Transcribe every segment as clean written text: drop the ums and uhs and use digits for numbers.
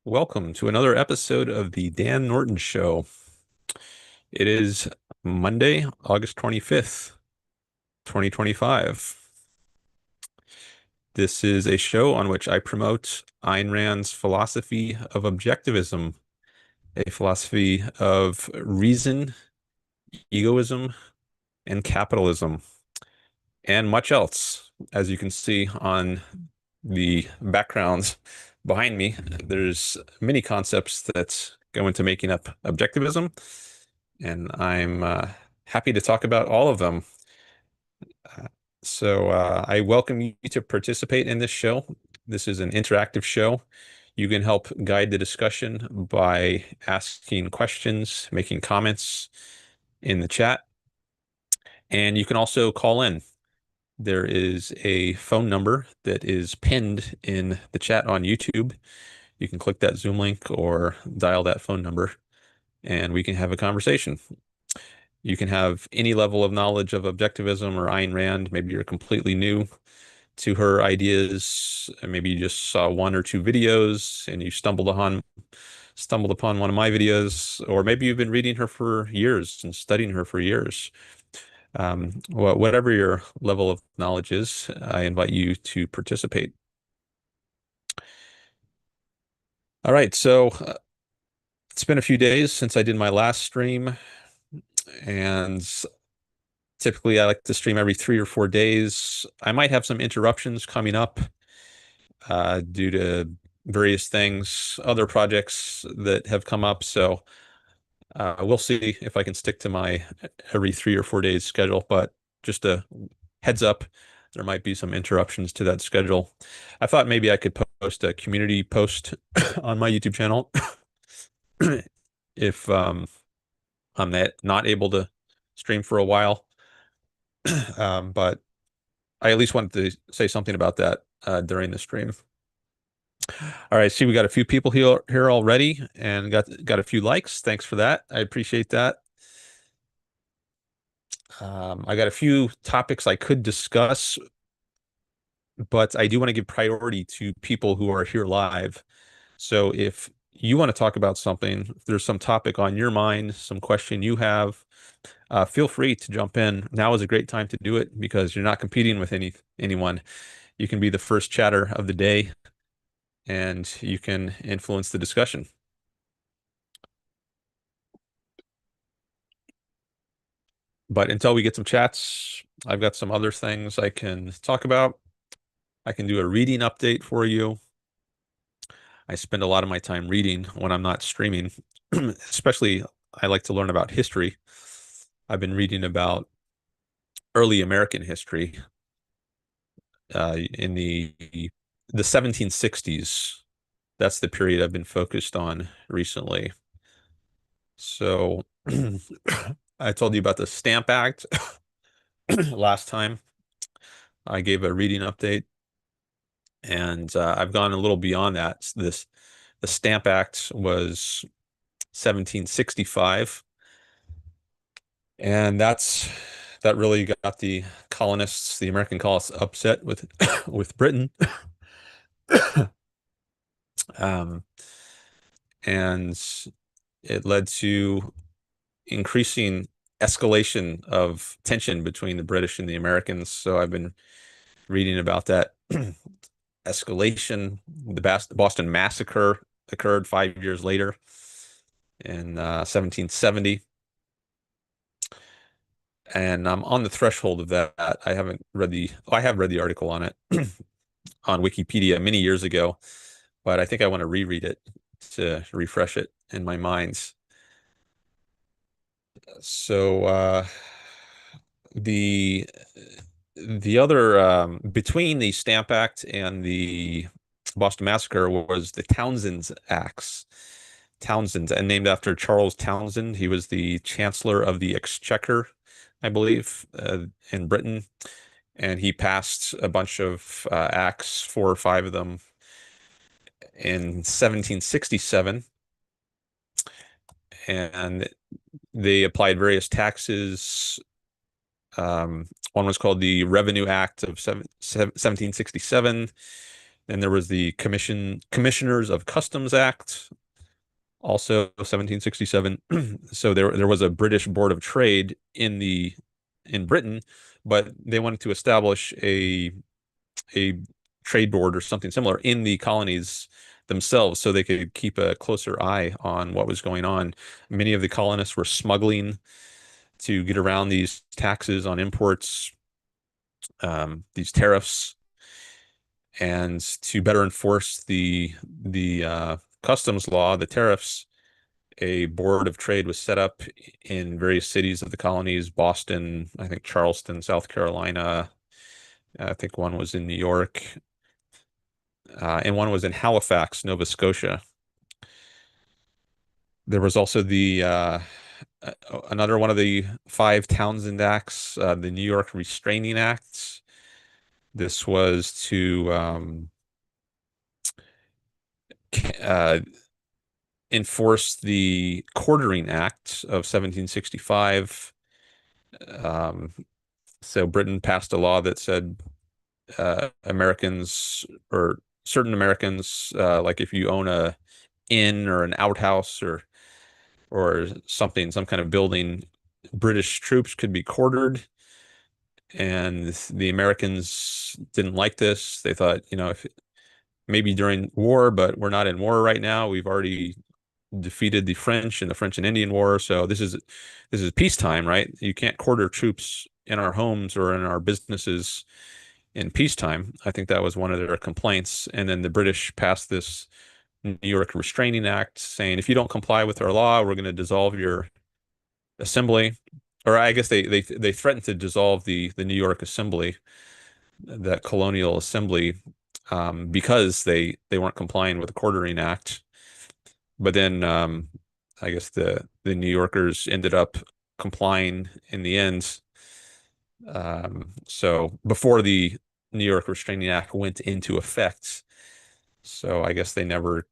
Welcome to another episode of the Dan Norton Show. It is Monday, August 25th, 2025. This is a show on which I promote Ayn Rand's philosophy of objectivism, a philosophy of reason, egoism, and capitalism, and much else. As you can see on the backgrounds behind me, there's many concepts that go into making up objectivism, and I'm happy to talk about all of them. Uh, I welcome you to participate in this show. This is an interactive show. You can help guide the discussion by asking questions, making comments in the chat, and you can also call in. There is a phone number that is pinned in the chat on YouTube. You can click that Zoom link or dial that phone number, and we can have a conversation. You can have any level of knowledge of objectivism or Ayn Rand. Maybe you're completely new to her ideas. Maybe you just saw one or two videos and you stumbled upon one of my videos, or maybe you've been reading her for years and studying her for years. Whatever your level of knowledge is, I invite you to participate. All right, it's been a few days since I did my last stream, and typically I like to stream every 3 or 4 days. I might have some interruptions coming up due to various things, other projects that have come up. So we'll see if I can stick to my every 3 or 4 days schedule. But just a heads up, there might be some interruptions to that schedule. I thought maybe I could post a community post on my YouTube channel if I'm not able to stream for a while. But I at least wanted to say something about that during the stream. All right, see, we got a few people here already, and got a few likes. Thanks for that. I appreciate that. I got a few topics I could discuss, but I do want to give priority to people who are here live. So if you want to talk about something, if there's some topic on your mind, some question you have, feel free to jump in. Now is a great time to do it because you're not competing with anyone. You can be the first chatter of the day, and you can influence the discussion. But until we get some chats, I've got some other things I can talk about. I can do a reading update for you. I spend a lot of my time reading when I'm not streaming, especially I like to learn about history. I've been reading about early American history in the 1760s. That's the period I've been focused on recently. So I told you about the Stamp Act last time. I gave a reading update, and I've gone a little beyond that. The Stamp Act was 1765, and that really got the colonists, the American colonists, upset with with Britain. Um, and it led to increasing escalation of tension between the British and the Americans. So I've been reading about that escalation. The Boston Massacre occurred 5 years later in 1770. And I'm on the threshold of that. I have read the article on it on Wikipedia many years ago, but I think I want to reread it to refresh it in my mind. So the the other between the Stamp Act and the Boston Massacre was the Townshend Acts. Townshend, and named after Charles Townshend. He was the Chancellor of the Exchequer, I believe, in Britain, and he passed a bunch of acts, 4 or 5 of them, in 1767, and they applied various taxes. One was called the Revenue Act of 1767. Then there was the Commissioners of Customs Act, also 1767. So there was a British Board of Trade in Britain, but they wanted to establish a trade board or something similar in the colonies themselves so they could keep a closer eye on what was going on. Many of the colonists were smuggling to get around these taxes on imports, these tariffs, and to better enforce the customs law, the tariffs. A board of trade was set up in various cities of the colonies: Boston, I think Charleston, South Carolina. I think one was in New York, and one was in Halifax, Nova Scotia. There was also the another one of the five Townshend Acts, the New York Restraining Acts. This was to uh, enforce the Quartering Act of 1765. Um, so Britain passed a law that said Americans, or certain Americans, like if you own a inn or an outhouse or something, some kind of building, British troops could be quartered. And the Americans didn't like this. They thought, if maybe during war, but we're not in war right now. We've already defeated the French in the French and Indian War, so this is peacetime, right? You can't quarter troops in our homes or in our businesses in peacetime. I think that was one of their complaints. And then the British passed this New York Restraining Act saying if you don't comply with our law, we're going to dissolve your assembly. Or I guess they threatened to dissolve the New York Assembly, that colonial assembly, because they weren't complying with the Quartering Act. But then I guess the New Yorkers ended up complying in the end. So before the New York Restraining Act went into effect, so I guess they never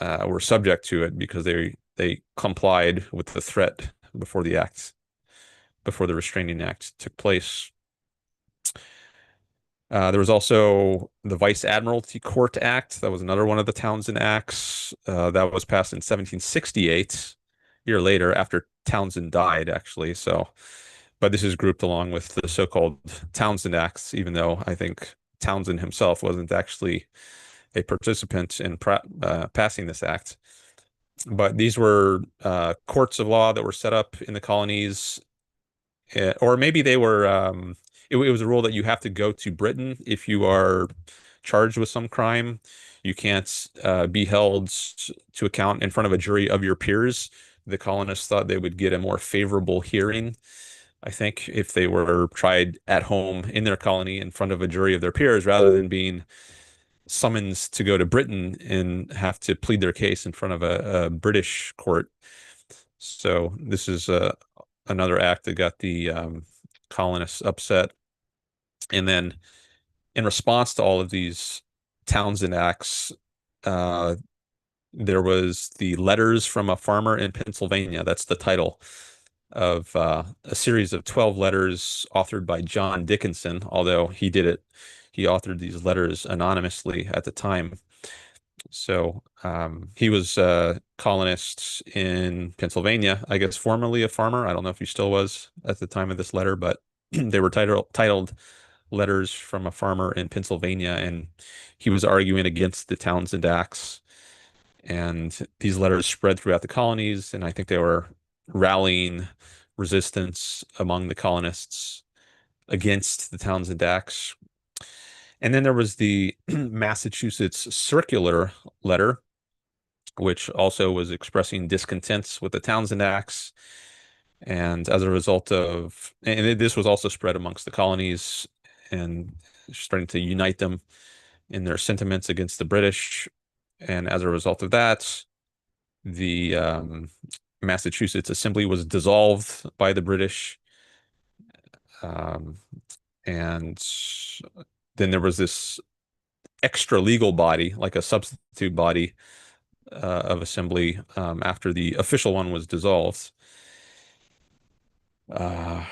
were subject to it because they complied with the threat before the Restraining Act took place. There was also the Vice Admiralty Court Act. That was another one of the Townshend Acts. That was passed in 1768, a year later, after Townshend died, actually. So, but this is grouped along with the so-called Townshend Acts, even though I think Townshend himself wasn't actually a participant in passing this act. But these were courts of law that were set up in the colonies, or maybe they were. It was a rule that you have to go to Britain if you are charged with some crime. You can't be held to account in front of a jury of your peers. The colonists thought they would get a more favorable hearing, I think, if they were tried at home in their colony in front of a jury of their peers, rather than being summoned to go to Britain and have to plead their case in front of a British court. So this is another act that got the colonists upset. And then in response to all of these Townshend Acts, uh, there was the Letters from a Farmer in Pennsylvania. That's the title of a series of 12 letters authored by John Dickinson, although he authored these letters anonymously at the time. So he was a colonist in Pennsylvania, I guess formerly a farmer. I don't know if he still was at the time of this letter, but they were titled Letters from a Farmer in Pennsylvania, and he was arguing against the Townshend Acts. And these letters spread throughout the colonies, and I think they were rallying resistance among the colonists against the Townshend Acts. And then there was the Massachusetts Circular Letter, which also was expressing discontents with the Townshend Acts. And as a result of, and this was also spread amongst the colonies and starting to unite them in their sentiments against the British. And as a result of that, the Massachusetts Assembly was dissolved by the British. Um, and then there was this extra legal body, like a substitute body of assembly, after the official one was dissolved. Uh,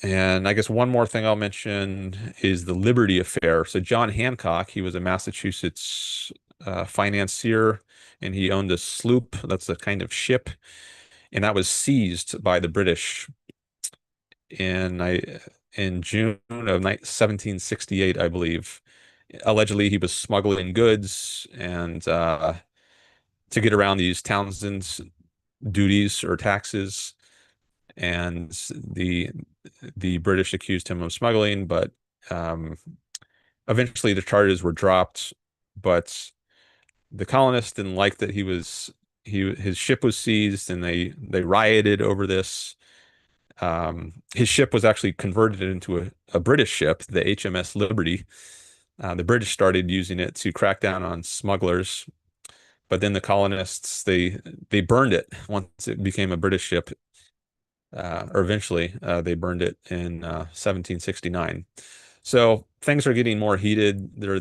And I guess one more thing I'll mention is the Liberty Affair. So John Hancock, he was a Massachusetts financier, and he owned a sloop. That's a kind of ship, and that was seized by the British in I in June of 1768, I believe. Allegedly, he was smuggling goods and to get around these Townsend's duties or taxes, and the British accused him of smuggling, but um, eventually the charges were dropped. But the colonists didn't like that his ship was seized, and they rioted over this. His ship was actually converted into a British ship, the HMS Liberty. The British started using it to crack down on smugglers, but then the colonists they burned it once it became a British ship, or eventually they burned it in 1769. So things are getting more heated. There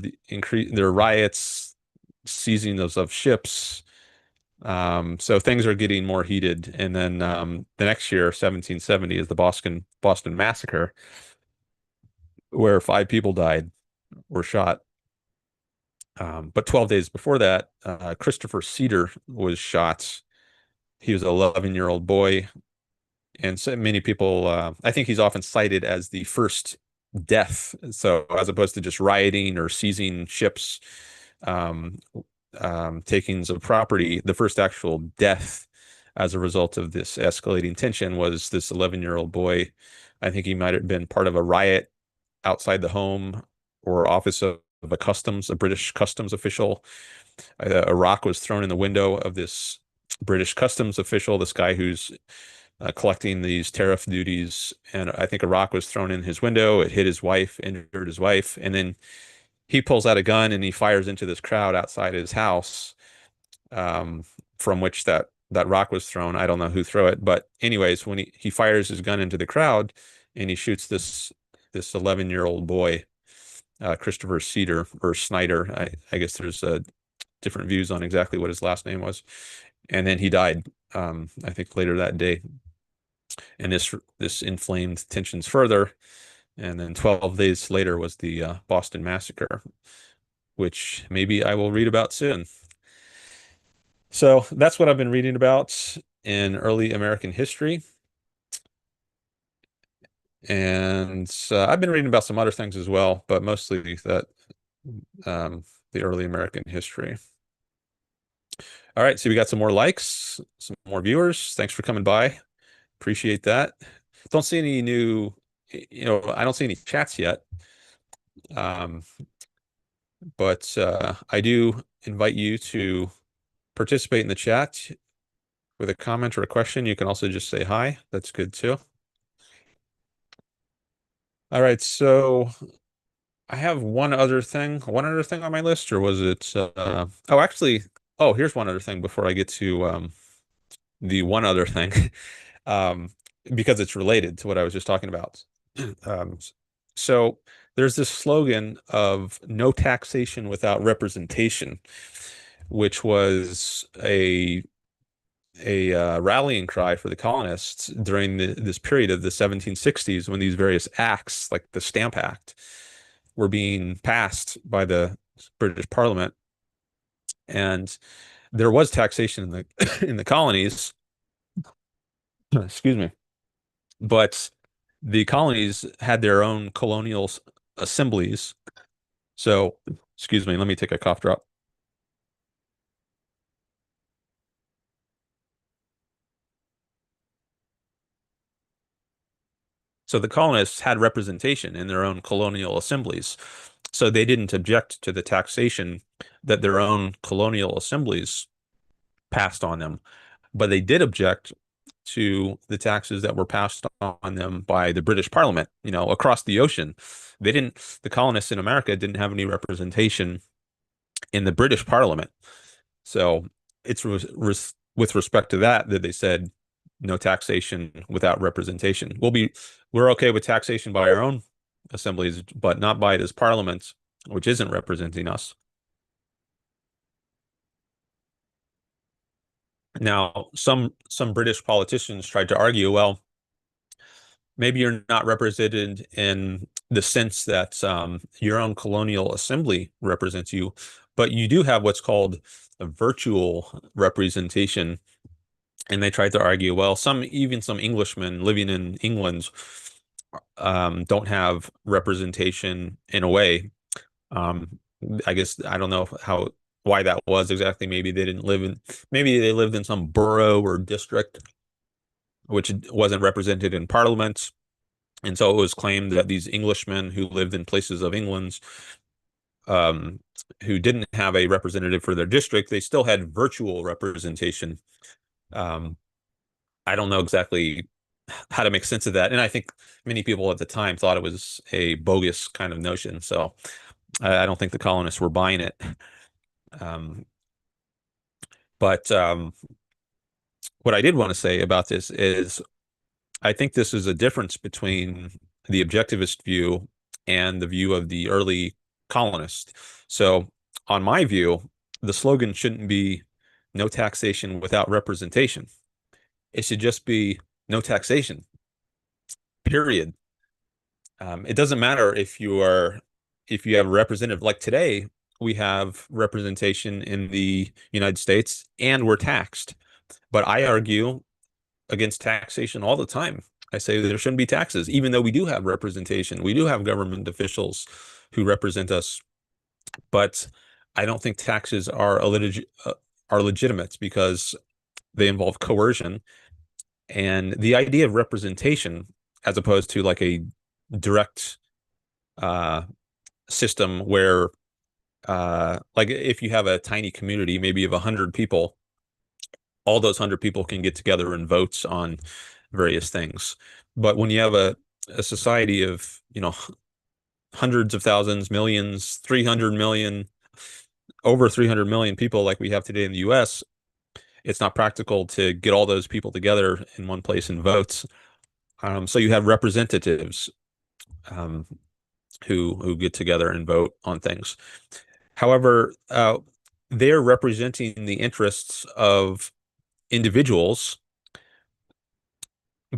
are riots, seizing of ships. So things are getting more heated. And then the next year, 1770, is the Boston Massacre, where 5 people died, were shot. But 12 days before that, Christopher Cedar was shot. He was an 11-year-old boy. And so many people, I think he's often cited as the first death. So as opposed to just rioting or seizing ships, um, takings of property, the first actual death as a result of this escalating tension was this 11-year-old boy. I think he might have been part of a riot outside the home or office of a British customs official. A rock was thrown in the window of this British customs official, this guy who's collecting these tariff duties, and I think a rock was thrown in his window. It hit his wife, injured his wife, and then he pulls out a gun and he fires into this crowd outside his house, um, from which that rock was thrown. I don't know who threw it, but anyways, when he fires his gun into the crowd and he shoots this 11-year-old boy, Christopher Cedar or Snyder. I guess there's different views on exactly what his last name was, and then he died. I think later that day, and this inflamed tensions further. And then 12 days later was the Boston Massacre, which maybe I will read about soon. So that's what I've been reading about in early American history. And I've been reading about some other things as well, but mostly the early American history. All right, so we got some more likes, some more viewers. Thanks for coming by. Appreciate that. Don't see any new, I don't see any chats yet. Um, but I do invite you to participate in the chat with a comment or a question. You can also just say hi. That's good too. All right, so I have one other thing on my list, or was it? Oh, actually, oh, here's one other thing before I get to the one other thing, um, because it's related to what I was just talking about. Um, so there's this slogan of no taxation without representation, which was a rallying cry for the colonists during this period of the 1760s when these various acts, like the Stamp Act, were being passed by the British Parliament, and there was taxation in the in the colonies. Excuse me, but the colonies had their own colonial assemblies. So, excuse me, let me take a cough drop. So the colonists had representation in their own colonial assemblies. So they didn't object to the taxation that their own colonial assemblies passed on them, but they did object to the taxes that were passed on them by the British Parliament, across the ocean. The colonists in America didn't have any representation in the British Parliament. So it's with respect to that they said no taxation without representation. We're okay with taxation by our own assemblies, but not by this parliament, which isn't representing us. Now, some British politicians tried to argue, well, maybe you're not represented in the sense that your own colonial assembly represents you, but you do have what's called a virtual representation. And they tried to argue, well, even some Englishmen living in England don't have representation in a way. Um, I guess I don't know why that was exactly. Maybe they lived in some borough or district which wasn't represented in Parliament. And so it was claimed that these Englishmen who lived in places of England, um, who didn't have a representative for their district, they still had virtual representation. Um, I don't know exactly how to make sense of that. And I think many people at the time thought it was a bogus kind of notion. So I don't think the colonists were buying it. Um, but what I did want to say about this is I think this is a difference between the objectivist view and the view of the early colonists. So, on my view, the slogan shouldn't be no taxation without representation. It should just be no taxation, period. It doesn't matter if you have a representative. Like today, we have representation in the United States and we're taxed. But I argue against taxation all the time. I say there shouldn't be taxes, even though we do have representation. We do have government officials who represent us, but I don't think taxes are legitimate because they involve coercion. And the idea of representation, as opposed to like a direct uh, system where, like if you have a tiny community, maybe of 100 people, all those 100 people can get together and vote on various things. But when you have a society of, hundreds of thousands, millions, 300 million, over 300 million people like we have today in the US, it's not practical to get all those people together in one place and vote. So you have representatives um, who get together and vote on things. However, they're representing the interests of individuals,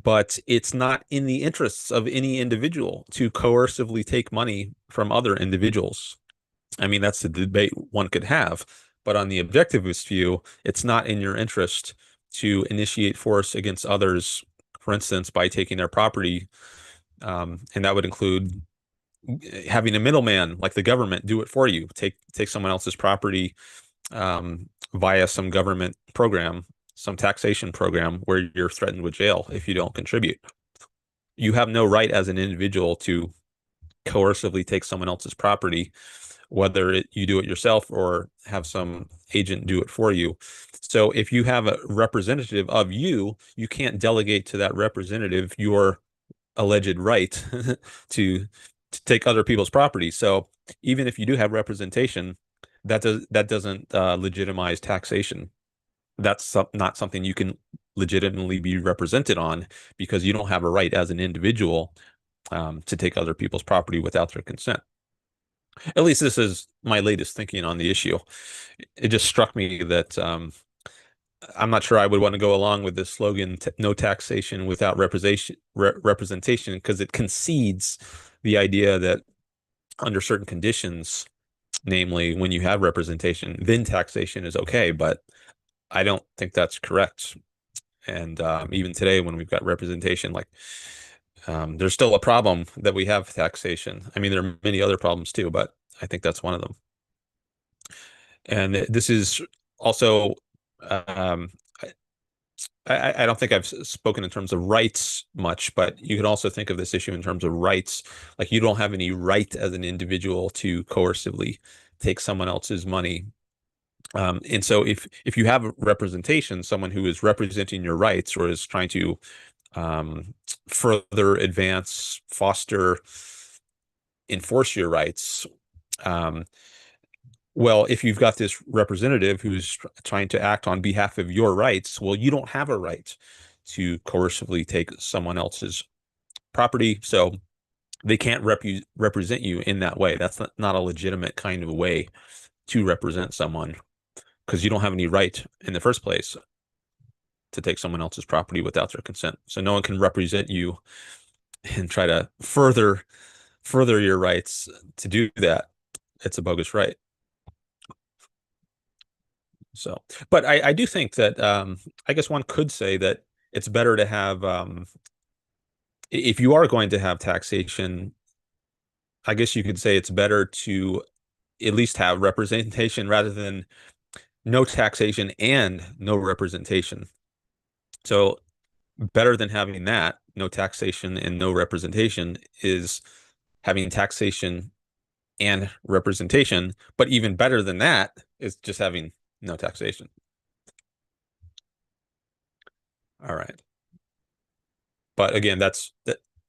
but it's not in the interests of any individual to coercively take money from other individuals. I mean, that's the debate one could have. But on the objectivist view, it's not in your interest to initiate force against others, for instance, by taking their property. And that would include having a middleman like the government do it for you, take someone else's property via some government program, some taxation program where you're threatened with jail if you don't contribute. You have no right as an individual to coercively take someone else's property, whether you do it yourself or have some agent do it for you. So if you have a representative of you, you can't delegate to that representative your alleged right to take other people's property. So even if you do have representation, that doesn't legitimize taxation. That's not something you can legitimately be represented on because you don't have a right as an individual to take other people's property without their consent. At least this is my latest thinking on the issue. It just struck me that I'm not sure I would want to go along with this slogan, no taxation without representation, because it concedes the idea that under certain conditions, namely when you have representation, then taxation is okay. But I don't think that's correct. And even today, when we've got representation, like there's still a problem that we have taxation. I mean, there are many other problems too, but I think that's one of them. And this is also, um, I don't think I've spoken in terms of rights much, but you can also think of this issue in terms of rights. Like you don't have any right as an individual to coercively take someone else's money. And so if you have a representation, someone who is representing your rights or is trying to further advance, foster, enforce your rights, um, well, if you've got this representative who's trying to act on behalf of your rights, well, you don't have a right to coercively take someone else's property. So they can't represent you in that way. That's not a legitimate kind of way to represent someone because you don't have any right in the first place to take someone else's property without their consent. So no one can represent you and try to further your rights to do that, it's a bogus right. So, but I do think that I guess one could say that it's better to have if you are going to have taxation, I guess you could say it's better to at least have representation rather than no taxation and no representation. So better than having that, no taxation and no representation, is having taxation and representation. But even better than that is just having no taxation. All right. But again, at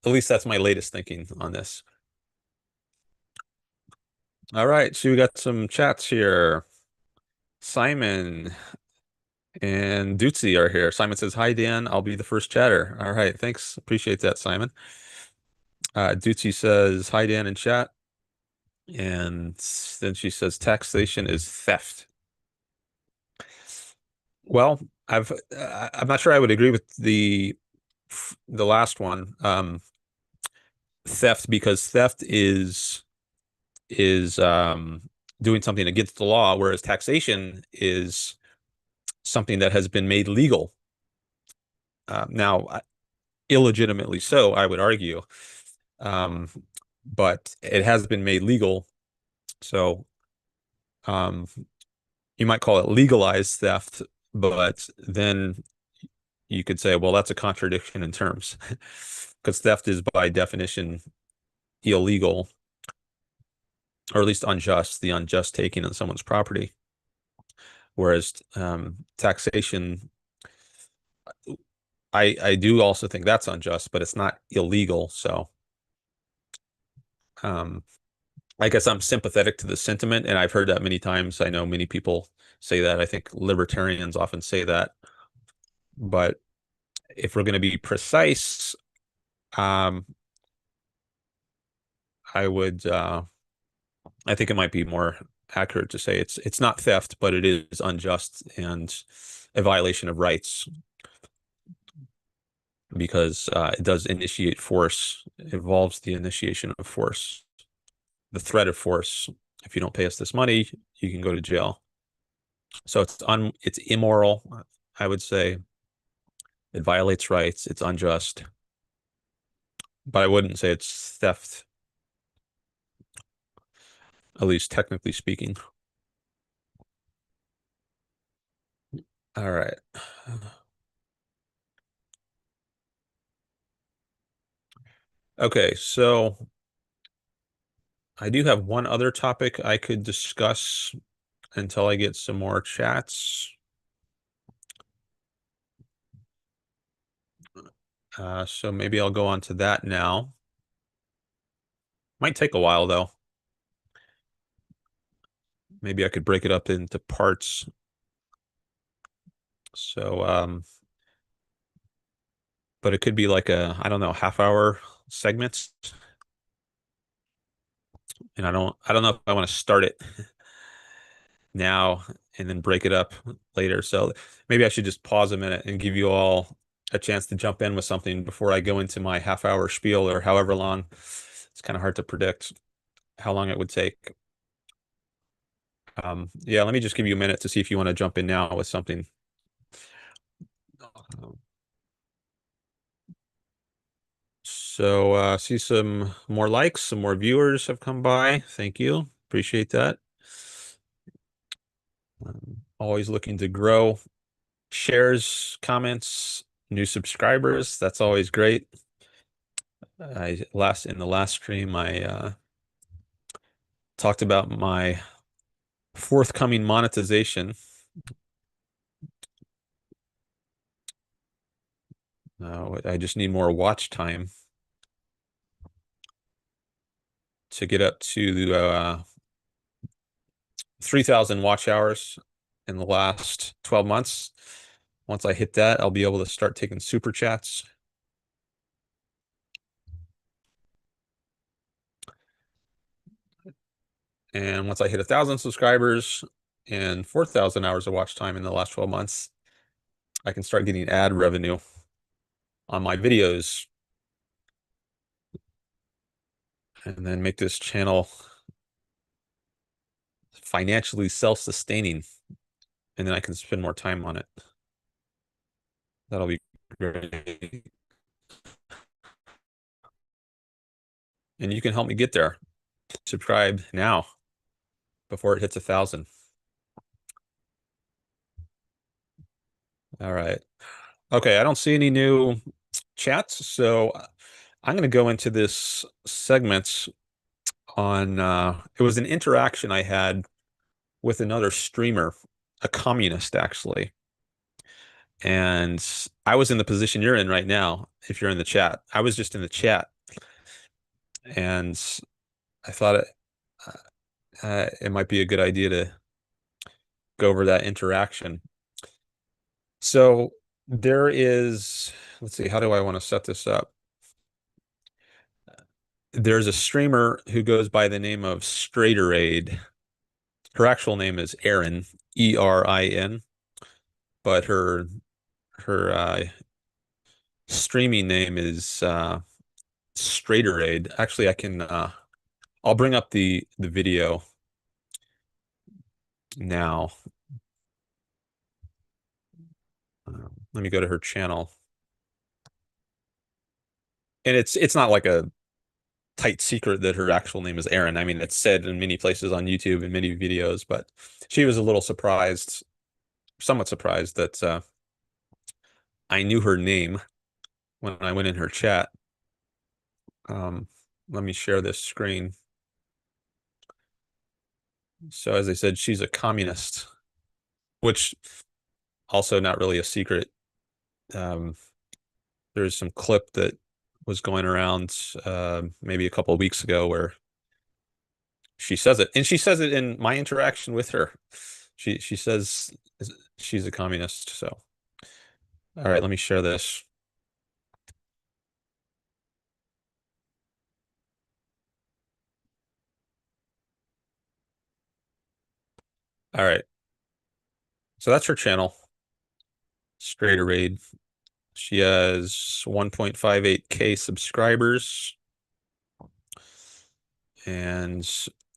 least that's my latest thinking on this. All right, so we got some chats here. Simon and Dutzy are here. Simon says, "Hi, Dan. I'll be the first chatter." All right, thanks. Appreciate that, Simon. Dutzy says, "Hi, Dan," in chat. And then she says, "Taxation is theft." Well, I'm not sure I would agree with the last one. Theft, because theft is doing something against the law, whereas taxation is something that has been made legal. Now, illegitimately so, I would argue, um, but it has been made legal. So um, you might call it legalized theft, but then you could say, well, that's a contradiction in terms, because theft is by definition illegal, or at least unjust, the unjust taking of someone's property. Whereas taxation, I do also think that's unjust, but it's not illegal. So um, I guess I'm sympathetic to the sentiment, and I've heard that many times. I know many people say that. I think libertarians often say that. But if we're going to be precise, um, I would I think it might be more accurate to say it's not theft, but it is unjust and a violation of rights, because it does initiate force. It involves the initiation of force, the threat of force. If you don't pay us this money, you can go to jail. So it's immoral, I would say. It violates rights. It's unjust, but I wouldn't say it's theft, at least technically speaking. All right. Okay, so I do have one other topic I could discuss until I get some more chats. So maybe I'll go on to that now. Might take a while though. Maybe I could break it up into parts. So, but it could be like I don't know, half-hour segments. And I don't know if I want to start it now and then break it up later. So maybe I should just pause a minute and give you all a chance to jump in with something before I go into my half-hour spiel, or however long. It's kind of hard to predict how long it would take. Yeah, let me just give you a minute to see if you want to jump in now with something. So see some more likes, some more viewers have come by. Thank you. Appreciate that. Always looking to grow. Shares, comments, new subscribers. That's always great. In the last stream, I talked about my forthcoming monetization. I just need more watch time to get up to 3,000 watch hours in the last 12 months. Once I hit that, I'll be able to start taking super chats. And once I hit 1,000 subscribers and 4,000 hours of watch time in the last 12 months, I can start getting ad revenue on my videos. and then make this channel financially self-sustaining, and then I can spend more time on it. That'll be great. And you can help me get there. Subscribe now before it hits 1,000. All right. Okay, I don't see any new chats, so I'm going to go into this segment on it was an interaction I had with another streamer, a communist actually. And I was in the position you're in right now, if you're in the chat. I was just in the chat, and I thought it might be a good idea to go over that interaction. So there is, let's see, how do I want to set this up? There's a streamer who goes by the name of Straighterade. Her actual name is Erin, Erin, but her streaming name is Straighterade. Actually, I'll bring up the video now. Let me go to her channel. And it's not like a tight secret that her actual name is Erin. I mean, it's said in many places on YouTube and many videos, but she was a little surprised, somewhat surprised that I knew her name when I went in her chat. Let me share this screen. So as I said, she's a communist, which also not really a secret. There's some clip that was going around maybe a couple of weeks ago where she says it, and she says it in my interaction with her. She says she's a communist. So, all right, let me share this. All right, so that's her channel, Straighterade. She has 1.58K subscribers, and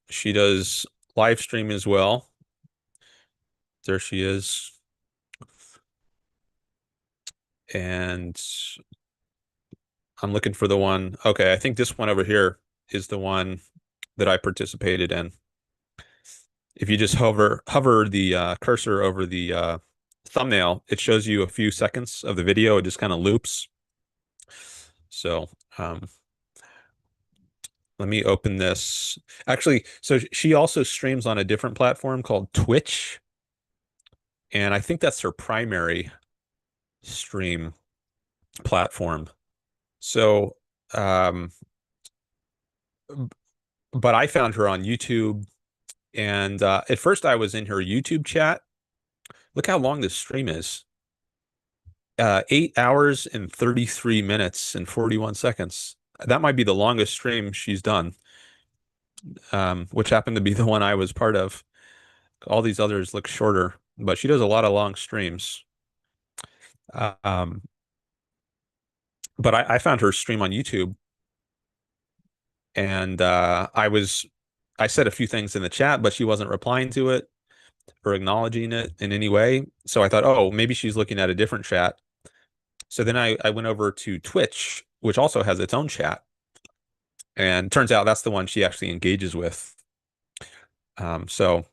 she does live stream as well. There she is. And I'm looking for the one. Okay, I think this one over here is the one that I participated in. If you just hover the cursor over the thumbnail, it shows you a few seconds of the video. It just kind of loops. So let me open this. Actually, so she also streams on a different platform called Twitch. And I think that's her primary stream platform. So, but I found her on YouTube. And at first I was in her YouTube chat. Look how long this stream is. 8 hours and 33 minutes and 41 seconds. That might be the longest stream she's done, which happened to be the one I was part of. All these others look shorter, but she does a lot of long streams. Um, but I found her stream on YouTube, and I said a few things in the chat, but she wasn't replying to it or acknowledging it in any way. So I thought, oh, maybe she's looking at a different chat. So then I went over to Twitch, which also has its own chat. And turns out that's the one she actually engages with. So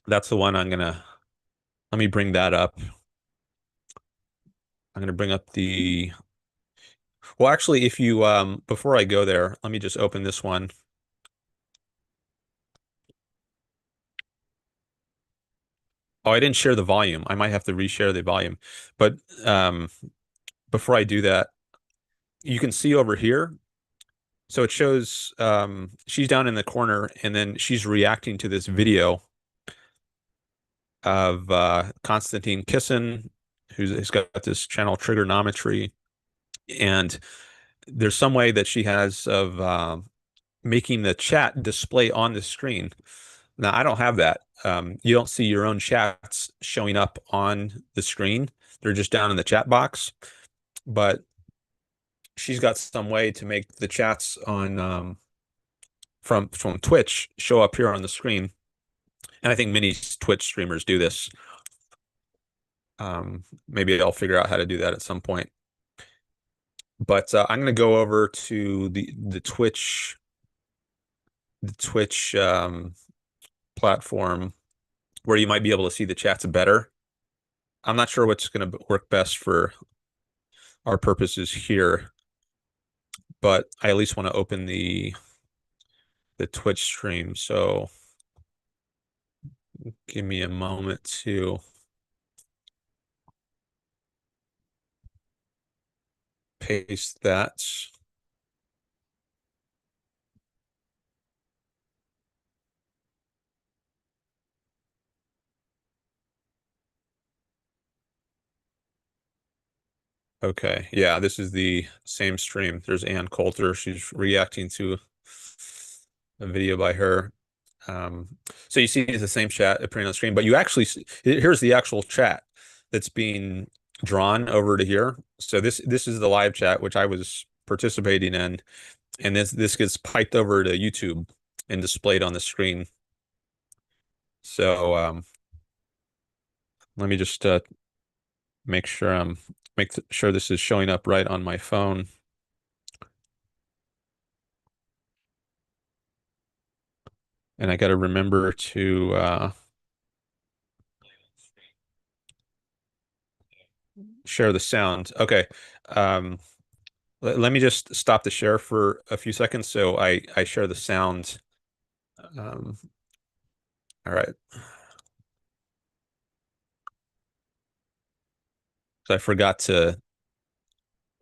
that's the one let me bring that up. I'm going to bring up well, actually, if you, before I go there, let me just open this one. Oh, I didn't share the volume. I might have to reshare the volume. But before I do that, you can see over here. So it shows she's down in the corner, and then she's reacting to this video of Konstantin Kisin, who's got this channel Trigonometry. And there's some way that she has of making the chat display on the screen. Now, I don't have that. You don't see your own chats showing up on the screen. They're just down in the chat box. But she's got some way to make the chats on from Twitch show up here on the screen. And I think many Twitch streamers do this. Maybe I'll figure out how to do that at some point. But I'm going to go over to the Twitch platform where you might be able to see the chats better. I'm not sure what's going to work best for our purposes here, but I at least want to open the Twitch stream. So give me a moment to paste that. Okay, yeah, this is the same stream. There's Ann Coulter. She's reacting to a video by her. So you see it's the same chat appearing on the screen, but you actually see, here's the actual chat that's being drawn over to here. So this is the live chat which I was participating in, and this gets piped over to YouTube and displayed on the screen. So let me just make sure this is showing up right on my phone. And I got to remember to share the sound. Okay. Let me just stop the share for a few seconds so I share the sound. All right. So I forgot to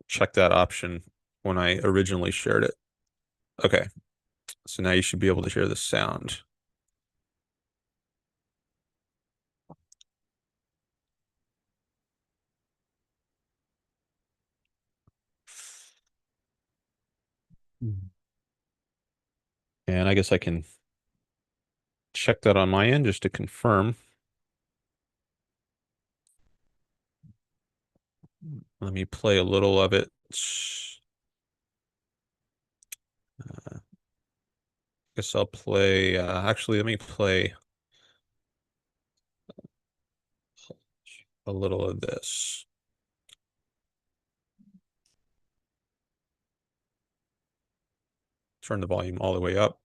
check that option when I originally shared it. Okay. So now you should be able to hear the sound. And I guess I can check that on my end just to confirm. Let me play a little of it. Guess I'll play, actually, let me play a little of this. Turn the volume all the way up.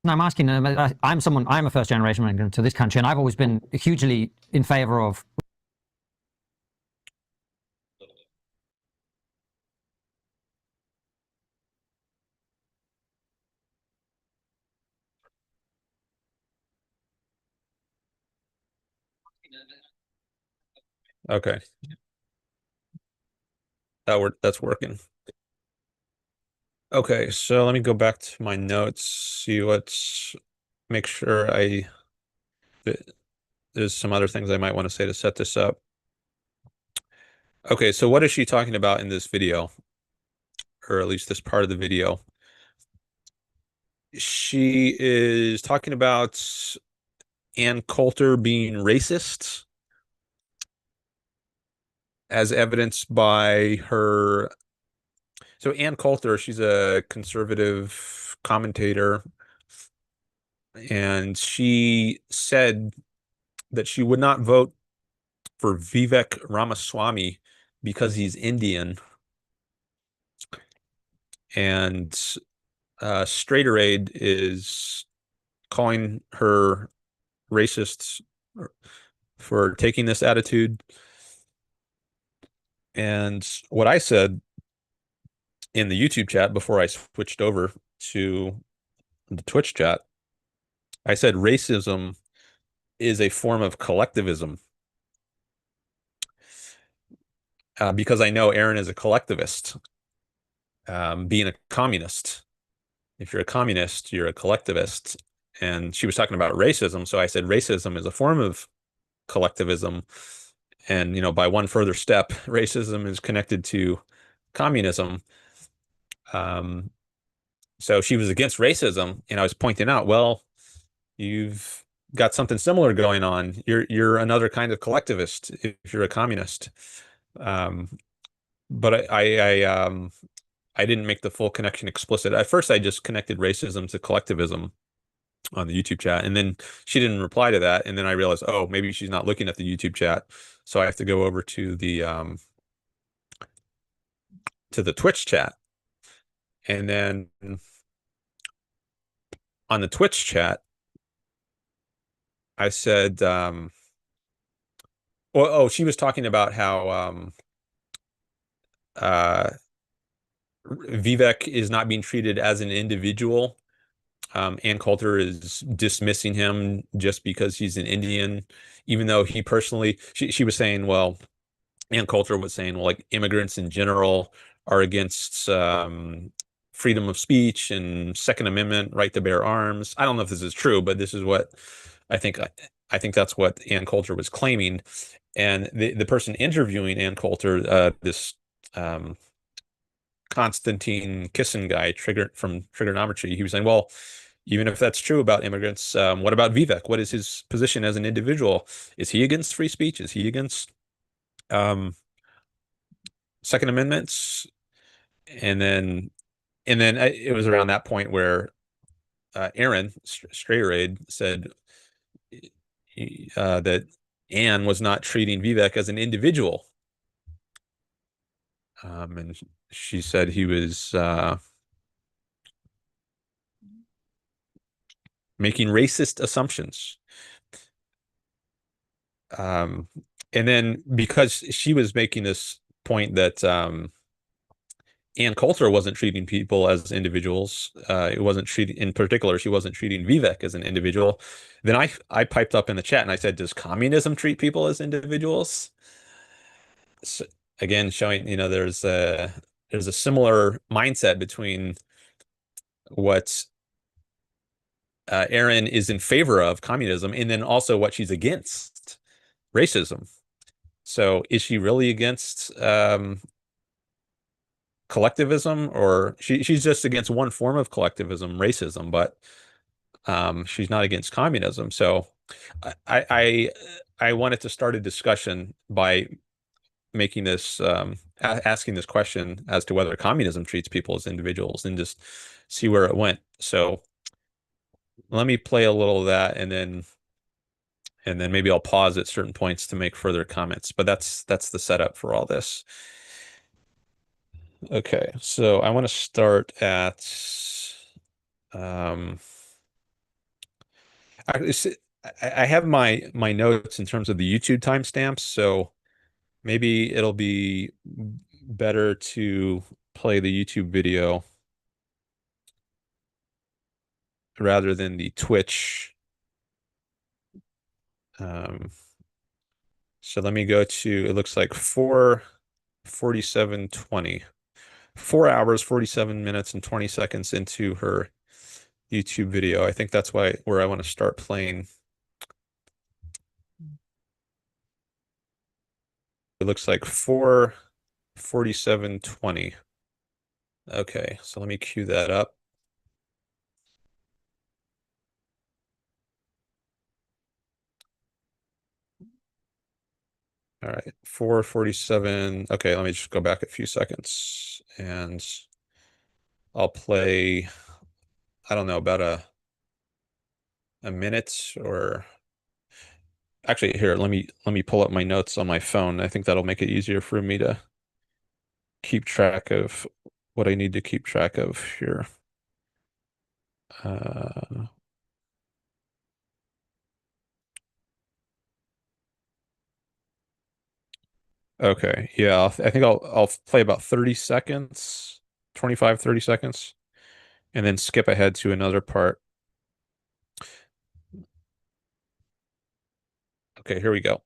No, I'm asking, I'm a first generation immigrant to this country, and I've always been hugely in favor of. Okay. That's working. Okay, so let me go back to my notes, see make sure there's some other things I might want to say to set this up. Okay, so what is she talking about in this video? Or at least this part of the video. She is talking about Ann Coulter being racist, as evidenced by her. So Ann Coulter, she's a conservative commentator, and she said that she would not vote for Vivek Ramaswamy because he's Indian. And Straighterade is calling her racist for taking this attitude. And what I said in the YouTube chat before I switched over to the Twitch chat, I said racism is a form of collectivism. Because I know Erin is a collectivist, being a communist. If you're a communist, you're a collectivist. And she was talking about racism. So I said racism is a form of collectivism. And, by one further step, racism is connected to communism. So she was against racism, and I was pointing out, well, you've got something similar going on. You're another kind of collectivist if you're a communist. But I didn't make the full connection explicit. At first, I just connected racism to collectivism on the YouTube chat, and then she didn't reply to that, and then I realized, oh, maybe she's not looking at the YouTube chat, so I have to go over to the Twitch chat, and then on the Twitch chat, I said, she was talking about how uh, Vivek is not being treated as an individual. Ann Coulter is dismissing him just because he's an Indian, even though he personally, she was saying, well, Ann Coulter was saying, well, like immigrants in general are against freedom of speech and Second Amendment right to bear arms. I don't know if this is true, but this is what I think. I think that's what Ann Coulter was claiming. And the person interviewing Ann Coulter, this Konstantin Kissen guy, from Trigonometry, he was saying, well, even if that's true about immigrants, what about Vivek? What is his position as an individual? Is he against free speech? Is he against Second Amendments? And then it was around that point where Erin Straighterade said that Anne was not treating Vivek as an individual, and she said he was making racist assumptions. And then because she was making this point that Ann Coulter wasn't treating people as individuals, it wasn't treating, in particular, she wasn't treating Vivek as an individual. Then I piped up in the chat and I said, does communism treat people as individuals? So, again, showing, there's a similar mindset between what Erin is in favor of, communism, and then also what she's against, racism. So is she really against collectivism, or she's just against one form of collectivism, racism, but she's not against communism? So I wanted to start a discussion by making this asking this question as to whether communism treats people as individuals, and just see where it went. So let me play a little of that, and then maybe I'll pause at certain points to make further comments. But that's the setup for all this. Okay, so I want to start at I have my notes in terms of the YouTube timestamps, so maybe it'll be better to play the YouTube video rather than the Twitch. So let me go to, it looks like 4:47:20. 4 hours, 47 minutes, and 20 seconds into her YouTube video. I think that's where I want to start playing. It looks like 4:47:20. Okay, so let me cue that up. All right, 4:47. Okay, let me just go back a few seconds and I'll play, I don't know, about a minute, or actually here, let me pull up my notes on my phone. I think that'll make it easier for me to keep track of what I need to keep track of here. Okay, yeah, I think I'll play about 30 seconds, 25, 30 seconds, and then skip ahead to another part. Okay, here we go.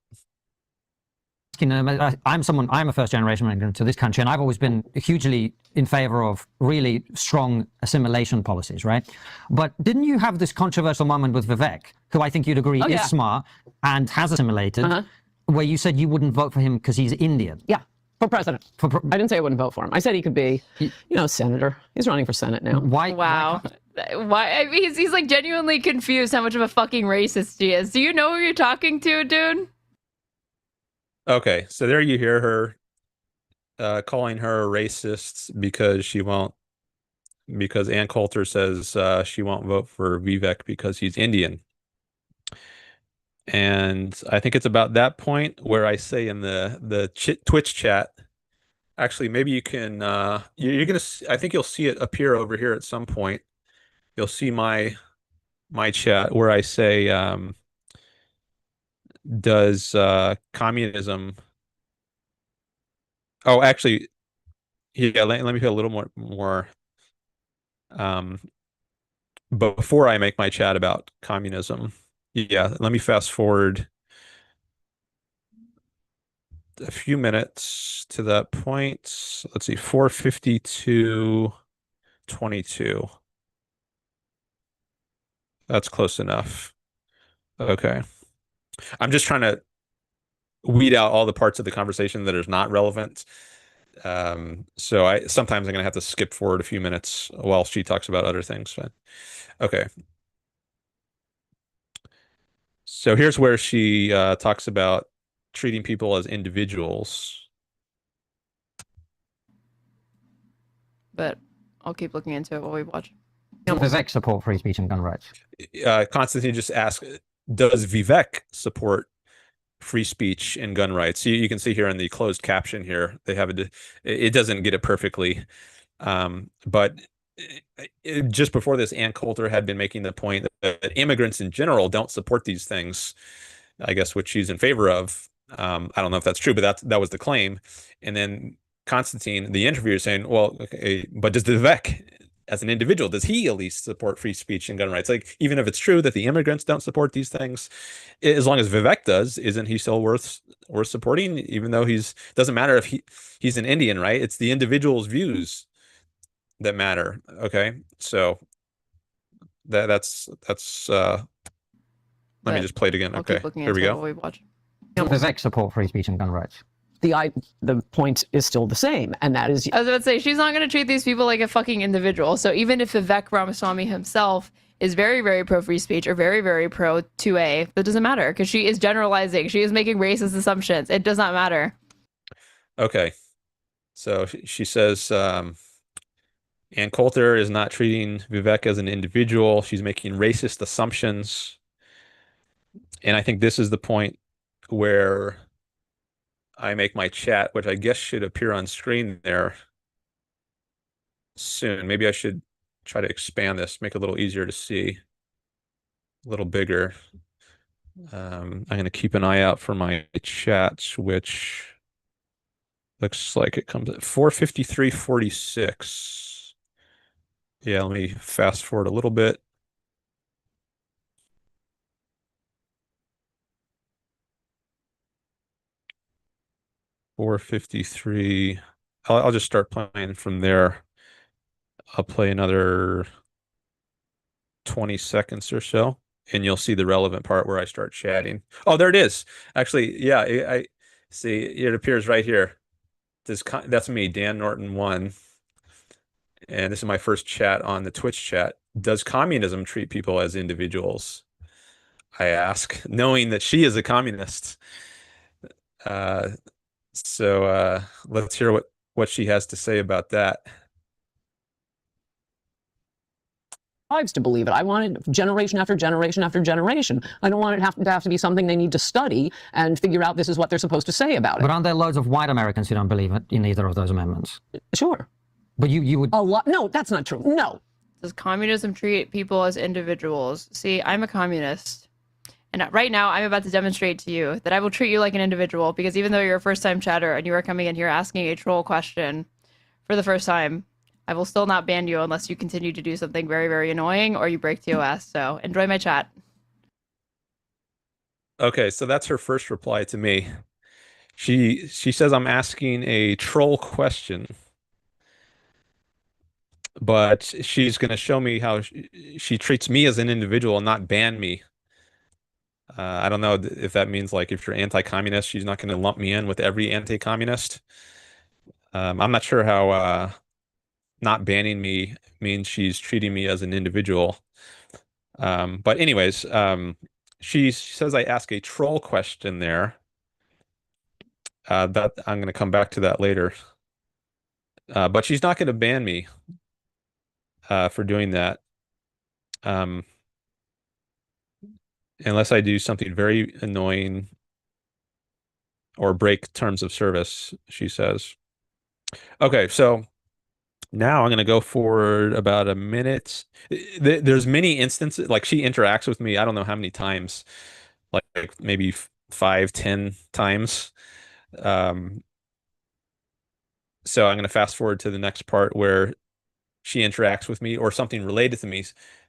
I'm a first generation immigrant to this country, and I've always been hugely in favor of really strong assimilation policies, right? But didn't you have this controversial moment with Vivek, who I think you'd agree is smart and has assimilated, where you said you wouldn't vote for him because he's Indian? Yeah, for president. I didn't say I wouldn't vote for him. I said he could be, senator. He's running for Senate now. Why? Wow. Why? I mean, he's like genuinely confused how much of a fucking racist he is. Do you know who you're talking to, dude? Okay, so there you hear her calling her a racist because Ann Coulter says she won't vote for Vivek because he's Indian. And I think it's about that point where I say in the Twitch chat, actually, maybe you can you're gonna I think you'll see it appear over here at some point. You'll see my chat where I say, does communism? Oh, actually, yeah. Let me put a little more um, before I make my chat about communism. Yeah, let me fast forward a few minutes to that point. Let's see, 4:52:22. That's close enough. Okay. I'm just trying to weed out all the parts of the conversation that is not relevant. So sometimes I'm gonna have to skip forward a few minutes while she talks about other things. But okay. So here's where she talks about treating people as individuals. But I'll keep looking into it while we watch. Does Vivek support free speech and gun rights? Constantine just asked, does Vivek support free speech and gun rights? You can see here in the closed caption here, they have it doesn't get it perfectly. But just before this, Ann Coulter had been making the point that immigrants in general don't support these things, I guess, which she's in favor of. I don't know if that's true, but that was the claim. And then Constantine, the interviewer, saying, well, okay, but does Vivek, as an individual, does he at least support free speech and gun rights? Like, even if it's true that the immigrants don't support these things, as long as Vivek does, isn't he still worth supporting? Even though doesn't matter if he's an Indian, right? It's the individual's views that matter. Okay, so that's let me just play it again. I'll Okay, keep looking here we into it go. while we watch. Does Vivek support free speech and gun rights? The point is still the same, and that is I was about to say, she's not going to treat these people like a fucking individual. So even if Vivek Ramaswamy himself is very, very pro free speech or very, very pro 2A, that doesn't matter because she is generalizing. She is making racist assumptions. It does not matter. Okay, so she says Ann Coulter is not treating Vivek as an individual. She's making racist assumptions. And I think this is the point where I make my chat, which I guess should appear on screen there soon. Maybe I should try to expand this, make it a little easier to see, a little bigger. I'm going to keep an eye out for my chats, which looks like it comes at 4:53:46. Yeah, let me fast forward a little bit. $4:53. I'll just start playing from there. I'll play another 20 seconds or so, and you'll see the relevant part where I start chatting. Oh, there it is. Actually, yeah, I see it appears right here. That's me, Dan Norton 1. And this is my first chat on the Twitch chat. Does communism treat people as individuals? I ask, knowing that she is a communist. So let's hear what she has to say about that. lives to believe it. I want it generation after generation after generation. I don't want it to have to be something they need to study and figure out this is what they're supposed to say about it. But aren't there loads of white Americans who don't believe in either of those amendments? Sure. But you would... A lot. No, that's not true. No. Does communism treat people as individuals? See, I'm a communist. And right now, I'm about to demonstrate to you that I will treat you like an individual because even though you're a first-time chatter and you are coming in here asking a troll question for the first time, I will still not ban you unless you continue to do something very, very annoying or you break TOS. So enjoy my chat. Okay, so that's her first reply to me. She says I'm asking a troll question, but she's going to show me how she treats me as an individual and not ban me. I don't know if that means like if you're anti-communist, she's not going to lump me in with every anti-communist. I'm not sure how not banning me means she's treating me as an individual. But anyways, she says I ask a troll question there. That I'm going to come back to that later. But she's not going to ban me for doing that. Um, unless I do something very annoying or break terms of service, she says. Okay, so now I'm going to go forward about a minute. There's many instances, like she interacts with me, I don't know how many times, like maybe 5, 10 times. Um, so I'm going to fast forward to the next part where she interacts with me or something related to me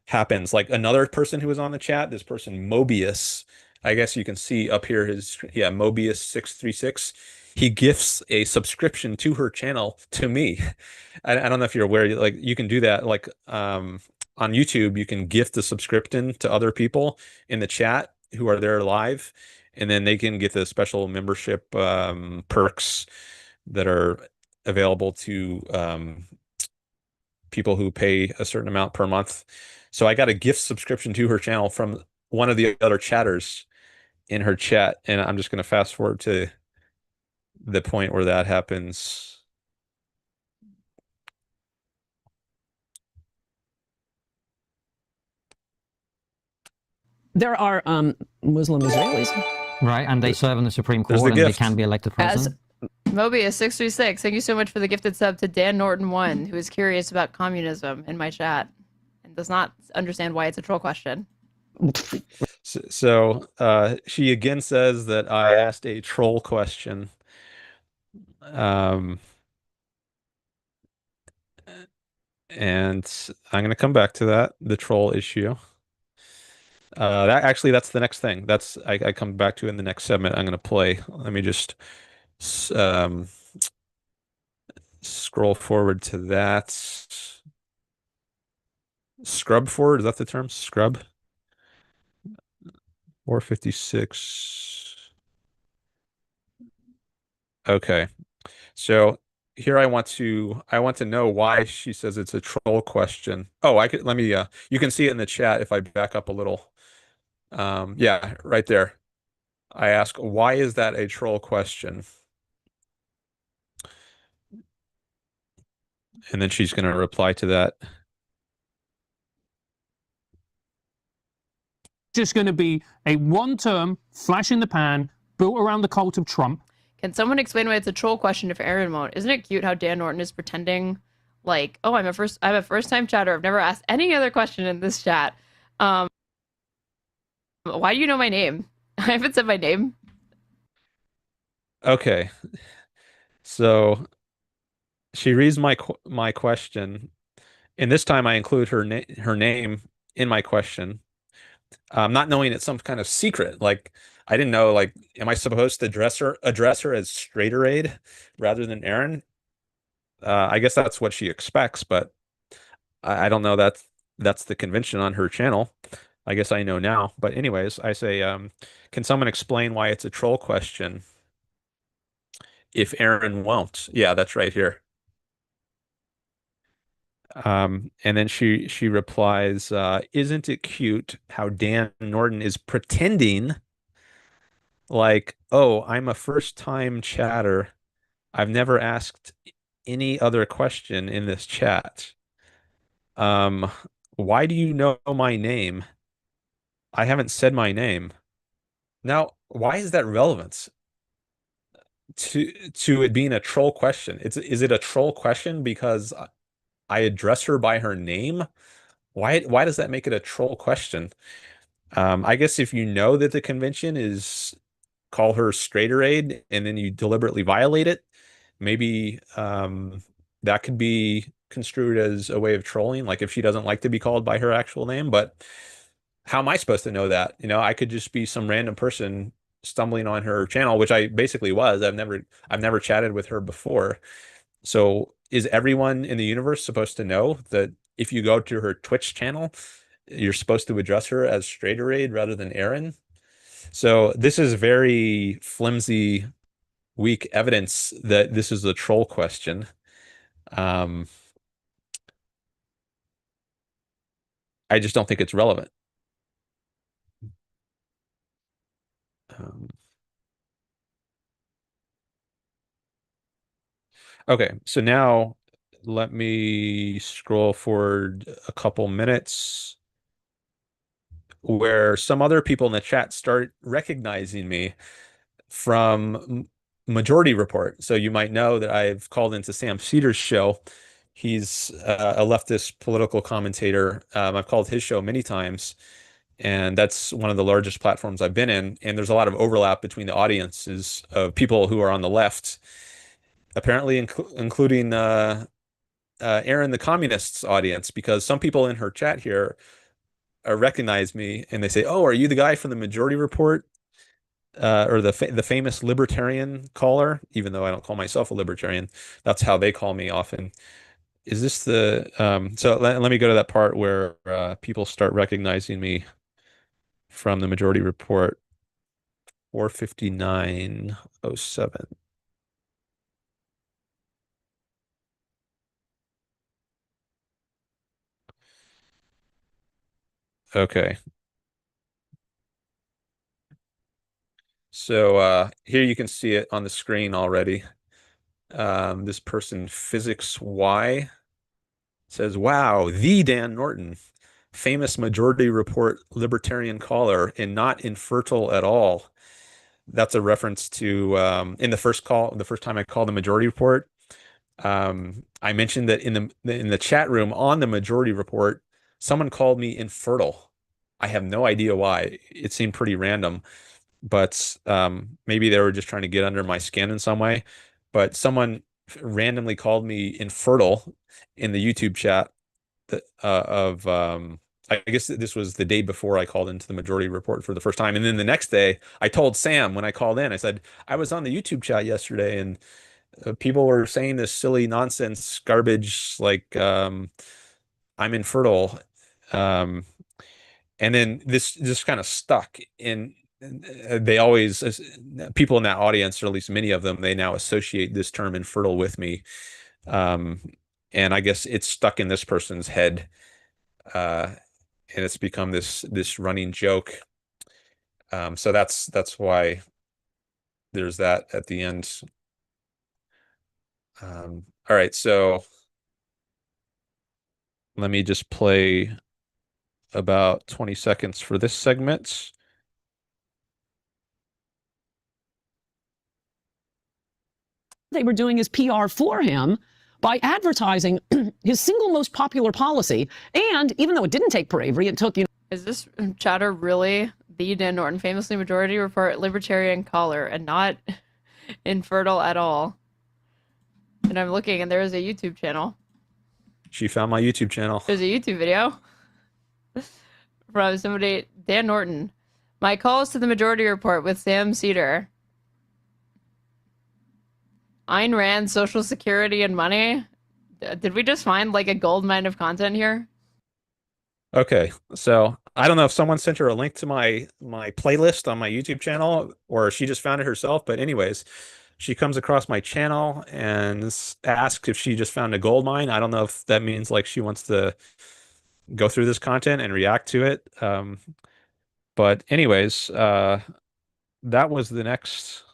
happens. Like another person who was on the chat, this person Mobius, I guess you can see up here his, yeah, Mobius 636. He gifts a subscription to her channel to me. I don't know if you're aware, like you can do that like on YouTube, you can gift a subscription to other people in the chat who are there live, and then they can get the special membership perks that are available to people who pay a certain amount per month. So I got a gift subscription to her channel from one of the other chatters in her chat, and I'm just going to fast forward to the point where that happens. There are Muslim Israelis. Right, and they serve in the Supreme There's Court the and they gift. can be elected As president. Mobius 636, thank you so much for the gifted sub to Dan Norton 1, who is curious about communism in my chat and does not understand why it's a troll question. So she again says that I asked a troll question. And I'm going to come back to that, the troll issue. That's the next thing. I come back to in the next segment. I'm going to play. Let me just scroll forward to that. Scrub forward, is that the term? Scrub? 456. Okay. So here I want to know why she says it's a troll question. Oh, let me you can see it in the chat if I back up a little. Yeah, right there. I ask, why is that a troll question? And then she's going to reply to that. Just going to be a one-term flash in the pan built around the cult of Trump. Can someone explain why it's a troll question if Erin won't? Isn't it cute how Dan Norton is pretending like, oh, I'm a first-time chatter. I've never asked any other question in this chat. Why do you know my name? I haven't said my name. Okay. So she reads my question, and this time I include her name in my question. Not knowing it's some kind of secret. Like I didn't know, like, am I supposed to address her as Straighterade rather than Erin? I guess that's what she expects, but I don't know that's the convention on her channel. I guess I know now. But anyways, I say, can someone explain why it's a troll question if Erin won't? Yeah, that's right here. And then she replies, isn't it cute how Dan Norton is pretending like, oh, I'm a first-time chatter. I've never asked any other question in this chat. Um, why do you know my name? I haven't said my name. Now, why is that relevant to it being a troll question? Is it a troll question because I address her by her name? Why does that make it a troll question? I guess if you know that the convention is call her Straighterade and then you deliberately violate it, maybe that could be construed as a way of trolling, like if she doesn't like to be called by her actual name. But how am I supposed to know that? You know, I could just be some random person stumbling on her channel, which I basically was. I've never chatted with her before. So is everyone in the universe supposed to know that if you go to her Twitch channel, you're supposed to address her as Straighterade rather than Erin? So this is very flimsy, weak evidence that this is a troll question. I just don't think it's relevant. Okay, so now let me scroll forward a couple minutes where some other people in the chat start recognizing me from Majority Report. So you might know that I've called into Sam Cedar's show. He's a leftist political commentator. I've called his show many times, and that's one of the largest platforms I've been in. And there's a lot of overlap between the audiences of people who are on the left, apparently including Erin, the communist's audience, because some people in her chat here recognize me and they say, "Oh, are you the guy from the Majority Report?" Or the famous libertarian caller, even though I don't call myself a libertarian. That's how they call me often. Is this the so let me go to that part where people start recognizing me from the Majority Report. 4:59:07. Okay. So here you can see it on the screen already. This person, Physics Y, says, "Wow, the Dan Norton, famous Majority Report libertarian caller and not infertile at all." That's a reference to in the first time I called the Majority Report. I mentioned that in the chat room on the Majority Report, someone called me infertile. I have no idea why. It seemed pretty random, but maybe they were just trying to get under my skin in some way. But someone randomly called me infertile in the YouTube chat of I guess this was the day before I called into the Majority Report for the first time. And then the next day, I told Sam when I called in, I said, I was on the YouTube chat yesterday and people were saying this silly nonsense garbage like I'm infertile. Um, and then this just kind of stuck in. They always, people in that audience, or at least many of them, they now associate this term infertile with me. Um, and I guess it's stuck in this person's head. And it's become this running joke. So that's why there's that at the end. All right, so let me just play about 20 seconds for this segment. They were doing his PR for him by advertising his single most popular policy. And even though it didn't take bravery, it took, Is this chatter really the Dan Norton, famously Majority Report libertarian caller, and not infertile at all? And I'm looking, and there is a YouTube channel. She found my YouTube channel. There's a YouTube video from somebody, Dan Norton. My calls to the Majority Report with Sam Cedar. Ayn Rand, Social Security and Money. Did we just find like a gold mine of content here? Okay, so I don't know if someone sent her a link to my playlist on my YouTube channel or she just found it herself, but anyways, she comes across my channel and asks if she just found a gold mine. I don't know if that means like she wants to go through this content and react to it. But anyways, that was the next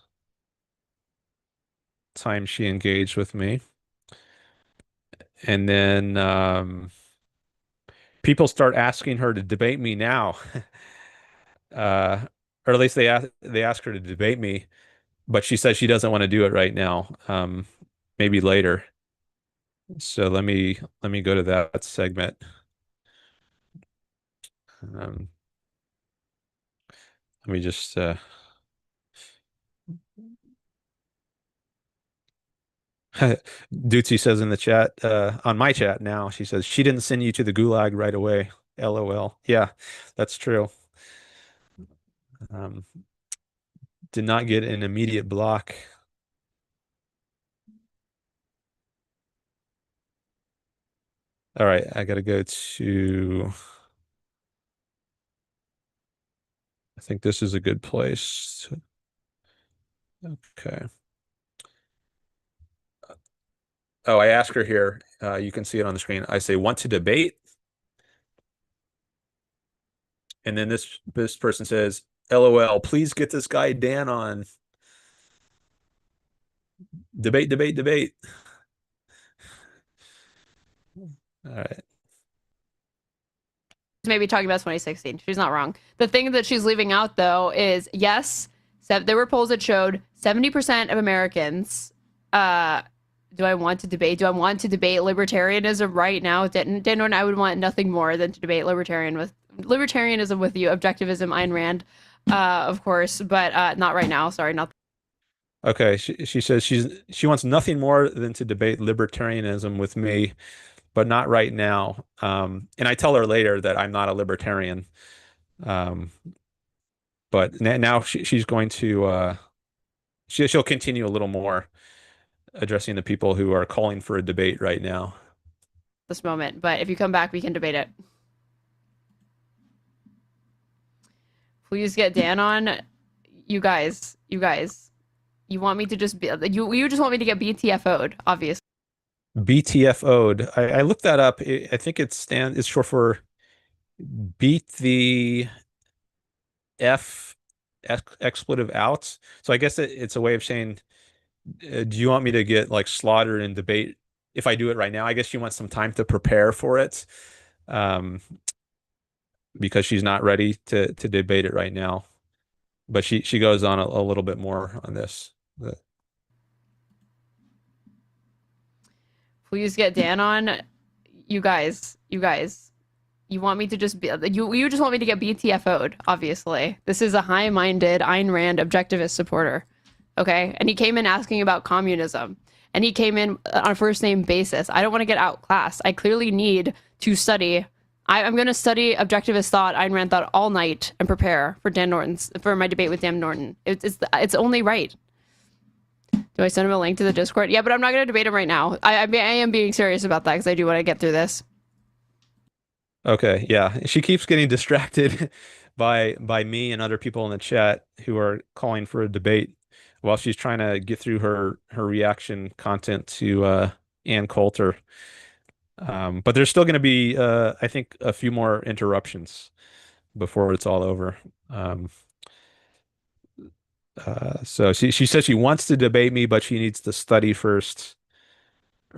time she engaged with me. And then people start asking her to debate me now. Or at least they ask her to debate me, but she says she doesn't want to do it right now. Maybe later. So let me go to that segment. Let me just Dutzy says in the chat, on my chat now, she says she didn't send you to the gulag right away. LOL. Yeah, that's true. Did not get an immediate block. All right, I gotta go to, I think this is a good place. Okay. Oh, I ask her here. You can see it on the screen. I say, want to debate? And then this person says, LOL, please get this guy Dan on. Debate, debate, debate. All right. Maybe talking about 2016. She's not wrong. The thing that she's leaving out, though, is yes, there were polls that showed 70% of Americans. Do I want to debate? Do I want to debate libertarianism right now? Dan Norton, I would want nothing more than to debate libertarianism with you, objectivism, Ayn Rand, of course, but not right now. Sorry, not. Okay, she says she wants nothing more than to debate libertarianism with me, but not right now. And I tell her later that I'm not a libertarian. But now she's going to she'll continue a little more addressing the people who are calling for a debate right now. This moment, but if you come back, we can debate it. Please get Dan on. You guys. You want me to just be you just want me to get BTFO'd, obviously. BTFO'd. I looked that up. I think it's short for beat the expletive out. So I guess it's a way of saying, do you want me to get like slaughtered in debate if I do it right now? I guess she wants some time to prepare for it, because she's not ready to debate it right now. But she goes on a little bit more on this. Please get Dan on. You guys. You want me to just be you just want me to get BTFO'd, obviously. This is a high-minded Ayn Rand objectivist supporter. Okay? And he came in asking about communism. And he came in on a first name basis. I don't want to get outclassed. I clearly need to study. I'm going to study objectivist thought, Ayn Rand thought all night and prepare for my debate with Dan Norton. It's only right. Do I send him a link to the Discord? Yeah, but I'm not going to debate him right now. I am being serious about that because I do want to get through this. Okay, yeah. She keeps getting distracted by me and other people in the chat who are calling for a debate while she's trying to get through her reaction content to Ann Coulter. But there's still going to be, I think, a few more interruptions before it's all over. So she says she wants to debate me, but she needs to study first,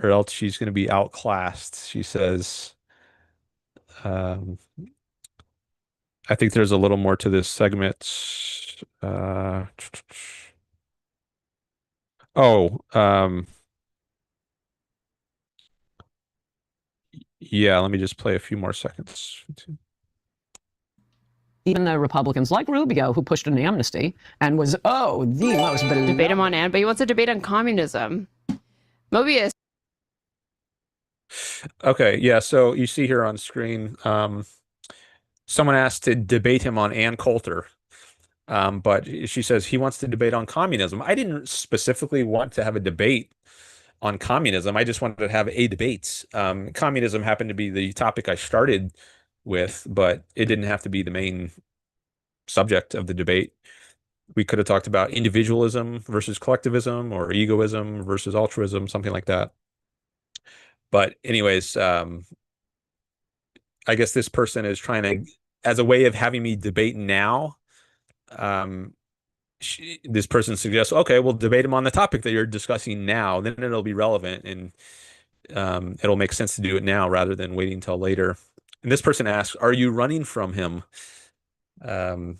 or else she's going to be outclassed, she says. I think there's a little more to this segment. Yeah, let me just play a few more seconds. Even the Republicans like Rubio, who pushed an amnesty and was, the most beloved. Debate him on Ann, but he wants to debate on communism. Mobius. Okay, yeah, so you see here on screen, someone asked to debate him on Ann Coulter, but she says he wants to debate on communism. I didn't specifically want to have a debate on communism. I just wanted to have a debate. Communism happened to be the topic I started with, but it didn't have to be the main subject of the debate. We could have talked about individualism versus collectivism, or egoism versus altruism, something like that. But anyways, I guess this person is trying to, as a way of having me debate now, this person suggests, okay, we'll debate him on the topic that you're discussing now. Then it'll be relevant, and it'll make sense to do it now rather than waiting until later. And this person asks, are you running from him? I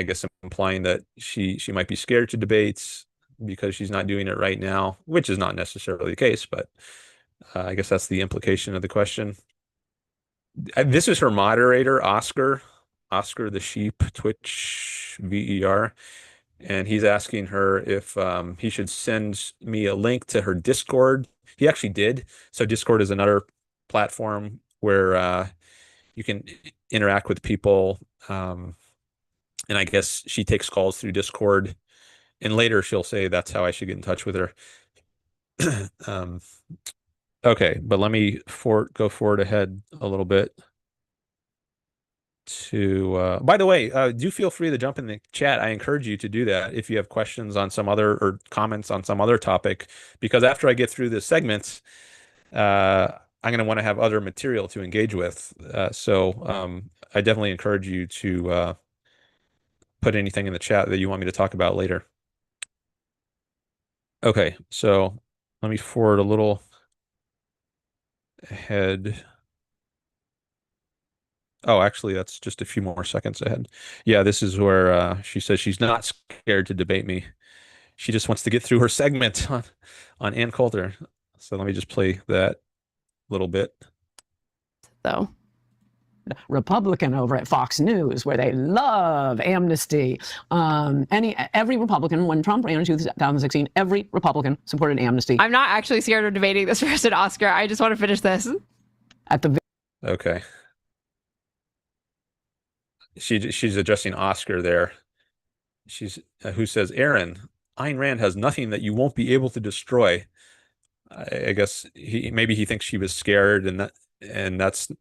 guess implying that she might be scared to debate because she's not doing it right now, which is not necessarily the case, but I guess that's the implication of the question. This is her moderator, Oscar the Sheep, Twitch VER, and he's asking her if he should send me a link to her Discord. He actually did. So Discord is another platform where you can interact with people, and I guess she takes calls through Discord, and later she'll say that's how I should get in touch with her. Okay, but let me go forward ahead a little bit to by the way, do feel free to jump in the chat. I encourage you to do that if you have questions on some other, or comments on some other topic, because after I get through this segment, I'm going to want to have other material to engage with. So I definitely encourage you to put anything in the chat that you want me to talk about later. Okay, so let me forward a little. ahead. Oh, actually, that's just a few more seconds ahead. Yeah, this is where she says she's not scared to debate me. She just wants to get through her segment on Ann Coulter. So let me just play that little bit. Though. Republican over at Fox News, where they love amnesty. Every Republican, when Trump ran in 2016, every Republican supported amnesty. I'm not actually scared of debating this person, Oscar. I just want to finish this. At the Okay. She's addressing Oscar there. She's who says, Erin, Ayn Rand has nothing that you won't be able to destroy. I guess maybe he thinks she was scared, and that's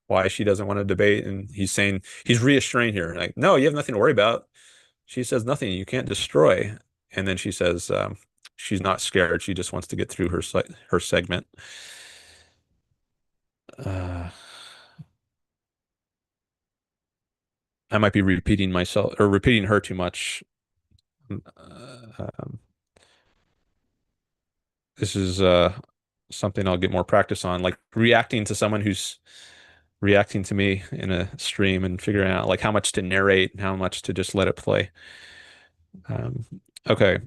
why she doesn't want to debate. And he's reassuring here, like, no, you have nothing to worry about. She says nothing you can't destroy. And then she says she's not scared. She just wants to get through her segment. I might be repeating myself or repeating her too much. This is something I'll get more practice on, like reacting to someone who's reacting to me in a stream and figuring out like how much to narrate and how much to just let it play. Okay.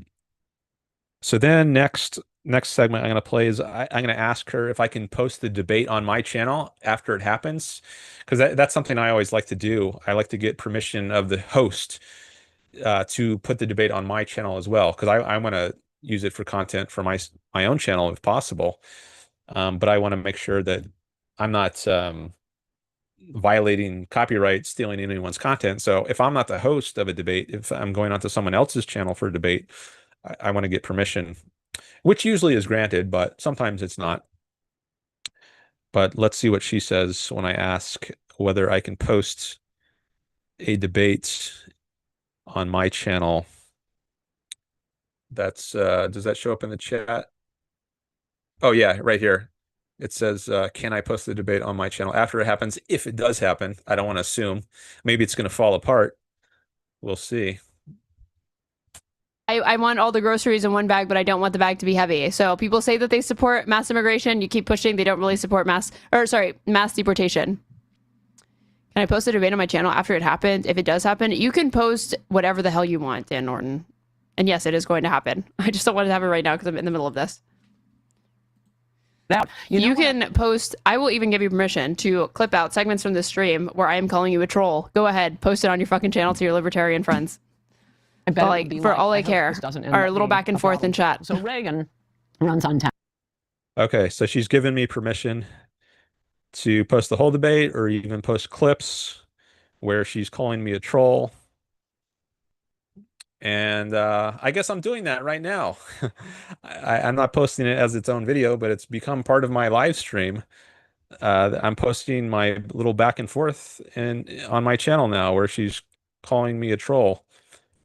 So then next segment I'm going to play is I'm going to ask her if I can post the debate on my channel after it happens, because that's something I always like to do. I like to get permission of the host to put the debate on my channel as well, because I want to use it for content for my own channel if possible. But I want to make sure that I'm not violating copyright, stealing anyone's content. So if I'm not the host of a debate, if I'm going onto someone else's channel for a debate, I want to get permission, which usually is granted, but sometimes it's not. But let's see what she says when I ask whether I can post a debate on my channel. That's does that show up in the chat? Oh yeah, right here. It says, can I post the debate on my channel after it happens? If it does happen, I don't want to assume. Maybe it's going to fall apart. We'll see. I want all the groceries in one bag, but I don't want the bag to be heavy. So people say that they support mass immigration. You keep pushing. They don't really support mass deportation. Can I post a debate on my channel after it happened? If it does happen, you can post whatever the hell you want, Dan Norton. And yes, it is going to happen. I just don't want to have it right now because I'm in the middle of this. out. You can post, I will even give you permission to clip out segments from the stream where I am calling you a troll. Go ahead, post it on your fucking channel to your libertarian friends. I bet But, it would be for like, all I hope care, this doesn't end our up little being back and a forth in problem. chat. So Reagan runs on town. Okay, so she's given me permission to post the whole debate or even post clips where she's calling me a troll. And I guess I'm doing that right now. I'm not posting it as its own video, but it's become part of my live stream. I'm posting my little back and forth on my channel now where she's calling me a troll,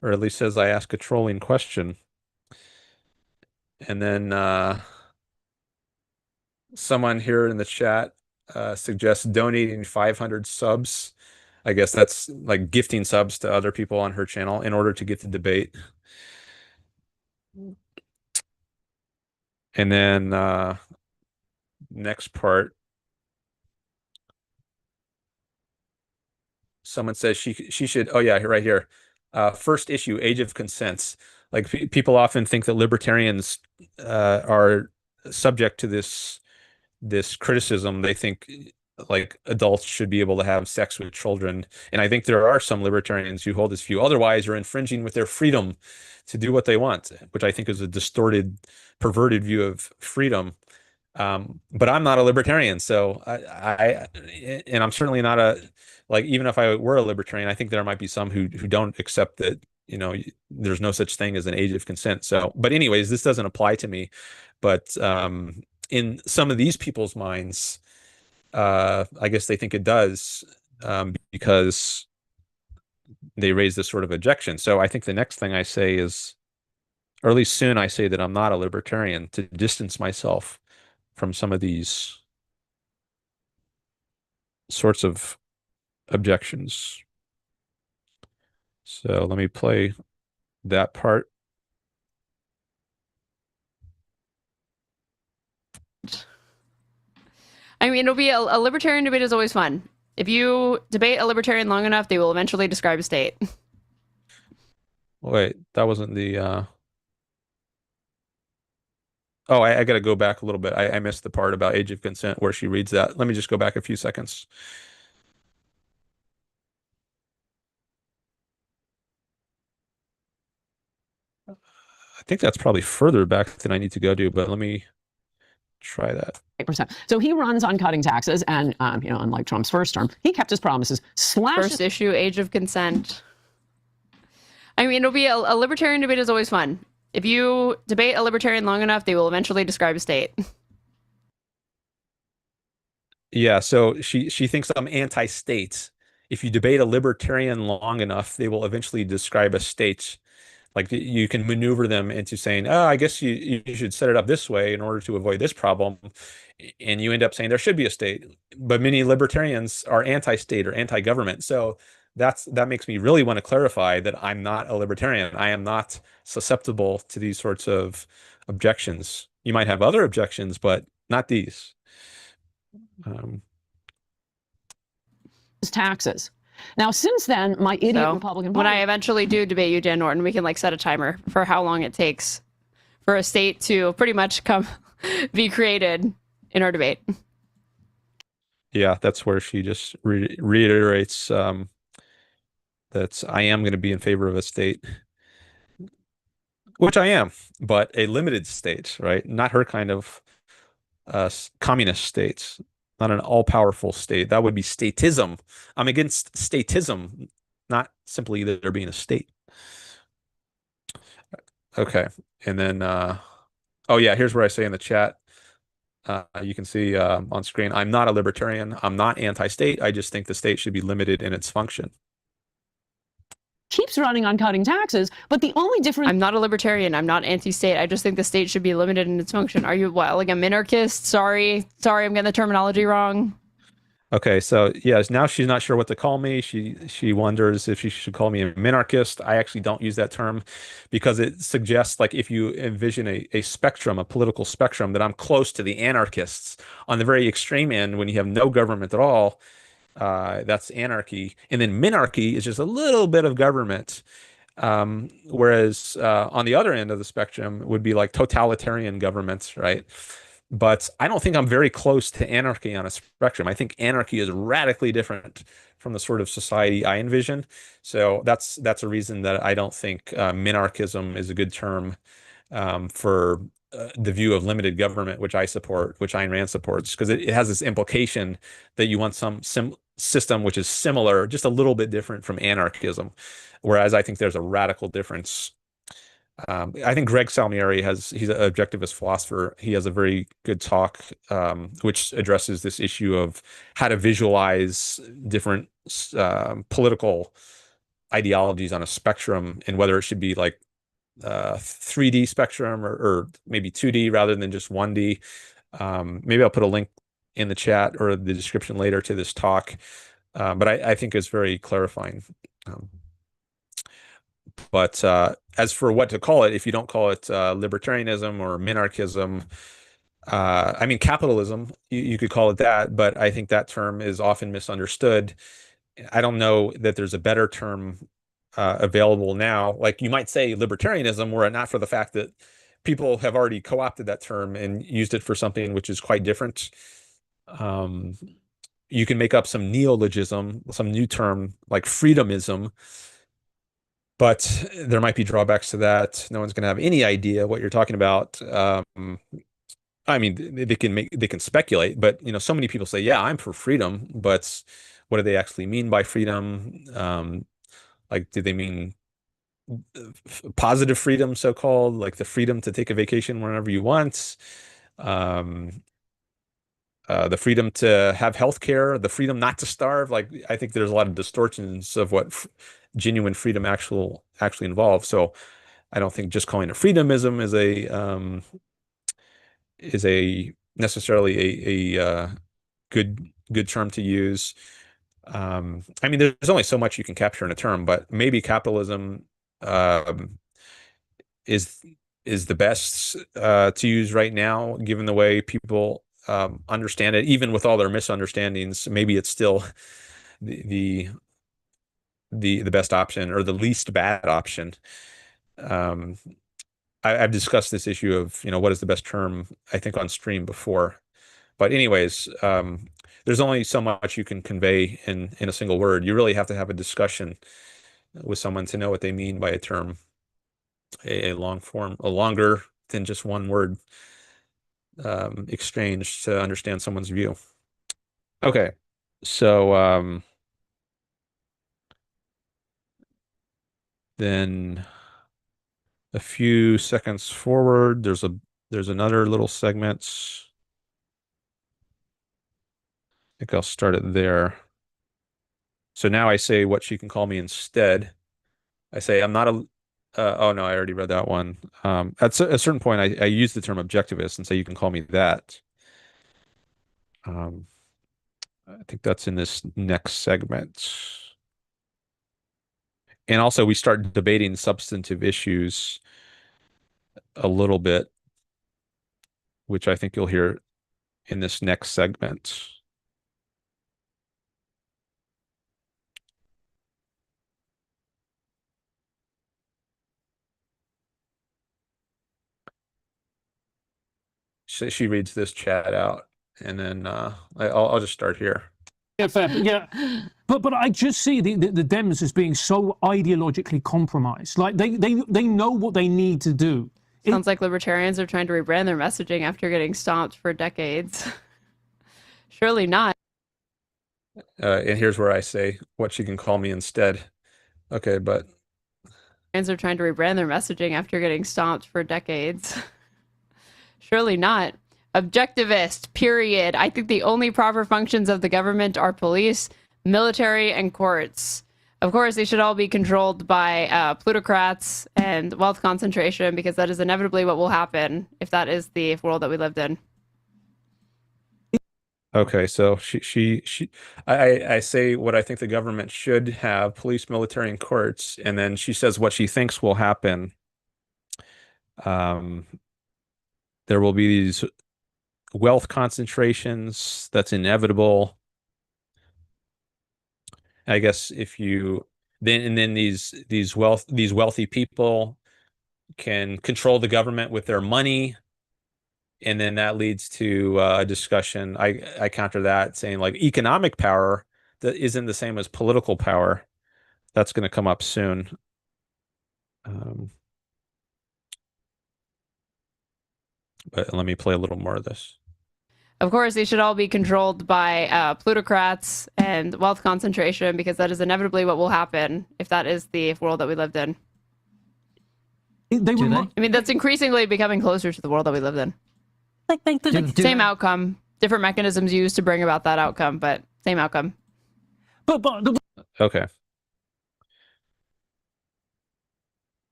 or at least says I ask a trolling question. And then someone here in the chat suggests donating 500 subs. I guess that's like gifting subs to other people on her channel in order to get the debate. And then next part, someone says she should, oh yeah, right here. First issue, age of consents. Like people often think that libertarians are subject to this criticism. They think like adults should be able to have sex with children. And I think there are some libertarians who hold this view. Otherwise, are infringing with their freedom to do what they want, which I think is a distorted, perverted view of freedom. But I'm not a libertarian, so and I'm certainly not like, even if I were a libertarian, I think there might be some who don't accept that, there's no such thing as an age of consent. So, but anyways, this doesn't apply to me. But in some of these people's minds, I guess they think it does, because they raise this sort of objection. So I think the next thing I say is, or at least soon I say that I'm not a libertarian, to distance myself from some of these sorts of objections. So let me play that part. I mean, it'll be a libertarian debate is always fun. If you debate a libertarian long enough, they will eventually describe a state. Wait, that wasn't the Oh, I got to go back a little bit. I missed the part about age of consent where she reads that. Let me just go back a few seconds. I think that's probably further back than I need to go to, but let me try that. 8%. So he runs on cutting taxes, and unlike Trump's first term, he kept his promises. First issue, age of consent. I mean, it'll be a libertarian debate is always fun. If you debate a libertarian long enough, they will eventually describe a state. Yeah, so she thinks I'm anti-state. If you debate a libertarian long enough, they will eventually describe a state. Like you can maneuver them into saying, "Oh, I guess you should set it up this way in order to avoid this problem," and you end up saying there should be a state. But many libertarians are anti-state or anti-government, so that makes me really want to clarify that I'm not a libertarian. I am not susceptible to these sorts of objections. You might have other objections, but not these. Taxes. Now, since then, my idiot Republican Party, when I eventually do debate you, Dan Norton, we can set a timer for how long it takes for a state to pretty much be created in our debate. Yeah, that's where she just reiterates that I am going to be in favor of a state, which I am, but a limited state, right? Not her kind of communist states. Not an all-powerful state. That would be statism. I'm against statism, not simply that there being a state. Okay, and then, oh yeah, here's where I say in the chat, you can see on screen, I'm not a libertarian. I'm not anti-state. I just think the state should be limited in its function. Keeps running on cutting taxes, but the only difference— I'm not a libertarian. I'm not anti-state. I just think the state should be limited in its function. Are you what, like a minarchist? Sorry, I'm getting the terminology wrong. Okay, so yes, now she's not sure what to call me. She wonders if she should call me a minarchist. I actually don't use that term because it suggests, like, if you envision a spectrum, a political spectrum, that I'm close to the anarchists. On the very extreme end, when you have no government at all, that's anarchy. And then minarchy is just a little bit of government. Whereas on the other end of the spectrum would be like totalitarian governments, right? But I don't think I'm very close to anarchy on a spectrum. I think anarchy is radically different from the sort of society I envision. So that's a reason that I don't think minarchism is a good term for the view of limited government, which I support, which Ayn Rand supports, because it has this implication that you want some system which is similar, just a little bit different from anarchism. Whereas I think there's a radical difference. I think Greg Salmieri he's an objectivist philosopher. He has a very good talk, which addresses this issue of how to visualize different political ideologies on a spectrum and whether it should be like 3D spectrum or maybe 2D rather than just 1D. Maybe I'll put a link in the chat or the description later to this talk. But I think it's very clarifying. But as for what to call it, if you don't call it libertarianism or minarchism, I mean, capitalism, you could call it that, but I think that term is often misunderstood. I don't know that there's a better term available now. Like you might say libertarianism, were it not for the fact that people have already co-opted that term and used it for something which is quite different. You can make up some neologism, some new term like freedomism, but there might be drawbacks to that. No one's going to have any idea what you're talking about. I mean, they can speculate, but so many people say, yeah, I'm for freedom, but what do they actually mean by freedom? Like, do they mean positive freedom, so-called, like the freedom to take a vacation whenever you want? The freedom to have health care, the freedom not to starve. Like, I think there's a lot of distortions of what genuine freedom actually involves. So I don't think just calling it freedomism is a necessarily a good term to use. I mean, there's only so much you can capture in a term, but maybe capitalism is the best to use right now, given the way people understand it, even with all their misunderstandings. Maybe it's still the best option or the least bad option. I've discussed this issue of, what is the best term, I think, on stream before. But anyways, there's only so much you can convey in a single word. You really have to have a discussion with someone to know what they mean by a term, a longer than just one word exchange to understand someone's view. Okay, so then a few seconds forward, there's another little segment. I think I'll start it there. So now I say what she can call me instead. I say I'm not a oh no, I already read that one. At a certain point, I use the term objectivist and say you can call me that. I think that's in this next segment. And also we start debating substantive issues a little bit, which I think you'll hear in this next segment. She reads this chat out, and then I'll just start here. Yeah, fair. Yeah, but I just see the Dems as being so ideologically compromised. Like they know what they need to do. Sounds like libertarians are trying to rebrand their messaging after getting stomped for decades. Surely not. And here's where I say what she can call me instead. Okay, but Libertarians are trying to rebrand their messaging after getting stomped for decades. Surely not. Objectivist, period. I think the only proper functions of the government are police, military, and courts. Of course, they should all be controlled by plutocrats and wealth concentration, because that is inevitably what will happen if that is the world that we lived in. okay, so I say what I think the government should have: police, military, and courts, and then she says what she thinks will happen. There will be these wealth concentrations. That's inevitable. I guess if you then these wealthy people can control the government with their money, and then that leads to a discussion. I counter that saying, like, economic power that isn't the same as political power. That's going to come up soon. But let me play a little more of this. Of course, they should all be controlled by plutocrats and wealth concentration, because that is inevitably what will happen if that is the world that we lived in. I mean, that's increasingly becoming closer to the world that we lived in. Same outcome, different mechanisms used to bring about that outcome, but same outcome. Okay.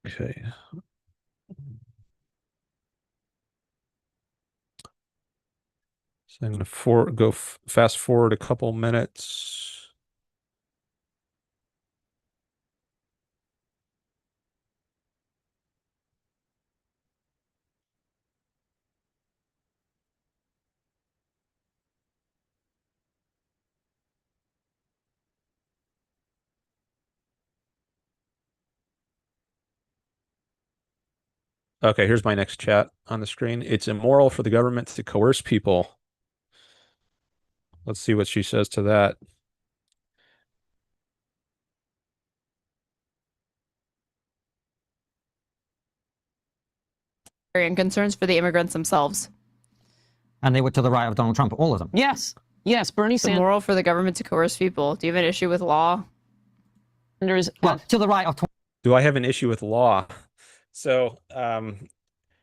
Okay. So I'm going to go fast forward a couple minutes. Okay, here's my next chat on the screen. It's immoral for the government to coerce people. Let's see what she says to that. And concerns for the immigrants themselves. And they were to the right of Donald Trump, all of them. Yes. Yes, Bernie It's Sanders. immoral for the government to coerce people. Do you have an issue with law? Well, to the right of Do I have an issue with law? So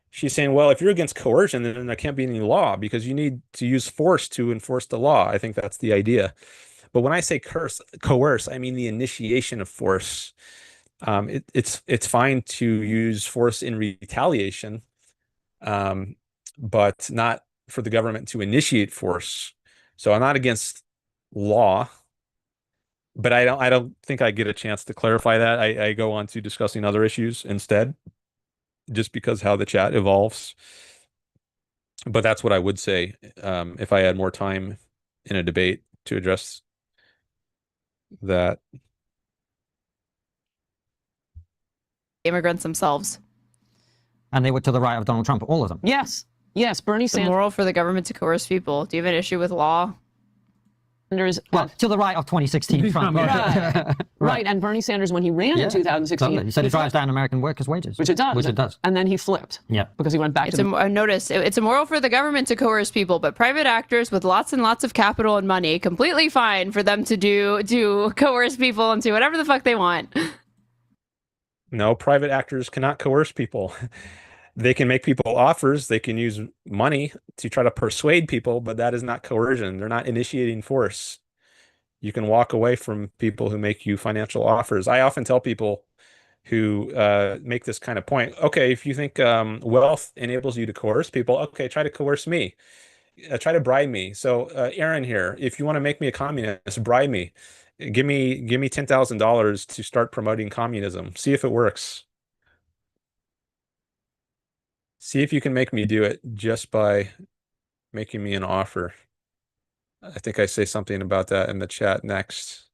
she's saying, well, if you're against coercion, then there can't be any law because you need to use force to enforce the law. I think that's the idea. But when I say coerce, I mean the initiation of force. It's fine to use force in retaliation, but not for the government to initiate force. So I'm not against law, but I don't think I get a chance to clarify that. I go on to discussing other issues instead, just because how the chat evolves. But that's what I would say if I had more time in a debate to address that. Immigrants themselves. And they were to the right of Donald Trump, all of them. Yes. Yes. Bernie It's immoral for the government to coerce people. Do you have an issue with law? Sanders. Well, to the right of 2016 Trump. Right. And Bernie Sanders, when he ran in 2016, totally. He said it drives down American workers' wages. which it does. Which it does. And then he flipped. Yeah. Because he went back It's to the notice it's immoral for the government to coerce people, but private actors with lots and lots of capital and money, completely fine for them to coerce people into whatever the fuck they want. No, private actors cannot coerce people. They can make people offers. They can use money to try to persuade people, but that is not coercion. They're not initiating force. You can walk away from people who make you financial offers. I often tell people who make this kind of point, okay, if you think wealth enables you to coerce people, okay, try to coerce me. Try to bribe me. So Erin here, if you want to make me a communist, bribe me. Give me $10,000 to start promoting communism. See if it works. See if you can make me do it just by making me an offer. I think I say something about that in the chat next.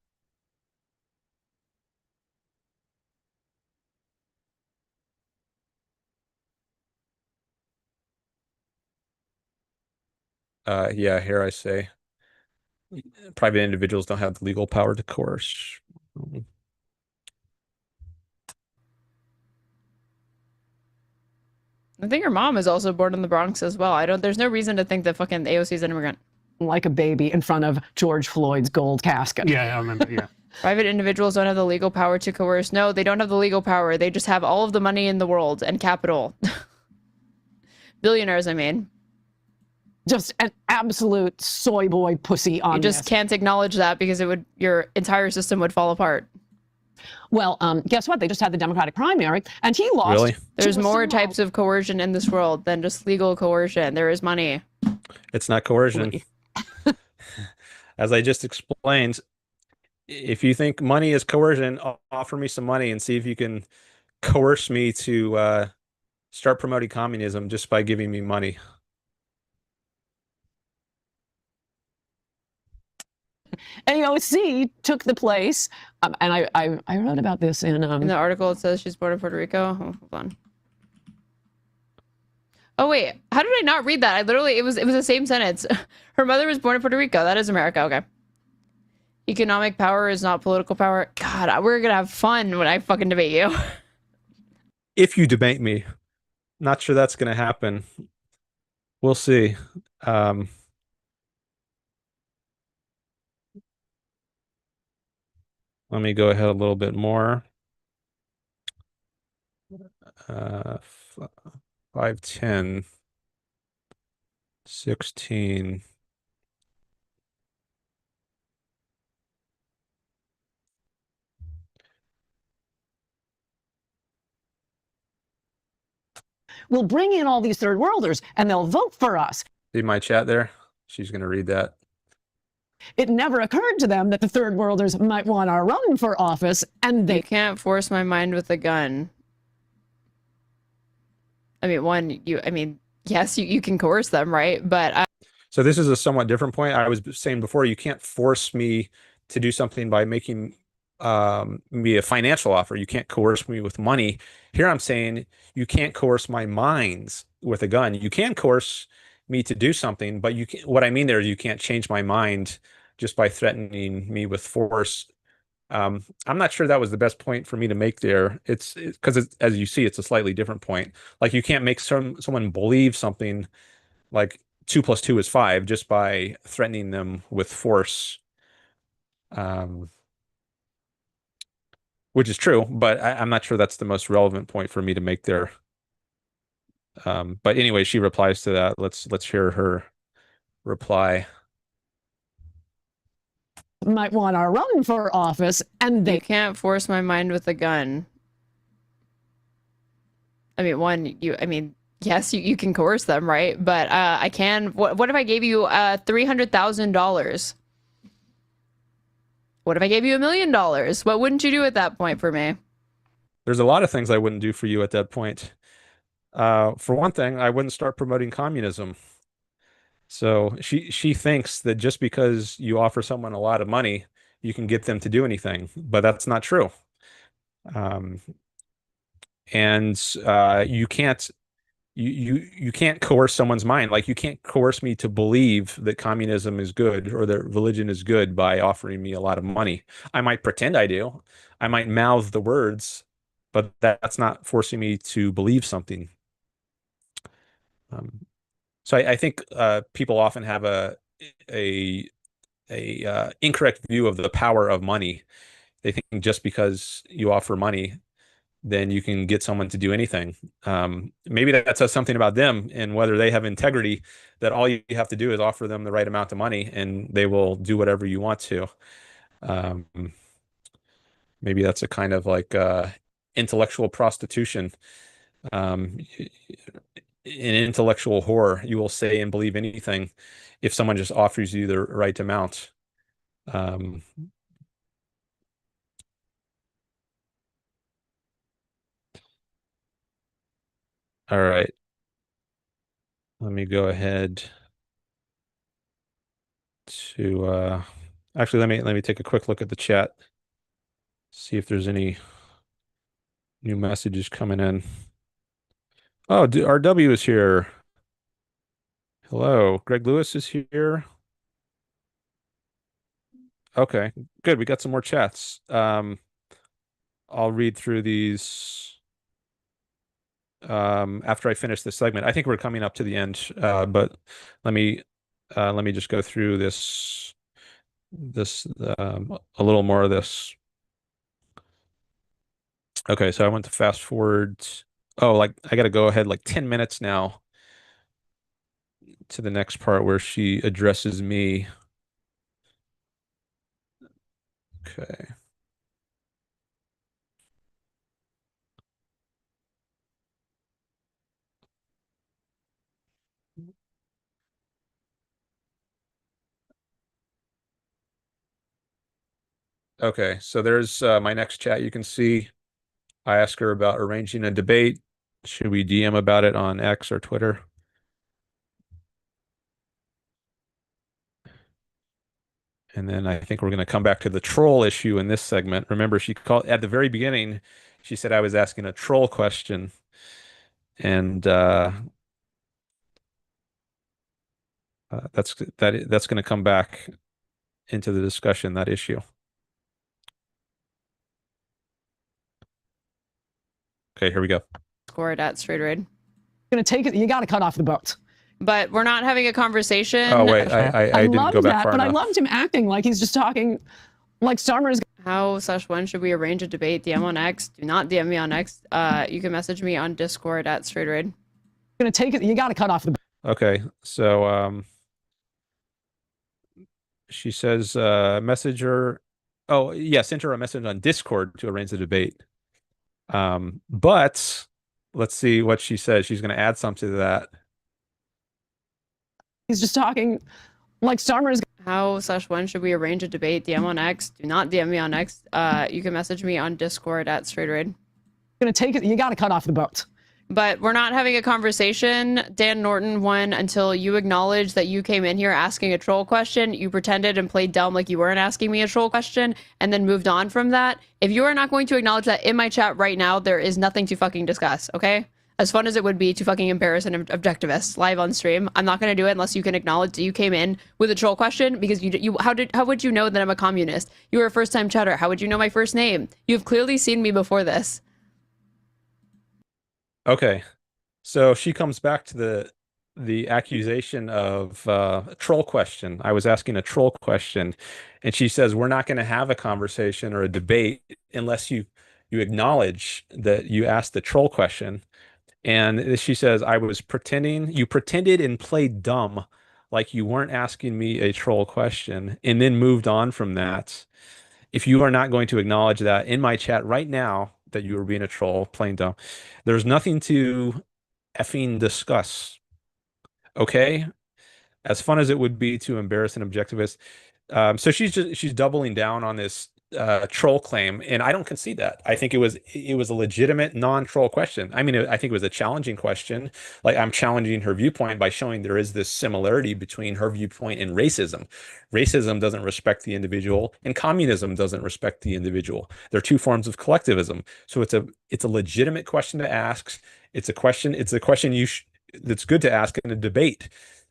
Yeah, here I say private individuals don't have the legal power to coerce. I think your mom is also born in the Bronx as well. There's no reason to think that fucking AOC is an immigrant. like a baby in front of George Floyd's gold casket. Yeah, I remember. Yeah. Private individuals don't have the legal power to coerce. No, they don't have the legal power. They just have all of the money in the world and capital. Billionaires, I mean. Just an absolute soy boy pussy on You just this. can't acknowledge that because your entire system would fall apart. Well, guess what? They just had the Democratic primary, and he lost. Really? There's to a more small- types of coercion in this world than just legal coercion. There is money. It's not coercion. As I just explained, if you think money is coercion, offer me some money and see if you can coerce me to start promoting communism just by giving me money. AOC took the place, and I wrote about this in In the article, it says she's born in Puerto Rico. Oh, hold on. Oh wait, how did I not read that? I literally, it was the same sentence. Her mother was born in Puerto Rico. That is America. Okay. Economic power is not political power. God, we're gonna have fun when I fucking debate you. If you debate me, not sure that's going to happen. We'll see. Let me go ahead a little bit more. 5'10", 16. we'll bring in all these third worlders, and they'll vote for us. See my chat there? She's going to read that. It never occurred to them that the third worlders might want to run for office, and You they can't force my mind with a gun. I mean, yes, you can coerce them, right? But So this is a somewhat different point. I was saying before, you can't force me to do something by making me a financial offer. You can't coerce me with money. Here I'm saying you can't coerce my minds with a gun. You can coerce me to do something, but you can, what I mean there is you can't change my mind just by threatening me with force. I'm not sure that was the best point for me to make there. It's because as you see, it's a slightly different point. Like you can't make someone believe something like 2 + 2 is 5 just by threatening them with force. Which is true, but I'm not sure that's the most relevant point for me to make there. But anyway, she replies to that. Let's hear her reply. might want to run for office, and you they can't force my mind with a gun. I mean, yes, you can coerce them, right? But I can. What if I gave you $300,000? What if I gave you $1 million? What wouldn't you do at that point for me? There's a lot of things I wouldn't do for you at that point. For one thing, I wouldn't start promoting communism. So she thinks that just because you offer someone a lot of money, you can get them to do anything, but that's not true. Um, and you can't coerce someone's mind. Like you can't coerce me to believe that communism is good or that religion is good by offering me a lot of money. I might pretend I do. I might mouth the words, but that's not forcing me to believe something. Um, so I think people often have a incorrect view of the power of money. They think just because you offer money, then you can get someone to do anything. Maybe that says something about them and whether they have integrity, that all you have to do is offer them the right amount of money and they will do whatever you want to. Um, Maybe that's a kind of like intellectual prostitution. Um, in intellectual whore, you will say and believe anything if someone just offers you the right amount. Um, all right. Let me go ahead to actually let me take a quick look at the chat, see if there's any new messages coming in. Oh, RW is here. Hello, Greg Lewis is here. Okay, good. We got some more chats. I'll read through these after I finish this segment. I think we're coming up to the end, but let me just go through this a little more of this. Okay, so I want to fast forward. Oh, like I got to go ahead like 10 minutes now to the next part where she addresses me. Okay. Okay, so there's my next chat. You can see I ask her about arranging a debate. Should we DM about it on X or Twitter? And then I think we're going to come back to the troll issue in this segment. Remember, she called at the very beginning, she said I was asking a troll question. And that's going to come back into the discussion, that issue. Okay, here we go. Scored at Straighterade. Gonna take it. You got to cut off the boat. But we're not having a conversation. Oh, wait, I didn't loved go back that, far but I enough. loved him acting like he's just talking like Starmer's How/when should we arrange a debate? DM on X. Do not DM me on X. You can message me on Discord at Straighterade. gonna take it. You got to cut off the boat. Okay, so she says message her. Oh, yeah, send her a message on Discord to arrange the debate. But let's see what she says. She's going to add something to that. He's just talking like Starmer's How/when should we arrange a debate? DM on X. Do not DM me on X. You can message me on Discord at Straighterade. gonna take it. You got to cut off the boat. But we're not having a conversation. Dan Norton won until you acknowledged that you came in here asking a troll question. You pretended and played dumb like you weren't asking me a troll question and then moved on from that. If you are not going to acknowledge that in my chat right now, there is nothing to fucking discuss, okay? As fun as it would be to fucking embarrass an objectivist live on stream, I'm not going to do it unless you can acknowledge that you came in with a troll question, because how would you know that I'm a communist? You were a first-time chatter. How would you know my first name? You've clearly seen me before this. Okay, so she comes back to the accusation of a troll question. I was asking a troll question, and she says we're not going to have a conversation or a debate unless you acknowledge that you asked the troll question. And she says I was pretending, you pretended and played dumb like you weren't asking me a troll question, and then moved on from that. If you are not going to acknowledge that in my chat right now that you were being a troll, playing dumb, there's nothing to effing discuss. Okay? As fun as it would be to embarrass an objectivist. So she's doubling down on this troll claim, and I don't concede that. I think it was a legitimate non-troll question. I mean, I think it was a challenging question. Like, I'm challenging her viewpoint by showing there is this similarity between her viewpoint and racism. Racism doesn't respect the individual, and communism doesn't respect the individual. They're two forms of collectivism. So it's a legitimate question to ask. It's a question that's good to ask in a debate.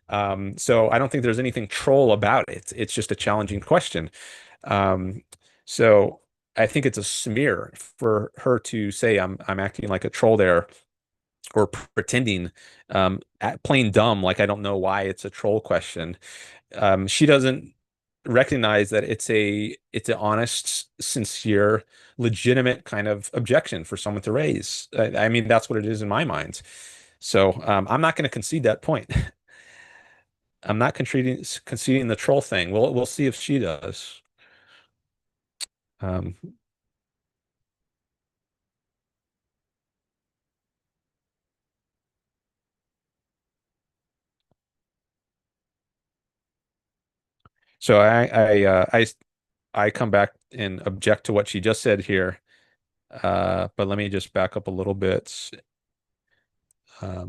So I don't think there's anything troll about it. It's just a challenging question. So I think it's a smear for her to say I'm acting like a troll there, or pretending, plain dumb, like I don't know why it's a troll question. She doesn't recognize that it's an honest, sincere, legitimate kind of objection for someone to raise. I mean, that's what it is in my mind. So I'm not going to concede that point. I'm not conceding the troll thing. We'll see if she does. Um, so I come back and object to what she just said here. But let me just back up a little bit. I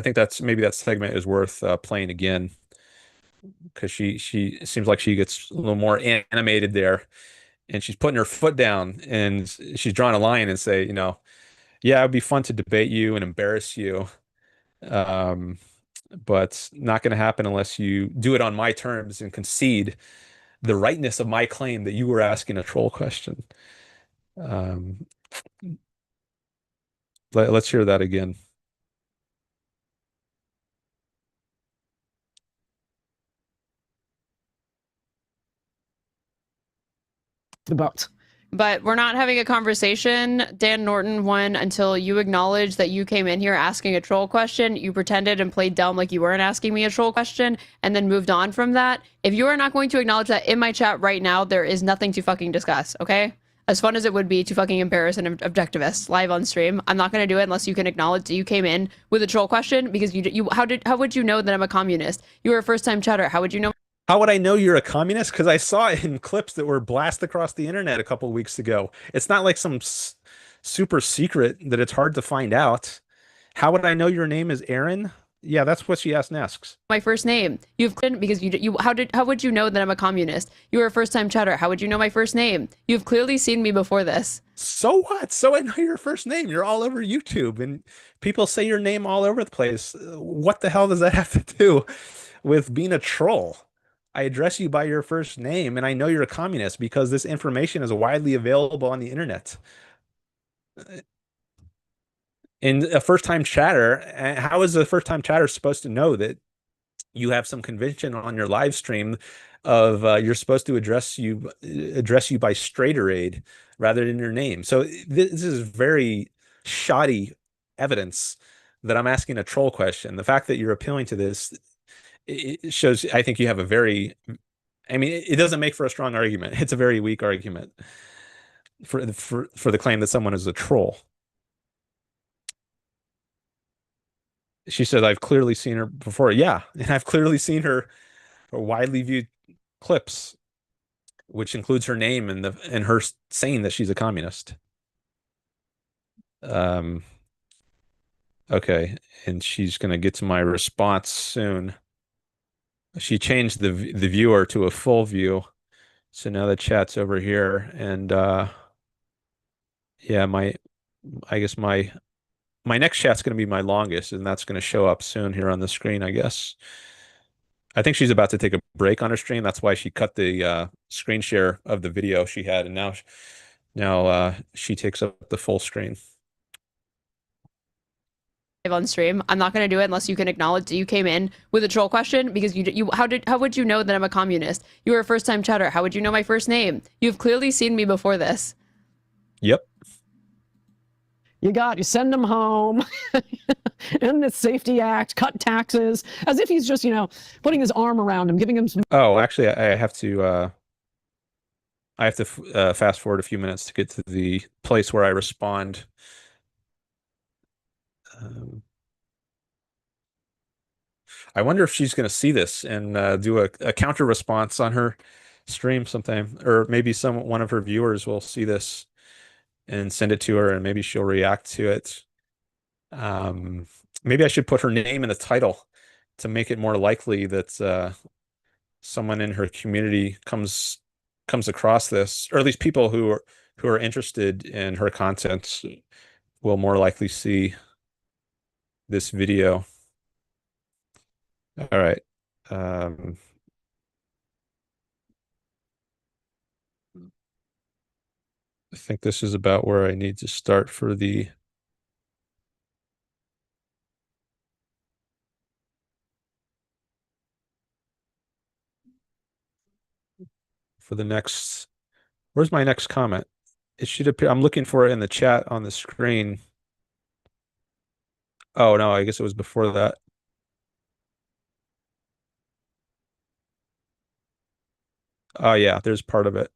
think maybe that segment is worth playing again, because she seems like she gets a little more animated there, and she's putting her foot down, and she's drawing a line and say, yeah, it'd be fun to debate you and embarrass you, um, but not going to happen unless you do it on my terms and concede the rightness of my claim that you were asking a troll question. Let's hear that again. The boat. But we're not having a conversation, Dan Norton, one, until you acknowledge that you came in here asking a troll question. You pretended and played dumb like you weren't asking me a troll question, and then moved on from that. If you are not going to acknowledge that in my chat right now, there is nothing to fucking discuss, okay? As fun as it would be to fucking embarrass an objectivist live on stream, I'm not going to do it unless you can acknowledge that you came in with a troll question, because how would you know that I'm a communist? You were a first-time chatter. How would you know? How would I know you're a communist? Because I saw it in clips that were blasted across the internet a couple of weeks ago. It's not like some super secret that it's hard to find out. How would I know your name is Erin? Yeah, that's what she asked next. My first name. Because how would you know that I'm a communist? You were a first-time chatter. How would you know my first name? You've clearly seen me before this. So what? So I know your first name. You're all over YouTube, and people say your name all over the place. What the hell does that have to do with being a troll? I address you by your first name, and I know you're a communist because this information is widely available on the internet. And a first-time chatter, how is a first-time chatter supposed to know that you have some convention on your live stream of you're supposed to address you by Straighterade rather than your name? So this is very shoddy evidence that I'm asking a troll question. The fact that you're appealing to this, it shows, I think you have I mean, it doesn't make for a strong argument. It's a very weak argument for the claim that someone is a troll. She said, I've clearly seen her before. Yeah, and I've clearly seen her widely viewed clips, which includes her name and her saying that she's a communist. Okay, and she's gonna get to my response soon. She changed the viewer to a full view, so now the chat's over here, and yeah, I guess my next chat's gonna be my longest, and that's gonna show up soon here on the screen, I guess. I think she's about to take a break on her stream. That's why she cut the screen share of the video she had, and now she takes up the full screen. On stream, I'm not going to do it unless you can acknowledge that you came in with a troll question, because how would you know that I'm a communist? You were a first-time chatter. How would you know my first name? You've clearly seen me before this. Yep. You send him home in the Safety Act, cut taxes, as if he's just, putting his arm around him, giving him some. Oh, actually, I have to fast forward a few minutes to get to the place where I respond. I wonder if she's going to see this and do a counter response on her stream sometime, or maybe one of her viewers will see this and send it to her, and maybe she'll react to it. Maybe I should put her name in the title to make it more likely that someone in her community comes across this, or at least people who are interested in her content will more likely see this video. All right. I think this is about where I need to start for the next. Where's my next comment? It should appear. I'm looking for it in the chat on the screen. Oh no, I guess it was before that. Oh yeah, there's part of it.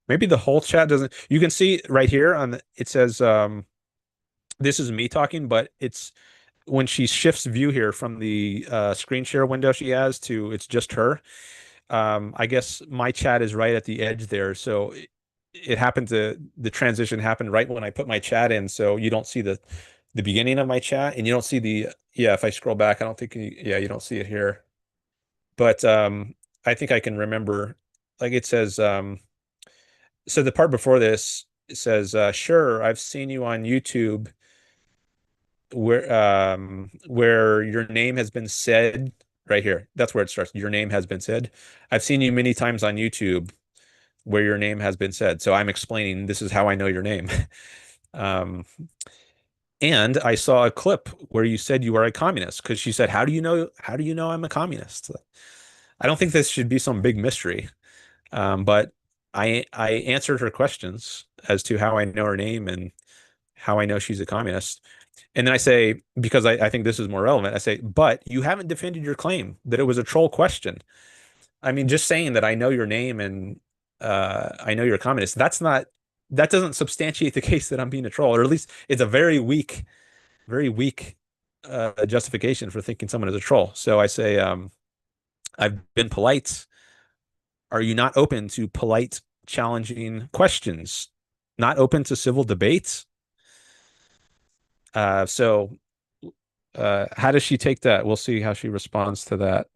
Maybe the whole chat doesn't. You can see right here it says this is me talking, but it's when she shifts view here from the screen share window she has to it's just her. I guess my chat is right at the edge there, so it happened to the transition happened right when I put my chat in, so you don't see the beginning of my chat, and you don't see the if I scroll back, I don't think you don't see it here. But I think I can remember, like it says, so the part before this, it says, sure, I've seen you on YouTube where your name has been said right here. That's where it starts. Your name has been said. I've seen you many times on YouTube where your name has been said. So I'm explaining this is how I know your name. And I saw a clip where you said you are a communist, because she said, how do you know I'm a communist? I don't think this should be some big mystery. But I answered her questions as to how I know her name and how I know she's a communist. And then I say, because I think this is more relevant, I say, but you haven't defended your claim that it was a troll question. I mean, just saying that I know your name and I know you're a communist, that doesn't substantiate the case that I'm being a troll, or at least it's a very weak justification for thinking someone is a troll. So I say, I've been polite. Are you not open to polite, challenging questions? Not open to civil debates? So how does she take that? We'll see how she responds to that.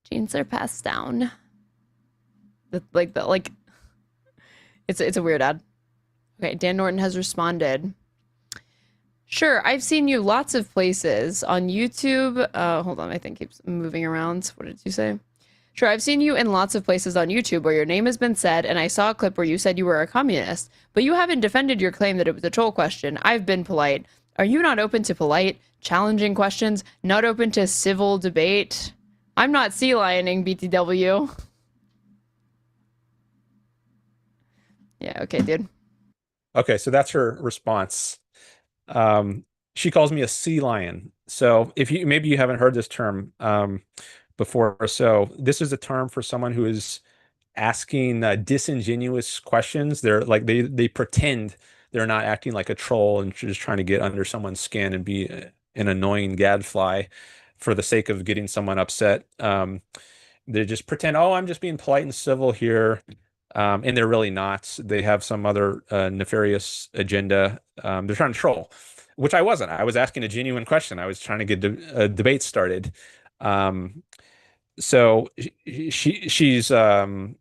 Jeans are passed down. Like it's a weird ad. Okay, Dan Norton has responded. Sure, I've seen you lots of places on YouTube. Hold on, I think it keeps moving around. What did you say? Sure, I've seen you in lots of places on YouTube where your name has been said, and I saw a clip where you said you were a communist, but you haven't defended your claim that it was a troll question. I've been polite. Are you not open to polite, challenging questions? Not open to civil debate? I'm not sea lioning, BTW. Yeah, okay, dude. Okay, so that's her response. She calls me a sea lion. So maybe you haven't heard this term before. So this is a term for someone who is asking disingenuous questions. They're like they pretend they're not acting like a troll and just trying to get under someone's skin and be an annoying gadfly for the sake of getting someone upset. They just pretend, oh, I'm just being polite and civil here. And they're really not. They have some other nefarious agenda. They're trying to troll, which I wasn't. I was asking a genuine question. I was trying to get a debate started. So she's saying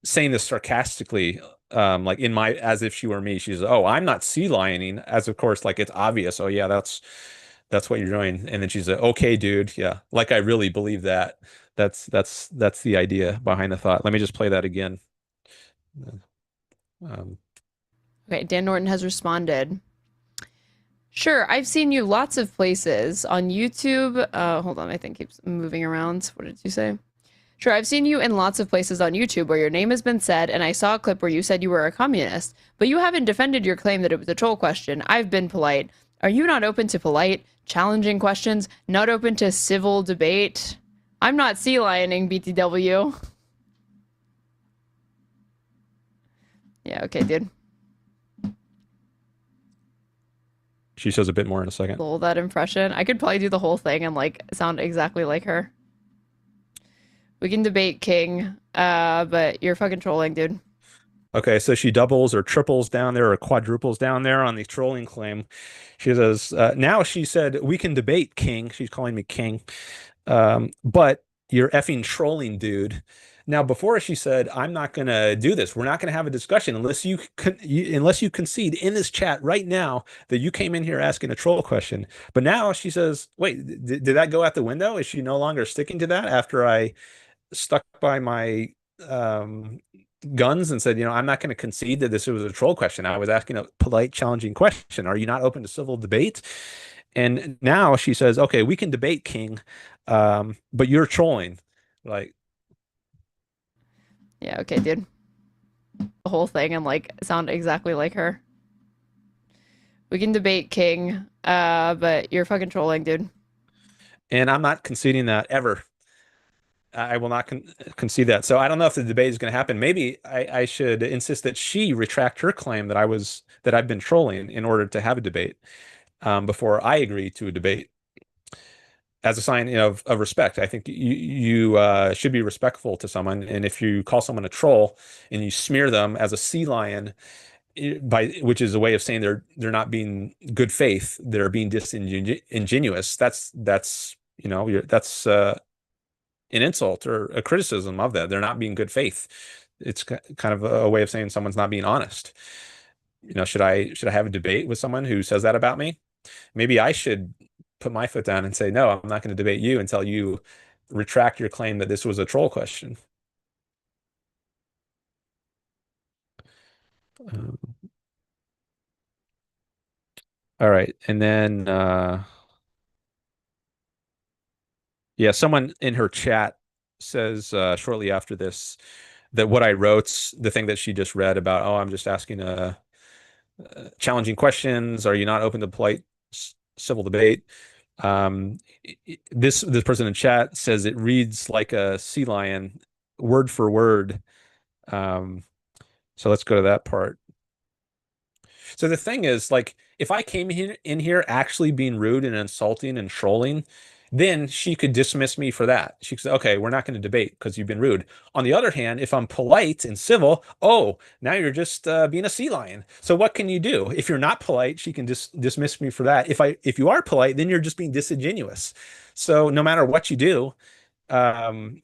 this sarcastically, like as if she were me. She's, oh, I'm not sea lioning, as of course, like it's obvious. Oh yeah, that's what you're doing. And then she's like, okay, dude, yeah, like I really believe that. That's the idea behind the thought. Let me just play that again. Okay, Dan Norton has responded. Sure, I've seen you lots of places on YouTube. Hold on, I think it keeps moving around. What did you say? Sure, I've seen you in lots of places on YouTube where your name has been said, and I saw a clip where you said you were a communist, but you haven't defended your claim that it was a troll question. I've been polite. Are you not open to polite, challenging questions? Not open to civil debate? I'm not sea lioning, BTW. Yeah, okay, dude. She shows a bit more in a second. Lol, that impression. I could probably do the whole thing and like sound exactly like her. We can debate King, but you're fucking trolling, dude. Okay, so she doubles or triples down there or quadruples down there on the trolling claim. She says, now she said, we can debate King. She's calling me King. But you're effing trolling, dude. Now, before she said, I'm not going to do this. We're not going to have a discussion unless unless you concede in this chat right now that you came in here asking a troll question. But now she says, wait, did that go out the window? Is she no longer sticking to that after I stuck by my guns and said, I'm not going to concede that this was a troll question. I was asking a polite, challenging question. Are you not open to civil debate? And now she says, okay, we can debate, King, but you're trolling. Like, Yeah, okay, dude. The whole thing and like sound exactly like her. We can debate King, but you're fucking trolling, dude. and I'm not conceding that ever. I will not concede that. So I don't know if the debate is going to happen. Maybe I should insist that she retract her claim that I've been trolling in order to have a debate before I agree to a debate as a sign of respect. I think you should be respectful to someone, and if you call someone a troll and you smear them as a sea lion, which is a way of saying they're not being good faith, they're being disingenuous. That's an insult or a criticism of that. They're not being good faith. It's kind of a way of saying someone's not being honest. Should I have a debate with someone who says that about me? Maybe I should put my foot down and say, no, I'm not going to debate you until you retract your claim that this was a troll question. Um, all right. And then, yeah, someone in her chat says shortly after this that what I wrote, the thing that she just read about, oh, I'm just asking challenging questions. Are you not open to polite civil debate? This person in chat says it reads like a sea lion, word for word. So let's go to that part. So the thing is, like, if I came in here actually being rude and insulting and trolling, then she could dismiss me for that. She could say, okay, we're not going to debate because you've been rude. On the other hand, if I'm polite and civil, oh, now you're just being a sea lion. So what can you do? If you're not polite, she can dismiss me for that. If you are polite, then you're just being disingenuous. So no matter what you do, they'll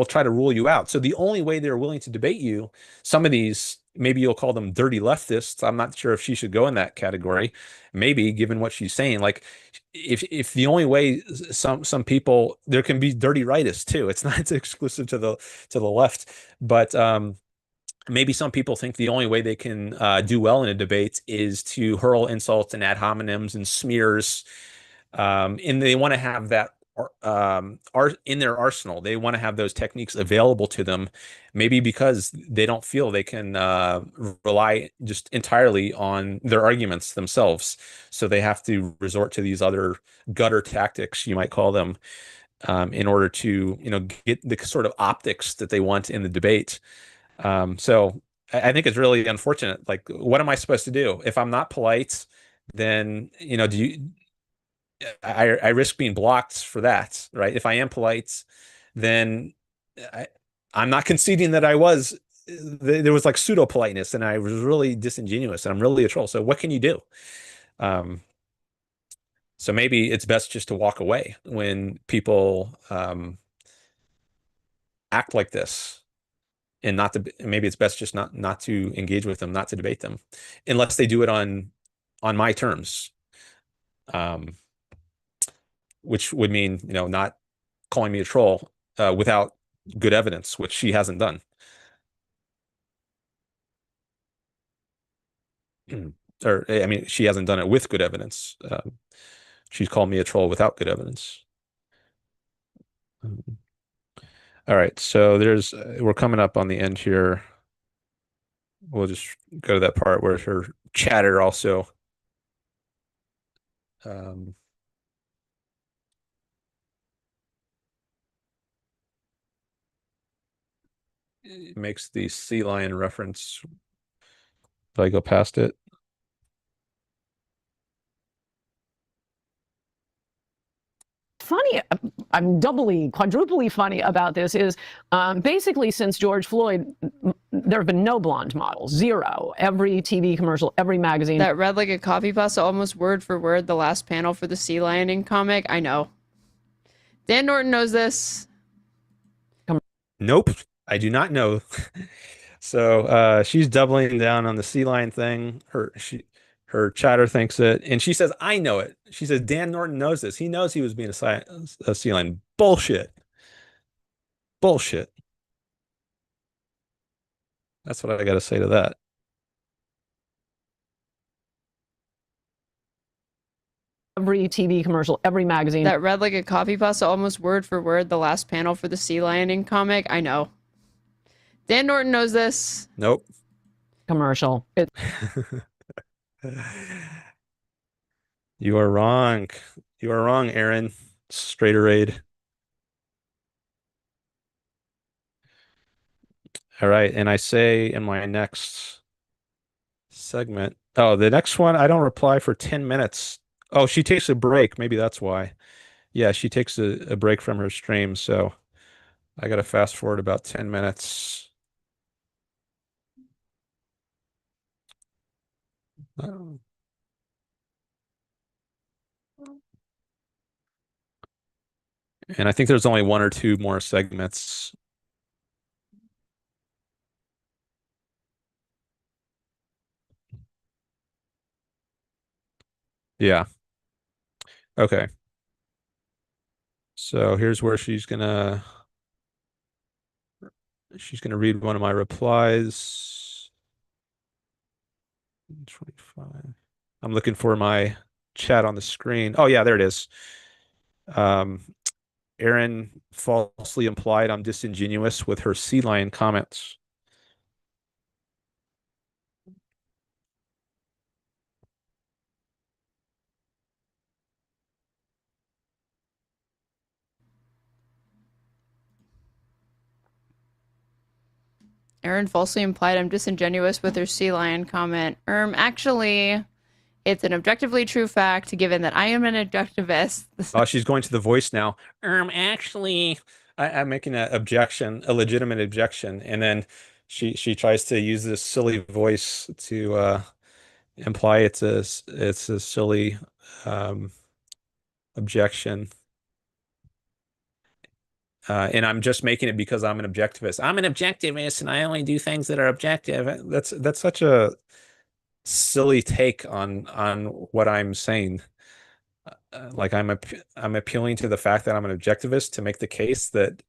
try to rule you out. So the only way they're willing to debate you, some of these, maybe you'll call them dirty leftists. I'm not sure if she should go in that category. Maybe, given what she's saying, like if the only way some people, there can be dirty rightists too. It's not exclusive to the left, but maybe some people think the only way they can do well in a debate is to hurl insults and ad hominems and smears, and they want to have that are in their arsenal. They want to have those techniques available to them, maybe because they don't feel they can rely just entirely on their arguments themselves. So they have to resort to these other gutter tactics, you might call them, in order to get the sort of optics that they want in the debate. So I think it's really unfortunate. Like, what am I supposed to do if I'm not polite? Then I risk being blocked for that, right? If I am polite, then I'm not conceding that there was like pseudo politeness and I was really disingenuous and I'm really a troll. So what can you do? So maybe it's best just to walk away when people act like this, and not to. Maybe it's best just not to engage with them, not to debate them, unless they do it on my terms. Which would mean, not calling me a troll without good evidence, which she hasn't done. Or, I mean, she hasn't done it with good evidence. She's called me a troll without good evidence. All right, so we're coming up on the end here. We'll just go to that part where her chatter also makes the sea lion reference. Did I go past it? Funny, I'm doubly, quadruply funny about this is basically since George Floyd, there have been no blonde models, zero. Every TV commercial, every magazine. That read like a copy pasta, almost word for word, the last panel for the sea lioning comic. I know. Dan Norton knows this. Nope, I do not know. So she's doubling down on the sea lion thing. Her chatter thinks it, and she says, I know it. She says, Dan Norton knows this. He knows he was being a sea lion. Bullshit. Bullshit. That's what I got to say to that. Every TV commercial, every magazine. That read like a copy pasta, almost word for word, the last panel for the sea lioning comic. I know. Dan Norton knows this. Nope. Commercial. You are wrong. You are wrong, Erin. Straighterade. All right, and I say in my next segment, oh, the next one, I don't reply for 10 minutes. Oh, she takes a break. Maybe that's why. Yeah, she takes a break from her stream, so I got to fast forward about 10 minutes. Oh. And I think there's only one or two more segments. Yeah. Okay. So here's where she's gonna read one of my replies. 25. I'm looking for my chat on the screen. Oh yeah, there it is. Erin falsely implied I'm disingenuous with her sea lion comments. Erin falsely implied I'm disingenuous with her sea lion comment. Actually, it's an objectively true fact, given that I am an objectivist. Oh, she's going to the voice now. Actually, I'm making an objection, a legitimate objection, and then she tries to use this silly voice to imply it's a silly objection. And I'm just making it because I'm an objectivist. I'm an objectivist, and I only do things that are objective. That's such a silly take on what I'm saying. Like I'm appealing to the fact that I'm an objectivist to make the case that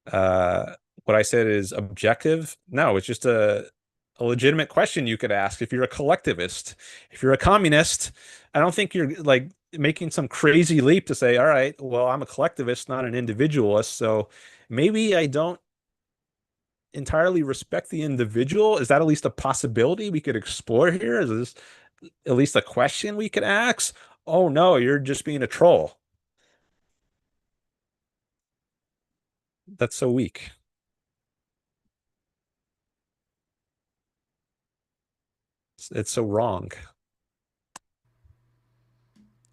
what I said is objective. No, it's just a legitimate question you could ask if you're a collectivist. If you're a communist, I don't think you're like making some crazy leap to say, all right, well, I'm a collectivist, not an individualist, so maybe I don't entirely respect the individual. Is that at least a possibility we could explore here? Is this at least a question we could ask? Oh no, you're just being a troll. That's so weak. It's so wrong.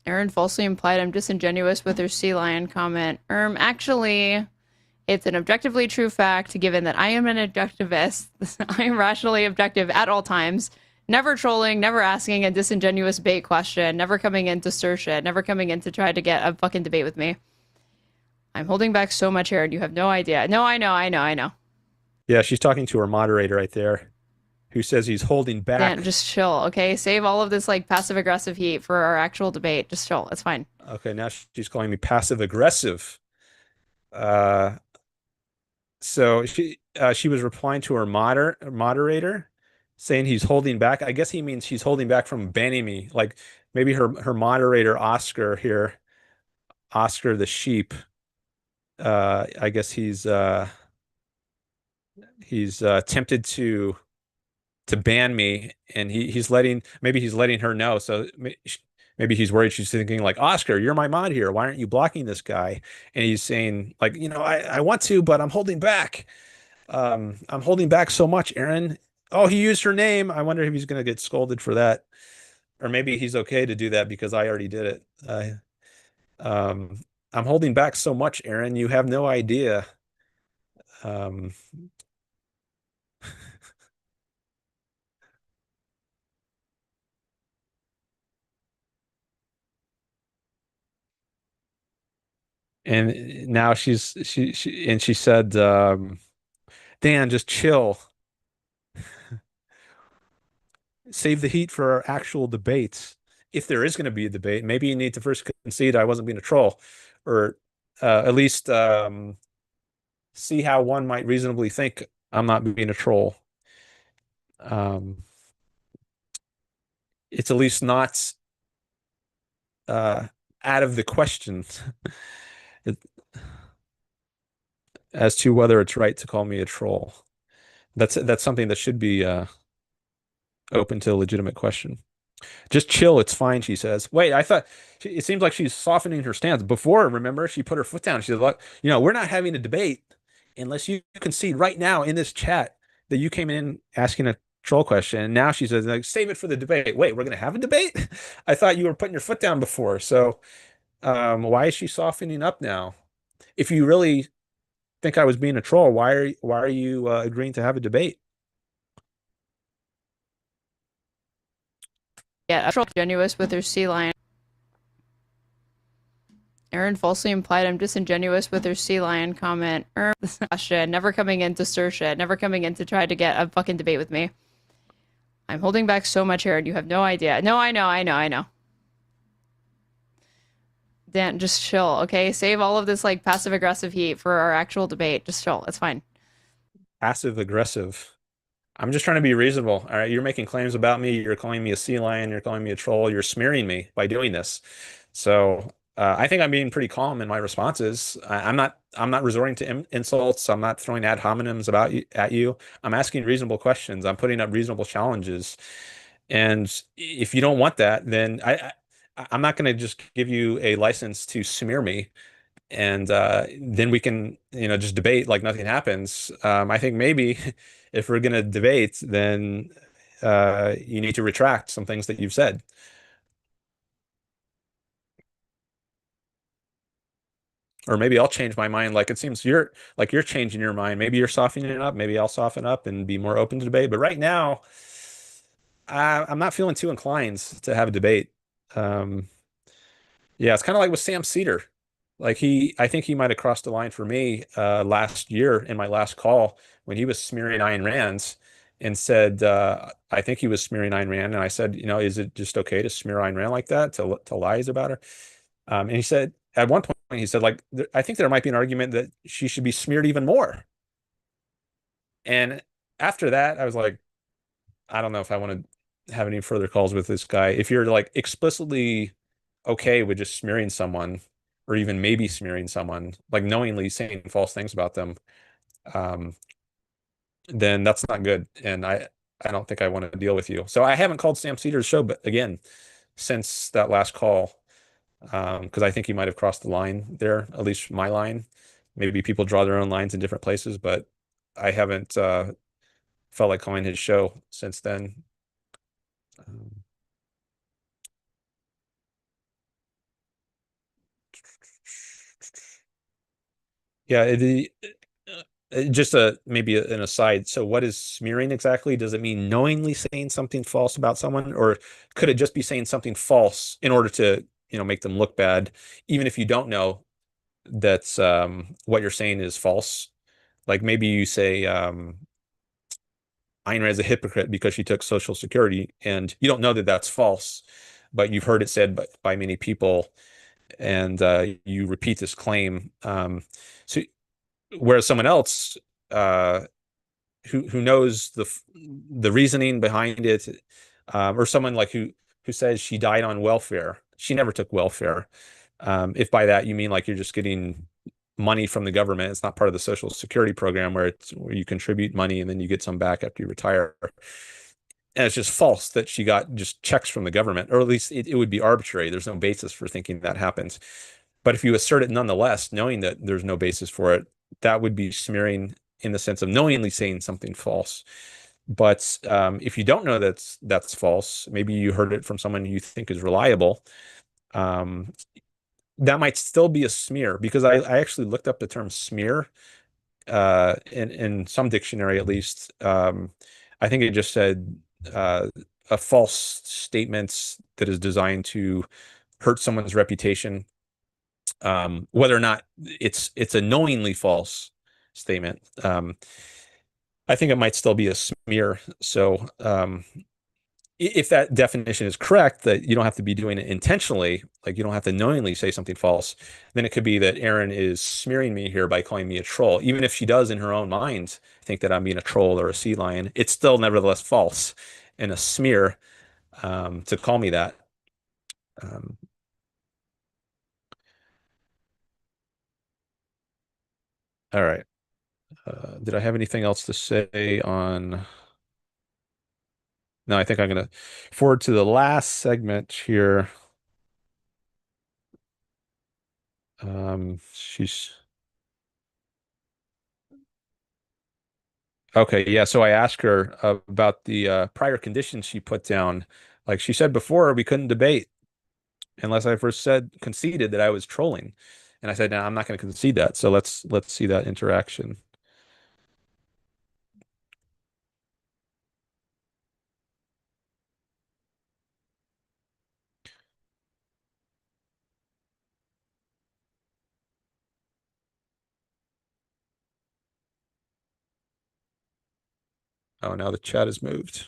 Erin falsely implied I'm disingenuous with her sea lion comment. Actually, it's an objectively true fact, given that I am an objectivist. I am rationally objective at all times. Never trolling, never asking a disingenuous bait question, never coming in to stir shit, never coming in to try to get a fucking debate with me. I'm holding back so much here, and you have no idea. No, I know. Yeah, she's talking to her moderator right there, who says he's holding back. Dan, just chill, okay? Save all of this like passive aggressive heat for our actual debate. Just chill. It's fine. Okay, now she's calling me passive aggressive. So she was replying to her moderator saying he's holding back. I guess he means he's holding back from banning me. Like maybe her moderator Oscar here, Oscar the sheep. I guess he's tempted to ban me, and he's letting her know. So maybe he's worried. She's thinking like, Oscar, you're my mod here. Why aren't you blocking this guy? And he's saying like, I want to, but I'm holding back. I'm holding back so much, Erin. Oh, he used her name. I wonder if he's going to get scolded for that. Or maybe he's okay to do that because I already did it. Um, I'm holding back so much, Erin. You have no idea. Um, and now she said, Dan, just chill. Save the heat for our actual debates. If there is going to be a debate, maybe you need to first concede I wasn't being a troll, or at least see how one might reasonably think I'm not being a troll. Um, it's at least not uh, out of the question it- as to whether it's right to call me a troll. That's something that should be open to a legitimate question. Just chill, it's fine, she says. Wait, I thought it seems like she's softening her stance. Before, remember, she put her foot down. She said, look, we're not having a debate unless you concede right now in this chat that you came in asking a troll question. And now she says, like, save it for the debate. Wait, we're gonna have a debate? I thought you were putting your foot down before. So why is she softening up now? If you really think I was being a troll, why are you agreeing to have a debate? Yeah, troll disingenuous with her sea lion. Erin falsely implied I'm disingenuous with her sea lion comment. Shit, never coming in to stir shit, never coming in to try to get a fucking debate with me. I'm holding back so much, Erin. You have no idea. No, I know. Dan, just chill, okay? Save all of this like passive aggressive heat for our actual debate. Just chill. It's fine. Passive aggressive. I'm just trying to be reasonable. All right, you're making claims about me. You're calling me a sea lion. You're calling me a troll. You're smearing me by doing this. So I think I'm being pretty calm in my responses. I'm not resorting to insults. I'm not throwing ad hominems at you. I'm asking reasonable questions. I'm putting up reasonable challenges. And if you don't want that, then I'm not going to just give you a license to smear me and then we can just debate like nothing happens. I think maybe if we're going to debate, then you need to retract some things that you've said. Or maybe I'll change my mind. Like it seems you're changing your mind. Maybe you're softening it up. Maybe I'll soften up and be more open to debate. But right now, I'm not feeling too inclined to have a debate. Um, Yeah, it's kind of like with Sam Cedar. I think he might have crossed the line for me last year in my last call when he was smearing Ayn Rand's and said, I think he was smearing Ayn Rand. And I said, is it just okay to smear Ayn Rand like that, to lies about her? And he said, at one point, he said, like, I think there might be an argument that she should be smeared even more. And after that, I was like, I don't know if I want to have any further calls with this guy. If you're like explicitly okay with just smearing someone, or even maybe smearing someone, like knowingly saying false things about them, um, then that's not good. And I don't think I want to deal with you. So I haven't called Sam Cedar's show, but again, since that last call, because I think he might have crossed the line there, at least my line. Maybe people draw their own lines in different places, but I haven't felt like calling his show since then. Um, Yeah, just maybe an aside. So, what is smearing exactly? Does it mean knowingly saying something false about someone, or could it just be saying something false in order to, make them look bad, even if you don't know that's what you're saying is false? Like maybe you say Ayn Rand's a hypocrite because she took Social Security, and you don't know that that's false, but you've heard it said by many people, and you repeat this claim. So whereas someone else uh, who knows the reasoning behind it, or someone like who says she died on welfare, she never took welfare. If by that you mean like you're just getting money from the government, it's not part of the Social Security program where you contribute money and then you get some back after you retire. And it's just false that she got just checks from the government, or at least it would be arbitrary. There's no basis for thinking that happens. But if you assert it nonetheless, knowing that there's no basis for it, that would be smearing in the sense of knowingly saying something false. But if you don't know that's false, maybe you heard it from someone you think is reliable, that might still be a smear, because I actually looked up the term smear in some dictionary, at least. I think it just said a false statement that is designed to hurt someone's reputation, whether or not it's a knowingly false statement. I think it might still be a smear. So if that definition is correct, that you don't have to be doing it intentionally, like you don't have to knowingly say something false, then it could be that Erin is smearing me here by calling me a troll. Even if she does in her own mind think that I'm being a troll or a sea lion, it's still nevertheless false and a smear to call me that. All right. Did I have anything else to say on? No, I think I'm going to forward to the last segment here. She's okay. Yeah. So I asked her about the prior conditions she put down. Like she said before, we couldn't debate unless I first conceded that I was trolling. And I said, no, I'm not going to concede that. So let's see that interaction. Oh, now the chat has moved.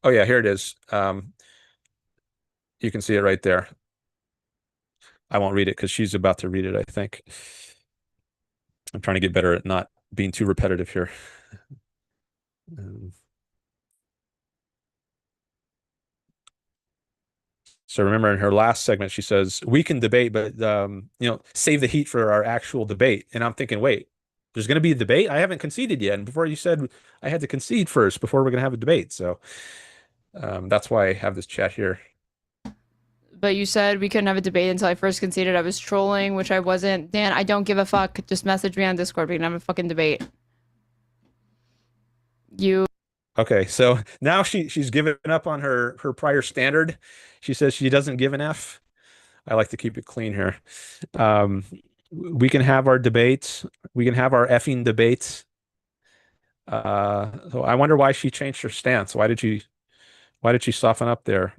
Oh yeah, here it is. You can see it right there. I won't read it because she's about to read it, I think. I'm trying to get better at not being too repetitive here. So remember in her last segment, she says, we can debate, but save the heat for our actual debate. And I'm thinking, wait, there's going to be a debate? I haven't conceded yet. And before you said I had to concede first before we're going to have a debate. So that's why I have this chat here. But you said we couldn't have a debate until I first conceded I was trolling, which I wasn't. Dan, I don't give a fuck. Just message me on Discord. We can have a fucking debate. Okay, so now she's given up on her prior standard. She says she doesn't give an F. I like to keep it clean here. We can have our debates. We can have our effing debates. So I wonder why she changed her stance. Why did she soften up there?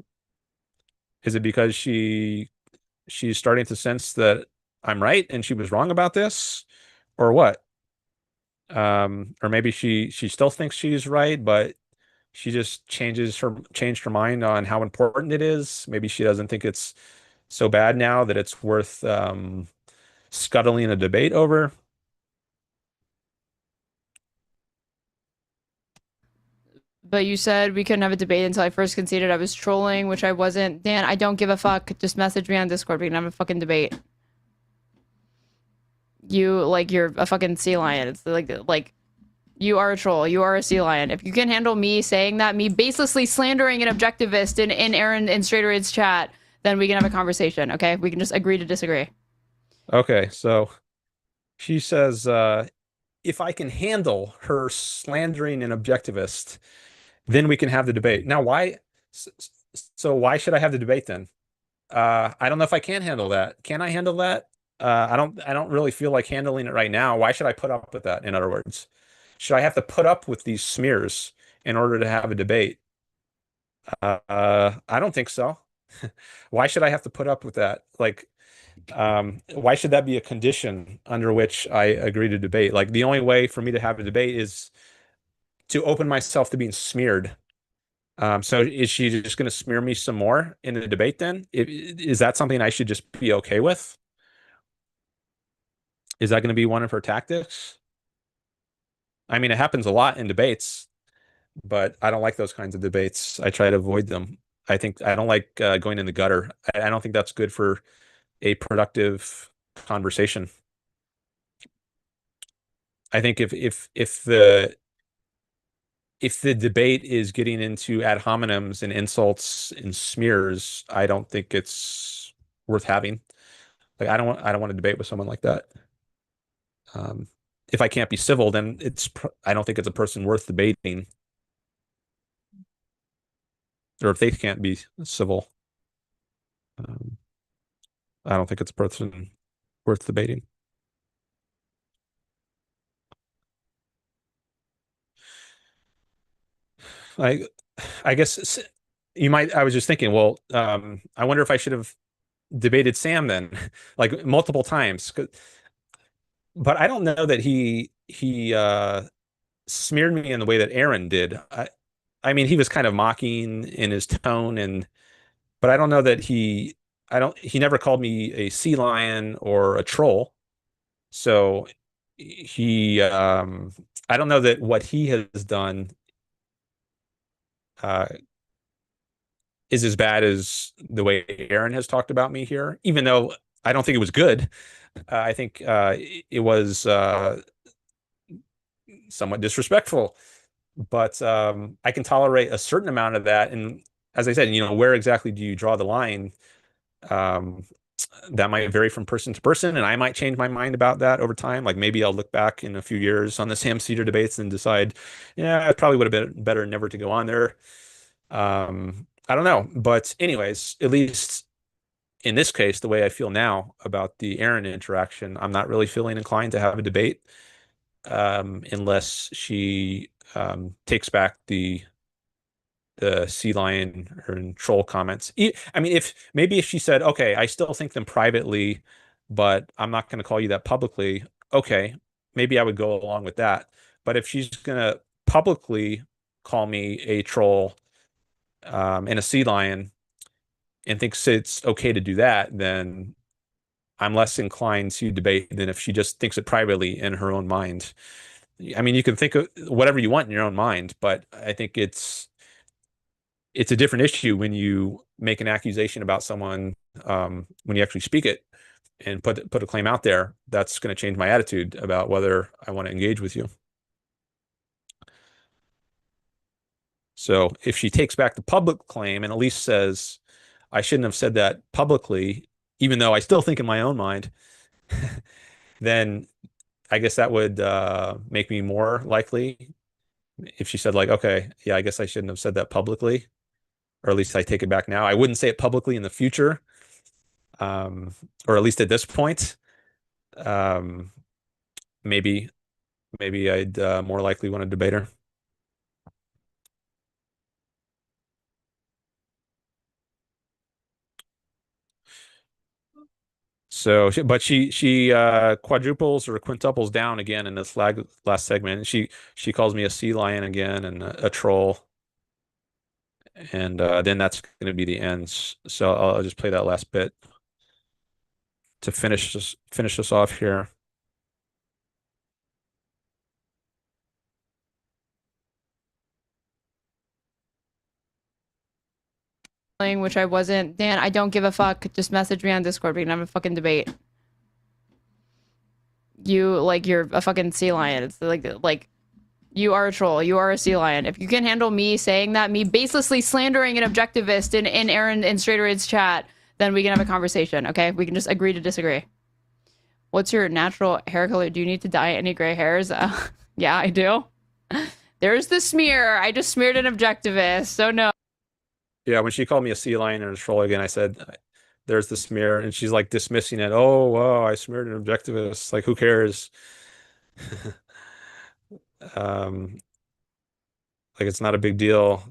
Is it because she's starting to sense that I'm right and she was wrong about this, or what? Or maybe she still thinks she's right, but she just changed her mind on how important it is. Maybe she doesn't think it's so bad now that it's worth scuttling a debate over. But you said we couldn't have a debate until I first conceded I was trolling, which I wasn't. Dan, I don't give a fuck. Just message me on Discord. We can have a fucking debate. You're a fucking sea lion. It's like you are a troll. You are a sea lion. If you can handle me saying that, me baselessly slandering an objectivist in Erin and Straighterades chat, then we can have a conversation. Okay, we can just agree to disagree. Okay, so she says if I can handle her slandering an objectivist, then we can have the debate. Now, why? So why should I have the debate then? I don't know if I can handle that. Can I handle that? I don't really feel like handling it right now. Why should I put up with that? In other words, should I have to put up with these smears in order to have a debate? I don't think so. Why should I have to put up with that? Like, why should that be a condition under which I agree to debate? Like, the only way for me to have a debate is to open myself to being smeared. So is she just going to smear me some more in the debate then? Is that something I should just be okay with? Is that going to be one of her tactics? I mean, it happens a lot in debates, but I don't like those kinds of debates. I try to avoid them. I don't like going in the gutter. I don't think that's good for a productive conversation. I think if the debate is getting into ad hominems and insults and smears, I don't think it's worth having. Like I don't want to debate with someone like that. if I can't be civil, then I don't think it's a person worth debating. Or if they can't be civil, I don't think it's a person worth debating. I guess you might. I was just thinking, well, I wonder if I should have debated Sam then, like multiple times. But I don't know that he smeared me in the way that Erin did. I mean, he was kind of mocking in his tone, but I don't know that he never called me a sea lion or a troll. So I don't know that what he has done uh, is as bad as the way Erin has talked about me here, even though I don't think it was good. I think it was somewhat disrespectful, but I can tolerate a certain amount of that. And as I said, where exactly do you draw the line? Um, that might vary from person to person, and I might change my mind about that over time. Like maybe I'll look back in a few years on the Sam Cedar debates and decide, yeah, it probably would have been better never to go on there. I don't know, but anyways, at least in this case, the way I feel now about the Erin interaction, I'm not really feeling inclined to have a debate unless she takes back the sea lion or troll comments. I mean, if she said, okay, I still think them privately, but I'm not going to call you that publicly. Okay, maybe I would go along with that. But if she's going to publicly call me a troll and a sea lion and thinks it's okay to do that, then I'm less inclined to debate than if she just thinks it privately in her own mind. I mean, you can think of whatever you want in your own mind, but I think it's a different issue when you make an accusation about someone when you actually speak it and put a claim out there. That's going to change my attitude about whether I want to engage with you. So if she takes back the public claim and at least says, I shouldn't have said that publicly, even though I still think in my own mind, then I guess that would make me more likely if she said like, okay, yeah, I guess I shouldn't have said that publicly, or at least I take it back now. I wouldn't say it publicly in the future, or at least at this point. Um, maybe I'd more likely want to debate her. So, but she quadruples or quintuples down again in this last segment. She calls me a sea lion again and a troll, and then that's going to be the end. So I'll just play that last bit to finish this off here. Which I wasn't. Dan, I don't give a fuck. Just message me on Discord. We can have a fucking debate. You're a fucking sea lion. It's like you are a troll. You are a sea lion. If you can handle me saying that, me baselessly slandering an objectivist in Erin and Straighterades chat, then we can have a conversation, okay? We can just agree to disagree. What's your natural hair color? Do you need to dye any gray hairs? Yeah, I do. There's the smear. I just smeared an objectivist, so no. Yeah, when she called me a sea lion and a troll again, I said, there's the smear. And she's like dismissing it. Oh, wow, I smeared an objectivist. Like, who cares? Like, it's not a big deal.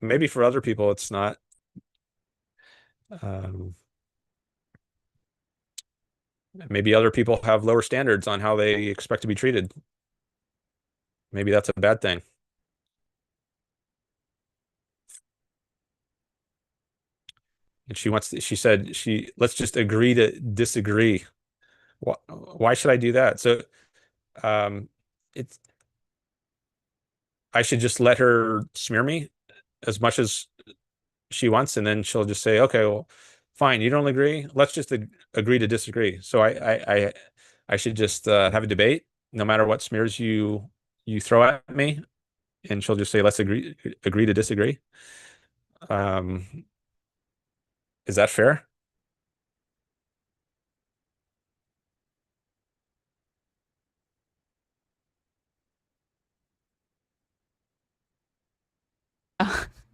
Maybe for other people, it's not. Maybe other people have lower standards on how they expect to be treated. Maybe that's a bad thing. And she said, let's just agree to disagree. Why should I do that? So, it's, I should just let her smear me as much as she wants, and then she'll just say, okay, well, fine, you don't agree. Let's just agree to disagree. So I should just have a debate, no matter what smears you throw at me, and she'll just say, let's agree to disagree. Is that fair?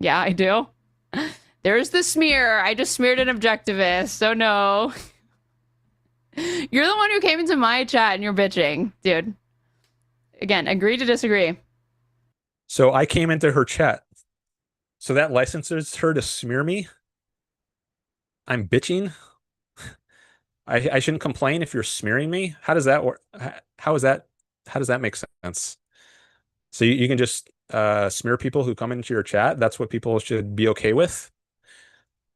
Yeah, I do. There's the smear. I just smeared an objectivist. So no. You're the one who came into my chat and you're bitching, dude. Again, agree to disagree. So I came into her chat. So that licenses her to smear me? I'm bitching? I shouldn't complain if you're smearing me? How does that work? How is that? How does that make sense? So you can just smear people who come into your chat? That's what people should be okay with?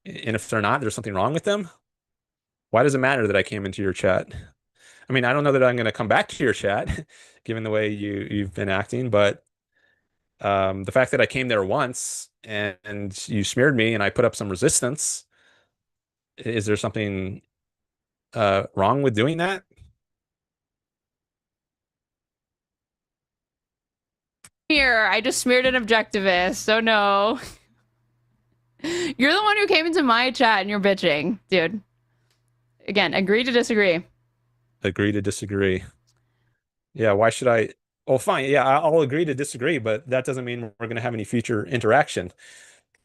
And if they're not, there's something wrong with them? Why does it matter that I came into your chat? I mean, I don't know that I'm going to come back to your chat, given the way you've been acting, but the fact that I came there once and you smeared me and I put up some resistance, is there something wrong with doing that? Here, I just smeared an objectivist. So no. You're the one who came into my chat and you're bitching, dude. Again, agree to disagree. Agree to disagree. Yeah, why should I? Oh, fine. Yeah, I'll agree to disagree, but that doesn't mean we're going to have any future interaction.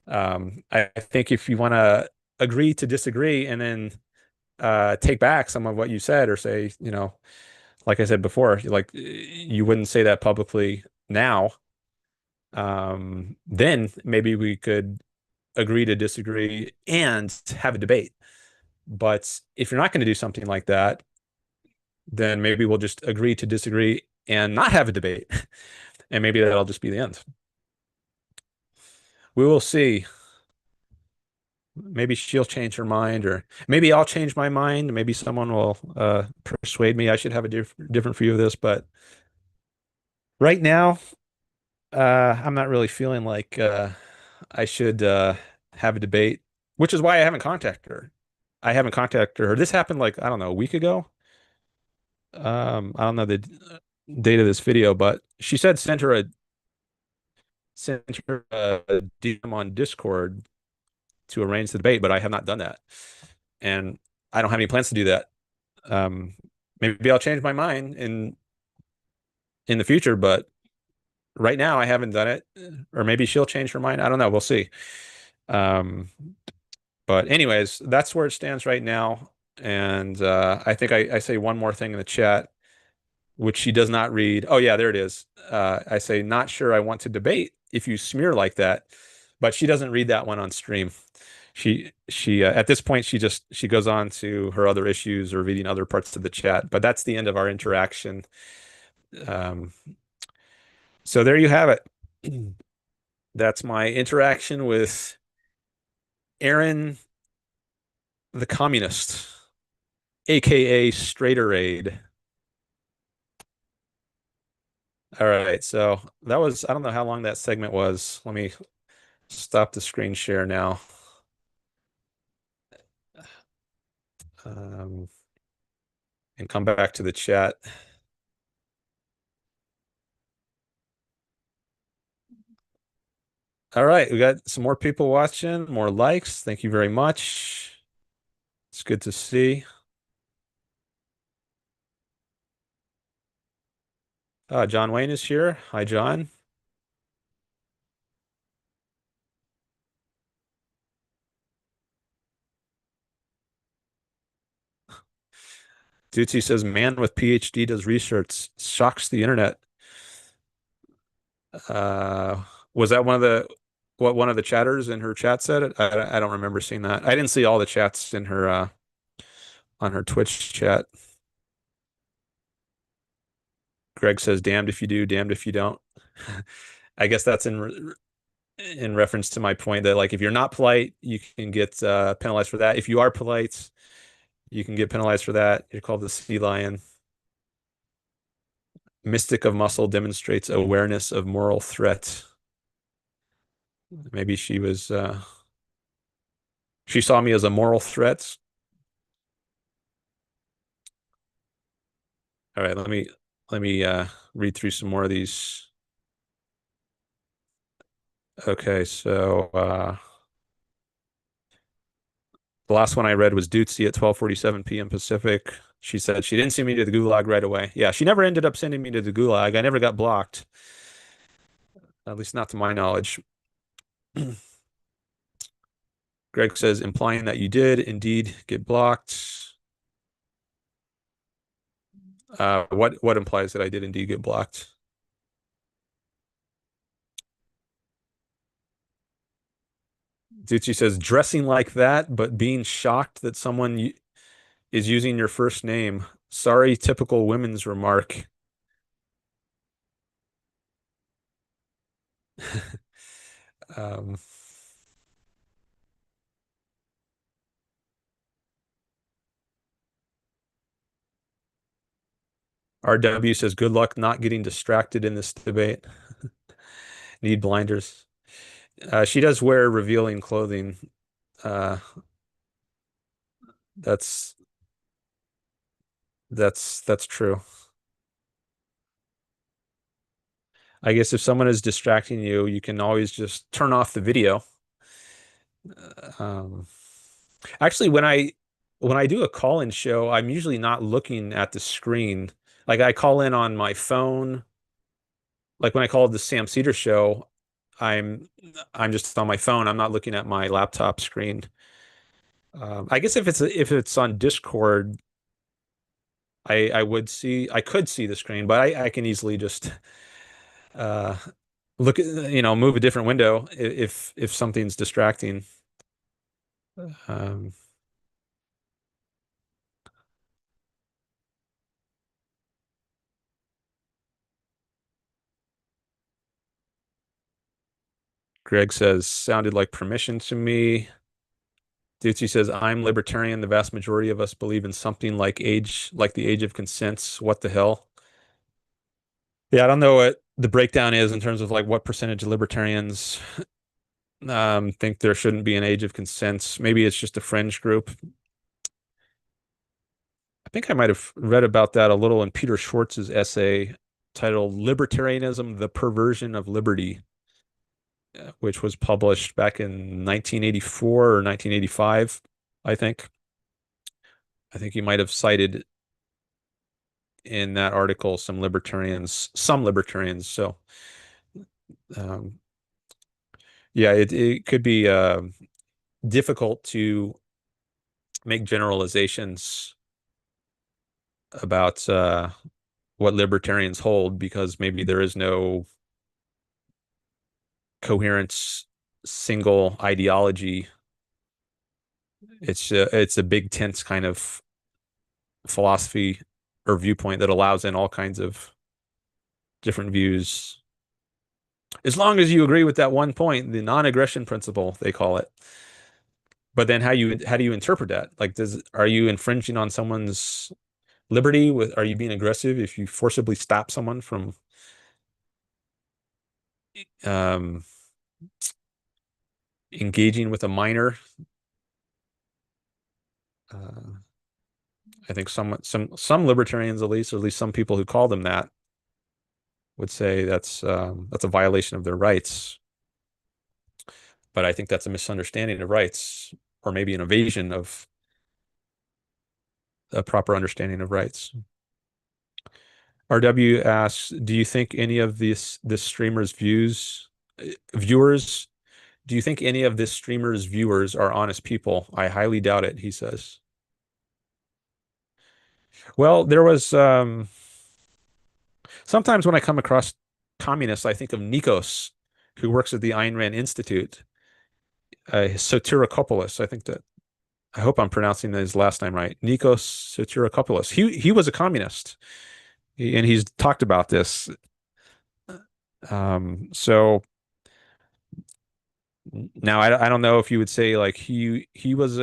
I think if you want to agree to disagree and then take back some of what you said or say, like I said before, like you wouldn't say that publicly now, then maybe we could agree to disagree and have a debate. But if you're not going to do something like that, then maybe we'll just agree to disagree and not have a debate. And maybe that'll just be the end. We will see. Maybe she'll change her mind, or maybe I'll change my mind. Maybe someone will persuade me I should have a different view of this. But right now, I'm not really feeling like I should have a debate, which is why I haven't contacted her. I haven't contacted her. This happened like, I don't know, a week ago. I don't know the date of this video, but she said send her a DM on Discord to arrange the debate, but I have not done that. And I don't have any plans to do that. Maybe I'll change my mind in the future, but right now I haven't done it. Or maybe she'll change her mind. I don't know. We'll see. But anyways, that's where it stands right now. And I think I say one more thing in the chat, which she does not read. Oh yeah, there it is. I say, not sure I want to debate if you smear like that, but she doesn't read that one on stream. She at this point she goes on to her other issues or reading other parts of the chat. But that's the end of our interaction. So there you have it. That's my interaction with Erin, the communist, aka Straighterade. All right, so that was, I don't know how long that segment was. Let me stop the screen share now. And come back to the chat. All right, we got some more people watching, more likes. Thank you very much. It's good to see. John Wayne is here. Hi, John. Dutzy says, man with PhD does research, shocks the internet. Was that what one of the chatters in her chat said? I don't remember seeing that. I didn't see all the chats in her on her Twitch chat. Greg says, damned if you do, damned if you don't. I guess that's in reference to my point that, like, if you're not polite, you can get penalized for that. If you are polite, you can get penalized for that. You're called the sea lion. Mystic of Muscle demonstrates awareness of moral threat. Maybe she was she saw me as a moral threat. All right, let me read through some more of these. Okay, so the last one I read was Dutzy at 12:47 p.m. Pacific. She said she didn't send me to the gulag right away. Yeah, she never ended up sending me to the gulag. I never got blocked. At least not to my knowledge. Greg says, implying that you did indeed get blocked. What implies that I did indeed get blocked? Ducci says, dressing like that, but being shocked that someone is using your first name. Sorry, typical women's remark. Um, RW says, good luck not getting distracted in this debate. Need blinders. She does wear revealing clothing. Uh, that's true. I guess if someone is distracting you, you can always just turn off the video. Um, Actually, when I do a call-in show, I'm usually not looking at the screen. Like I call in on my phone. Like when I called the Sam Cedar show, I'm I'm just on my phone. I'm not looking at my laptop screen. I guess if it's on Discord, I could see the screen, but I can easily just uh look at move a different window if something's distracting. Um, Greg says sounded like permission to me. Ducey says I'm libertarian. The vast majority of us believe in something like the age of consent. What the hell? Yeah, I don't know what the breakdown is in terms of like what percentage of libertarians think there shouldn't be an age of consent. Maybe it's just a fringe group. I think I might have read about that a little in Peter Schwartz's essay titled Libertarianism, the Perversion of Liberty, which was published back in 1984 or 1985, I think. I think he might have cited in that article some libertarians. So, um, yeah, it could be difficult to make generalizations about what libertarians hold because maybe there is no coherent single ideology. It's a big tense kind of philosophy or viewpoint that allows in all kinds of different views. As long as you agree with that one point, the non-aggression principle, they call it. But then how do you interpret that? Like, are you infringing on someone's liberty are you being aggressive if you forcibly stop someone from um, engaging with a minor? Uh, I think some libertarians, at least, or at least some people who call them that, would say that's a violation of their rights. But I think that's a misunderstanding of rights, or maybe an evasion of a proper understanding of rights. RW asks, do you think any of this streamer's viewers, do you think any of this streamer's viewers are honest people? I highly doubt it, he says. Well, there was sometimes when I come across communists, I think of Nikos, who works at the Ayn Rand Institute, Sotirakopoulos. I hope I'm pronouncing his last name right. Nikos Sotirakopoulos. He was a communist, and he's talked about this. So now I don't know if you would say like he was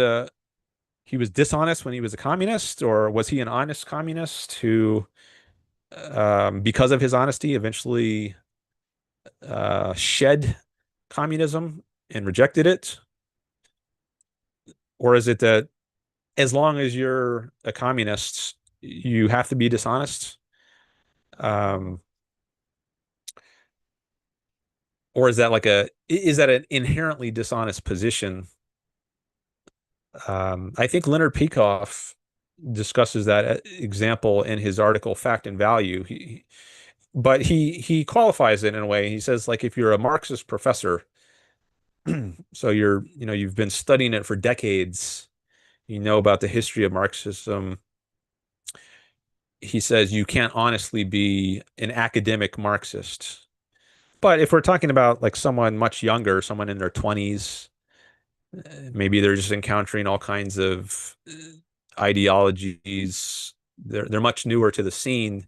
dishonest when he was a communist, or was he an honest communist who, because of his honesty, eventually shed communism and rejected it? Or is it that as long as you're a communist, you have to be dishonest? Um, or is that an inherently dishonest position? I think Leonard Peikoff discusses that example in his article Fact and Value. But he qualifies it in a way. He says, like, if you're a Marxist professor So you've been studying it for decades. You know about the history of Marxism. He says you can't honestly be an academic Marxist. But if we're talking about like someone much younger, someone in their 20s, maybe they're just encountering all kinds of ideologies. They're much newer to the scene.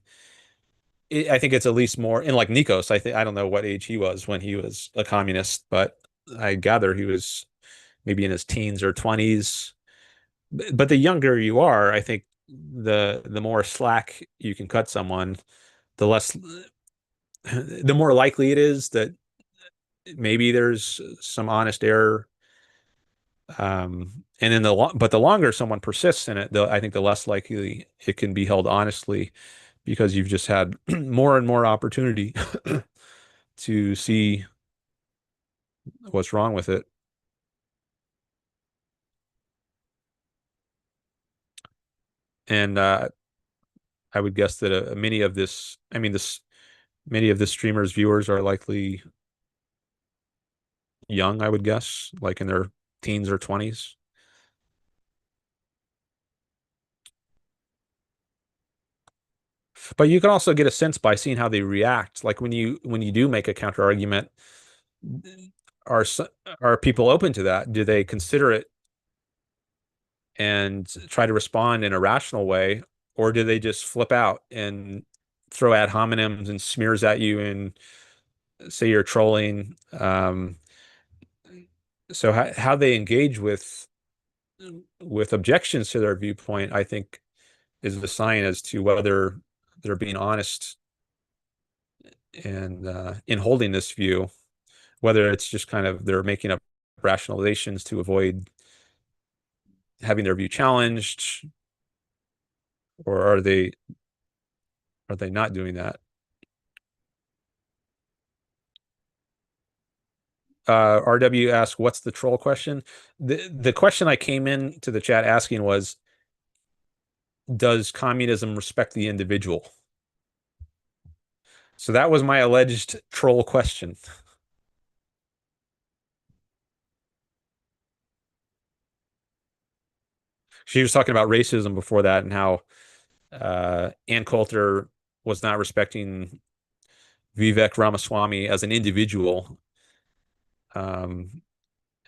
I think it's at least more in like Nikos. I don't know what age he was when he was a communist, but I gather he was maybe in his teens or 20s. But the younger you are, I think the more slack you can cut someone, the less the more likely it is that maybe there's some honest error. And then but the longer someone persists in it, I think the less likely it can be held honestly, because you've just had more and more opportunity to see what's wrong with it. And I would guess that many of this, I mean, many of the streamers' viewers are likely young, I would guess, like in their teens or 20s. But you can also get a sense by seeing how they react. Like when you do make a counter argument, are are people open to that? Do they consider it and try to respond in a rational way, or do they just flip out and throw ad hominems and smears at you and say you're trolling? So how they engage with objections to their viewpoint, I think, is the sign as to whether they're being honest and in holding this view, whether it's just kind of they're making up rationalizations to avoid having their view challenged, or are they not doing that? RW asks, "What's the troll question?" The question I came in to the chat asking was, "Does communism respect the individual?" So that was my alleged troll question. She was talking about racism before that and how Ann Coulter was not respecting Vivek Ramaswamy as an individual. And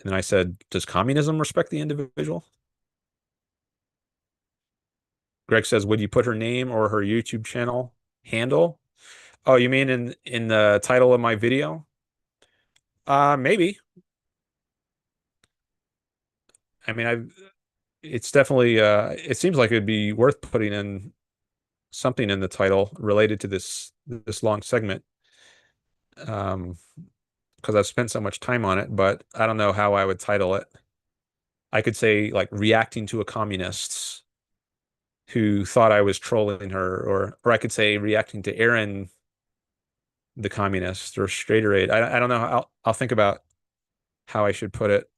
then I said, "Does communism respect the individual?" Greg says, "Would you put her name or her YouTube channel handle?" Oh, you mean in the title of my video? Maybe. I mean, it's definitely it seems like it'd be worth putting in something in the title related to this long segment. Because I've spent so much time on it, but I don't know how I would title it. I could say like reacting to a communist who thought I was trolling her, or I could say reacting to Erin, the communist, or Straighterade. I don't know. I'll think about how I should put it.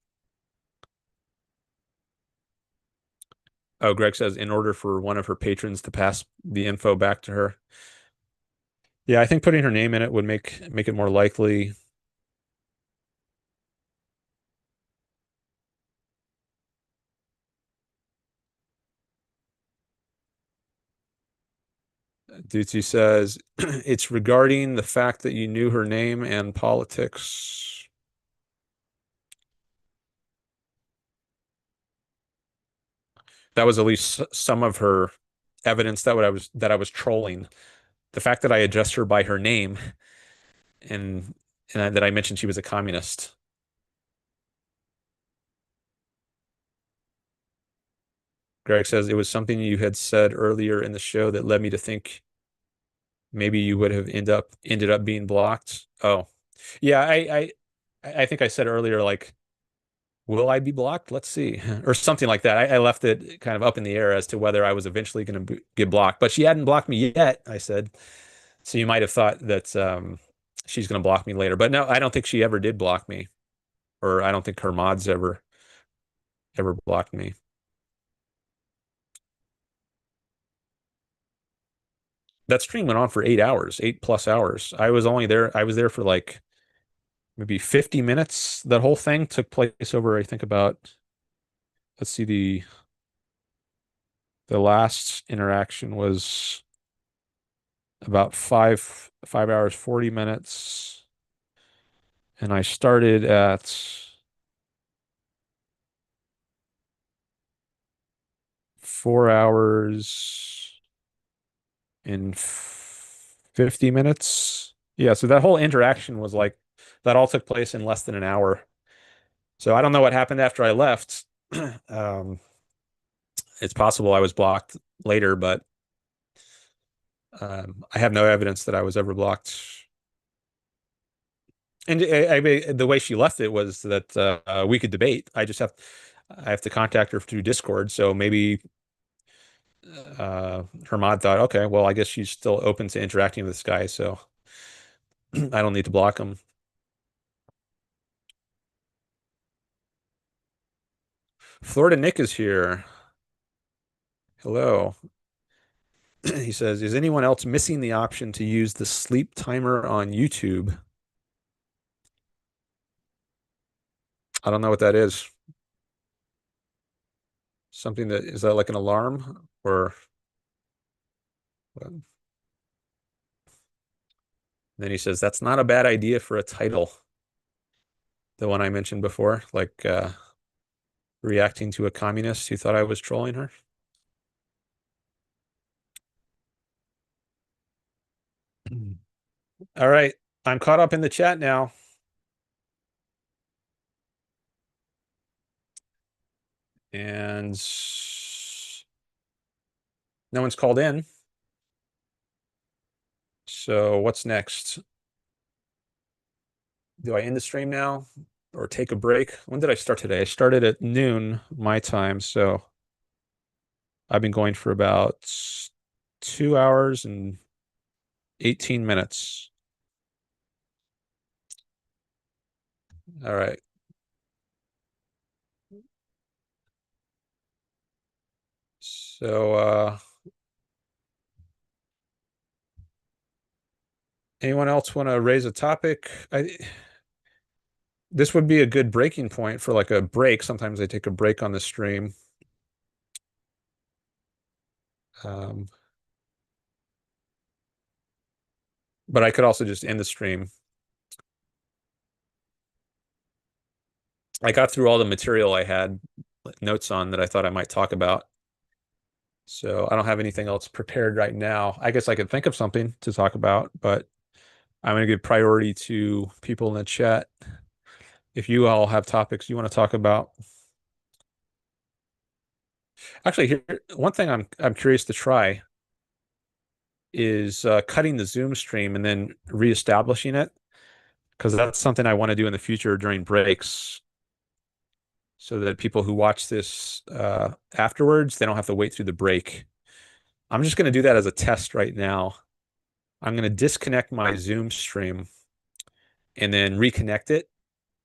Oh, Greg says in order for one of her patrons to pass the info back to her. Yeah, I think putting her name in it would make it more likely. Ducey says it's regarding the fact that you knew her name and politics. That was at least some of her evidence that I was trolling. The fact that I addressed her by her name and that I mentioned she was a communist. Greg says it was something you had said earlier in the show that led me to think maybe you would have ended up being blocked. Oh, yeah, I think I said earlier, like, will I be blocked? Let's see, or something like that. I left it kind of up in the air as to whether I was eventually going to get blocked, but she hadn't blocked me yet, I said. So you might have thought that she's going to block me later, but no, I don't think she ever did block me, or I don't think her mods ever blocked me. That stream went on for 8 hours, 8+ hours. I was there for like maybe 50 minutes. That whole thing took place over, I think, about, let's see, the last interaction was about 5 hours, 40 minutes. And I started at 4 hours and 50 minutes. Yeah, so that whole interaction was like, that all took place in less than an hour. So I don't know what happened after I left. It's possible I was blocked later, but I have no evidence that I was ever blocked. And the way she left it was that we could debate. I have to contact her through Discord. So maybe her mod thought, okay, well, I guess she's still open to interacting with this guy, so I don't need to block him. Florida Nick is here. Hello. He says, is anyone else missing the option to use the sleep timer on YouTube? I don't know what that is. Something that, is that like an alarm or? Then he says, that's not a bad idea for a title. The one I mentioned before, like reacting to a communist who thought I was trolling her. All right, I'm caught up in the chat now. And no one's called in. So what's next? Do I end the stream now or take a break? When did I start today? I started at noon my time, so I've been going for about 2 hours and 18 minutes. All right. So anyone else want to raise a topic? This would be a good breaking point for like a break. Sometimes I take a break on the stream. But I could also just end the stream. I got through all the material I had notes on that I thought I might talk about. So I don't have anything else prepared right now. I guess I could think of something to talk about, but I'm going to give priority to people in the chat. If you all have topics you want to talk about. Actually, here, one thing I'm curious to try is cutting the Zoom stream and then reestablishing it, because that's something I want to do in the future during breaks, so that people who watch this afterwards, they don't have to wait through the break. I'm just going to do that as a test right now. I'm going to disconnect my Zoom stream and then reconnect it.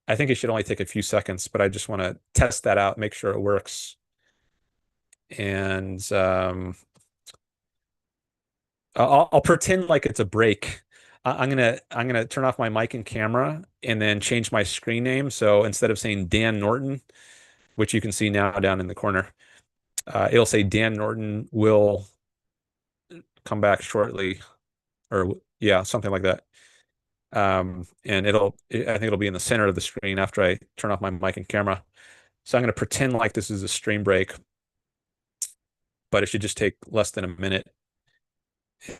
I think it should only take a few seconds, but I just want to test that out, make sure it works. And I'll pretend like it's a break. I'm gonna turn off my mic and camera and then change my screen name. So instead of saying Dan Norton, which you can see now down in the corner, it'll say Dan Norton will come back shortly, or yeah, something like that. And I think it'll be in the center of the screen after I turn off my mic and camera. So I'm going to pretend like this is a stream break, but it should just take less than a minute.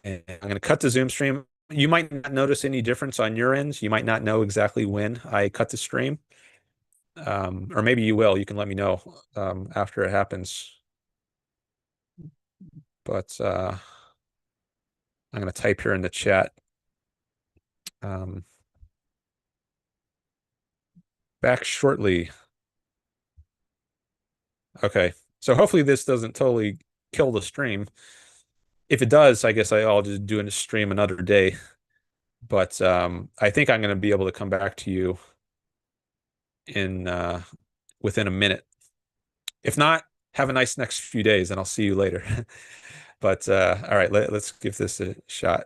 And I'm going to cut the Zoom stream. You might not notice any difference on your ends. You might not know exactly when I cut the stream. Or maybe you will. You can let me know after it happens. But I'm going to type here in the chat. Back shortly. Okay, so hopefully this doesn't totally kill the stream. If it does, I guess I'll just do a stream another day. But I think I'm going to be able to come back to you in within a minute. If not, have a nice next few days, and I'll see you later. But all right, let's give this a shot.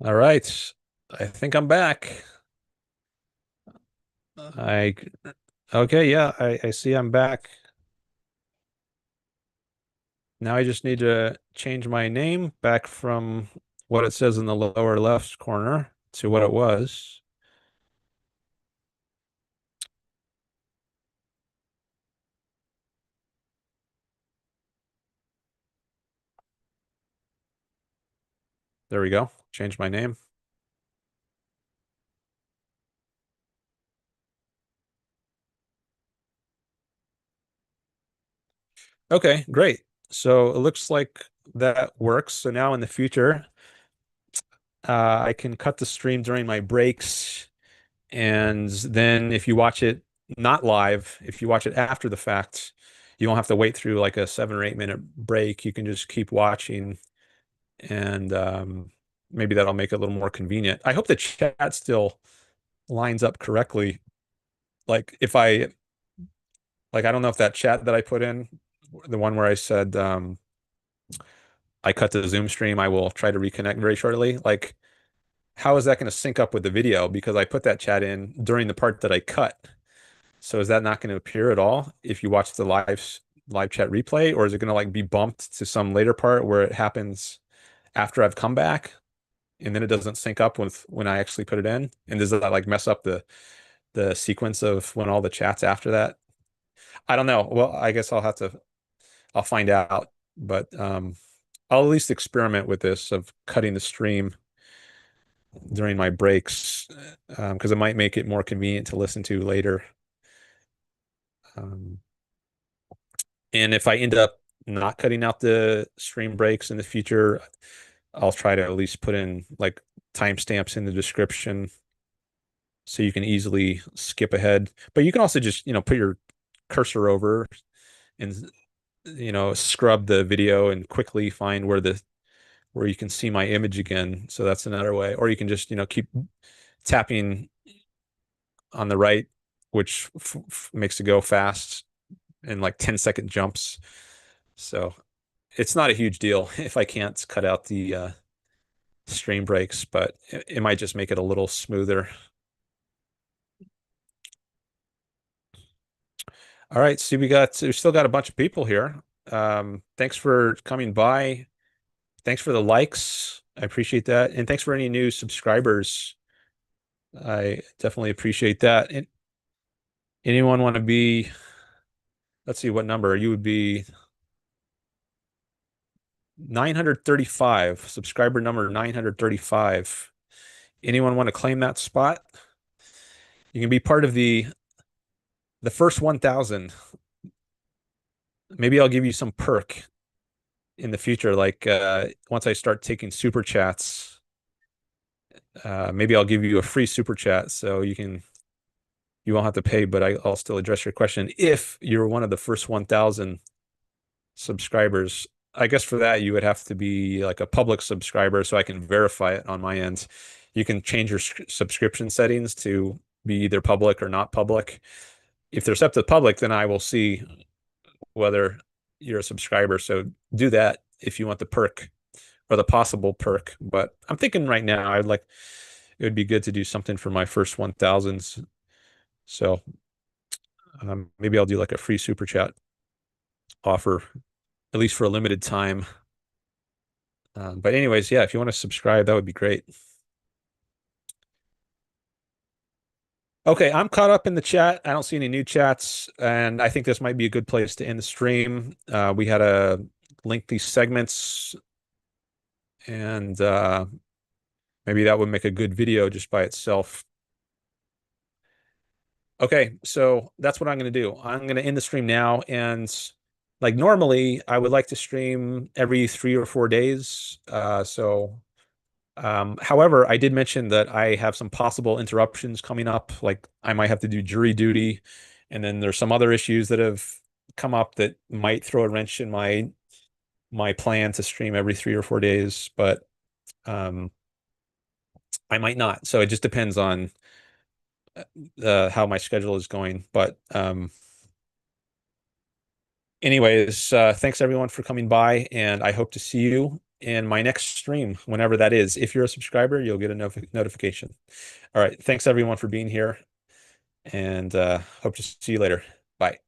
All right. I think I'm back. Okay, yeah, I see I'm back. Now I just need to change my name back from what it says in the lower left corner to what it was. There we go. Change my name. Okay, great. So it looks like that works. So now in the future, I can cut the stream during my breaks. And then if you watch it not live, if you watch it after the fact, you don't have to wait through like a 7 or 8 minute break. You can just keep watching, and maybe that'll make it a little more convenient. I hope the chat still lines up correctly. Like if I I don't know if that chat that I put in, the one where I said I cut the Zoom stream, I will try to reconnect very shortly. Like, how is that going to sync up with the video? Because I put that chat in during the part that I cut. So is that not going to appear at all if you watch the live chat replay, or is it going to like be bumped to some later part where it happens after I've come back and then it doesn't sync up with when I actually put it in? And does that like mess up the sequence of when all the chats after that? I don't know. Well, I guess I'll find out, but I'll at least experiment with this of cutting the stream during my breaks, because it might make it more convenient to listen to later. Um, and if I end up not cutting out the stream breaks in the future, I'll try to at least put in like timestamps in the description so you can easily skip ahead. But you can also just, put your cursor over and, scrub the video and quickly find where you can see my image again. So that's another way. Or you can just, keep tapping on the right, which makes it go fast in like 10-second jumps. So it's not a huge deal if I can't cut out the stream breaks, but it might just make it a little smoother. All right, so we still got a bunch of people here. Thanks for coming by. Thanks for the likes. I appreciate that. And thanks for any new subscribers. I definitely appreciate that. And anyone want to be, let's see what number you would be. 935, subscriber number 935. Anyone want to claim that spot? You can be part of the first 1,000. Maybe I'll give you some perk in the future, like once I start taking super chats. Maybe I'll give you a free super chat so you won't have to pay, but I'll still address your question if you're one of the first 1,000 subscribers. I guess for that you would have to be like a public subscriber so I can verify it on my end. You can change your subscription settings to be either public or not public. If they're set to public, then I will see whether you're a subscriber. So do that if you want the perk or the possible perk. But I'm thinking right now it would be good to do something for my first 1,000s. So maybe I'll do like a free super chat offer, at least for a limited time. But anyways, yeah, if you want to subscribe, that would be great. Okay, I'm caught up in the chat. I don't see any new chats, and I think this might be a good place to end the stream. We had a lengthy segments, and maybe that would make a good video just by itself. Okay, so that's what I'm going to do. I'm going to end the stream now, and like normally, I would like to stream every 3 or 4 days. However, I did mention that I have some possible interruptions coming up, like I might have to do jury duty, and then there's some other issues that have come up that might throw a wrench in my plan to stream every 3 or 4 days, but I might not. So it just depends on how my schedule is going. But anyways, thanks everyone for coming by, and I hope to see you in my next stream, whenever that is. If you're a subscriber, you'll get a notification. All right. Thanks everyone for being here, and hope to see you later. Bye.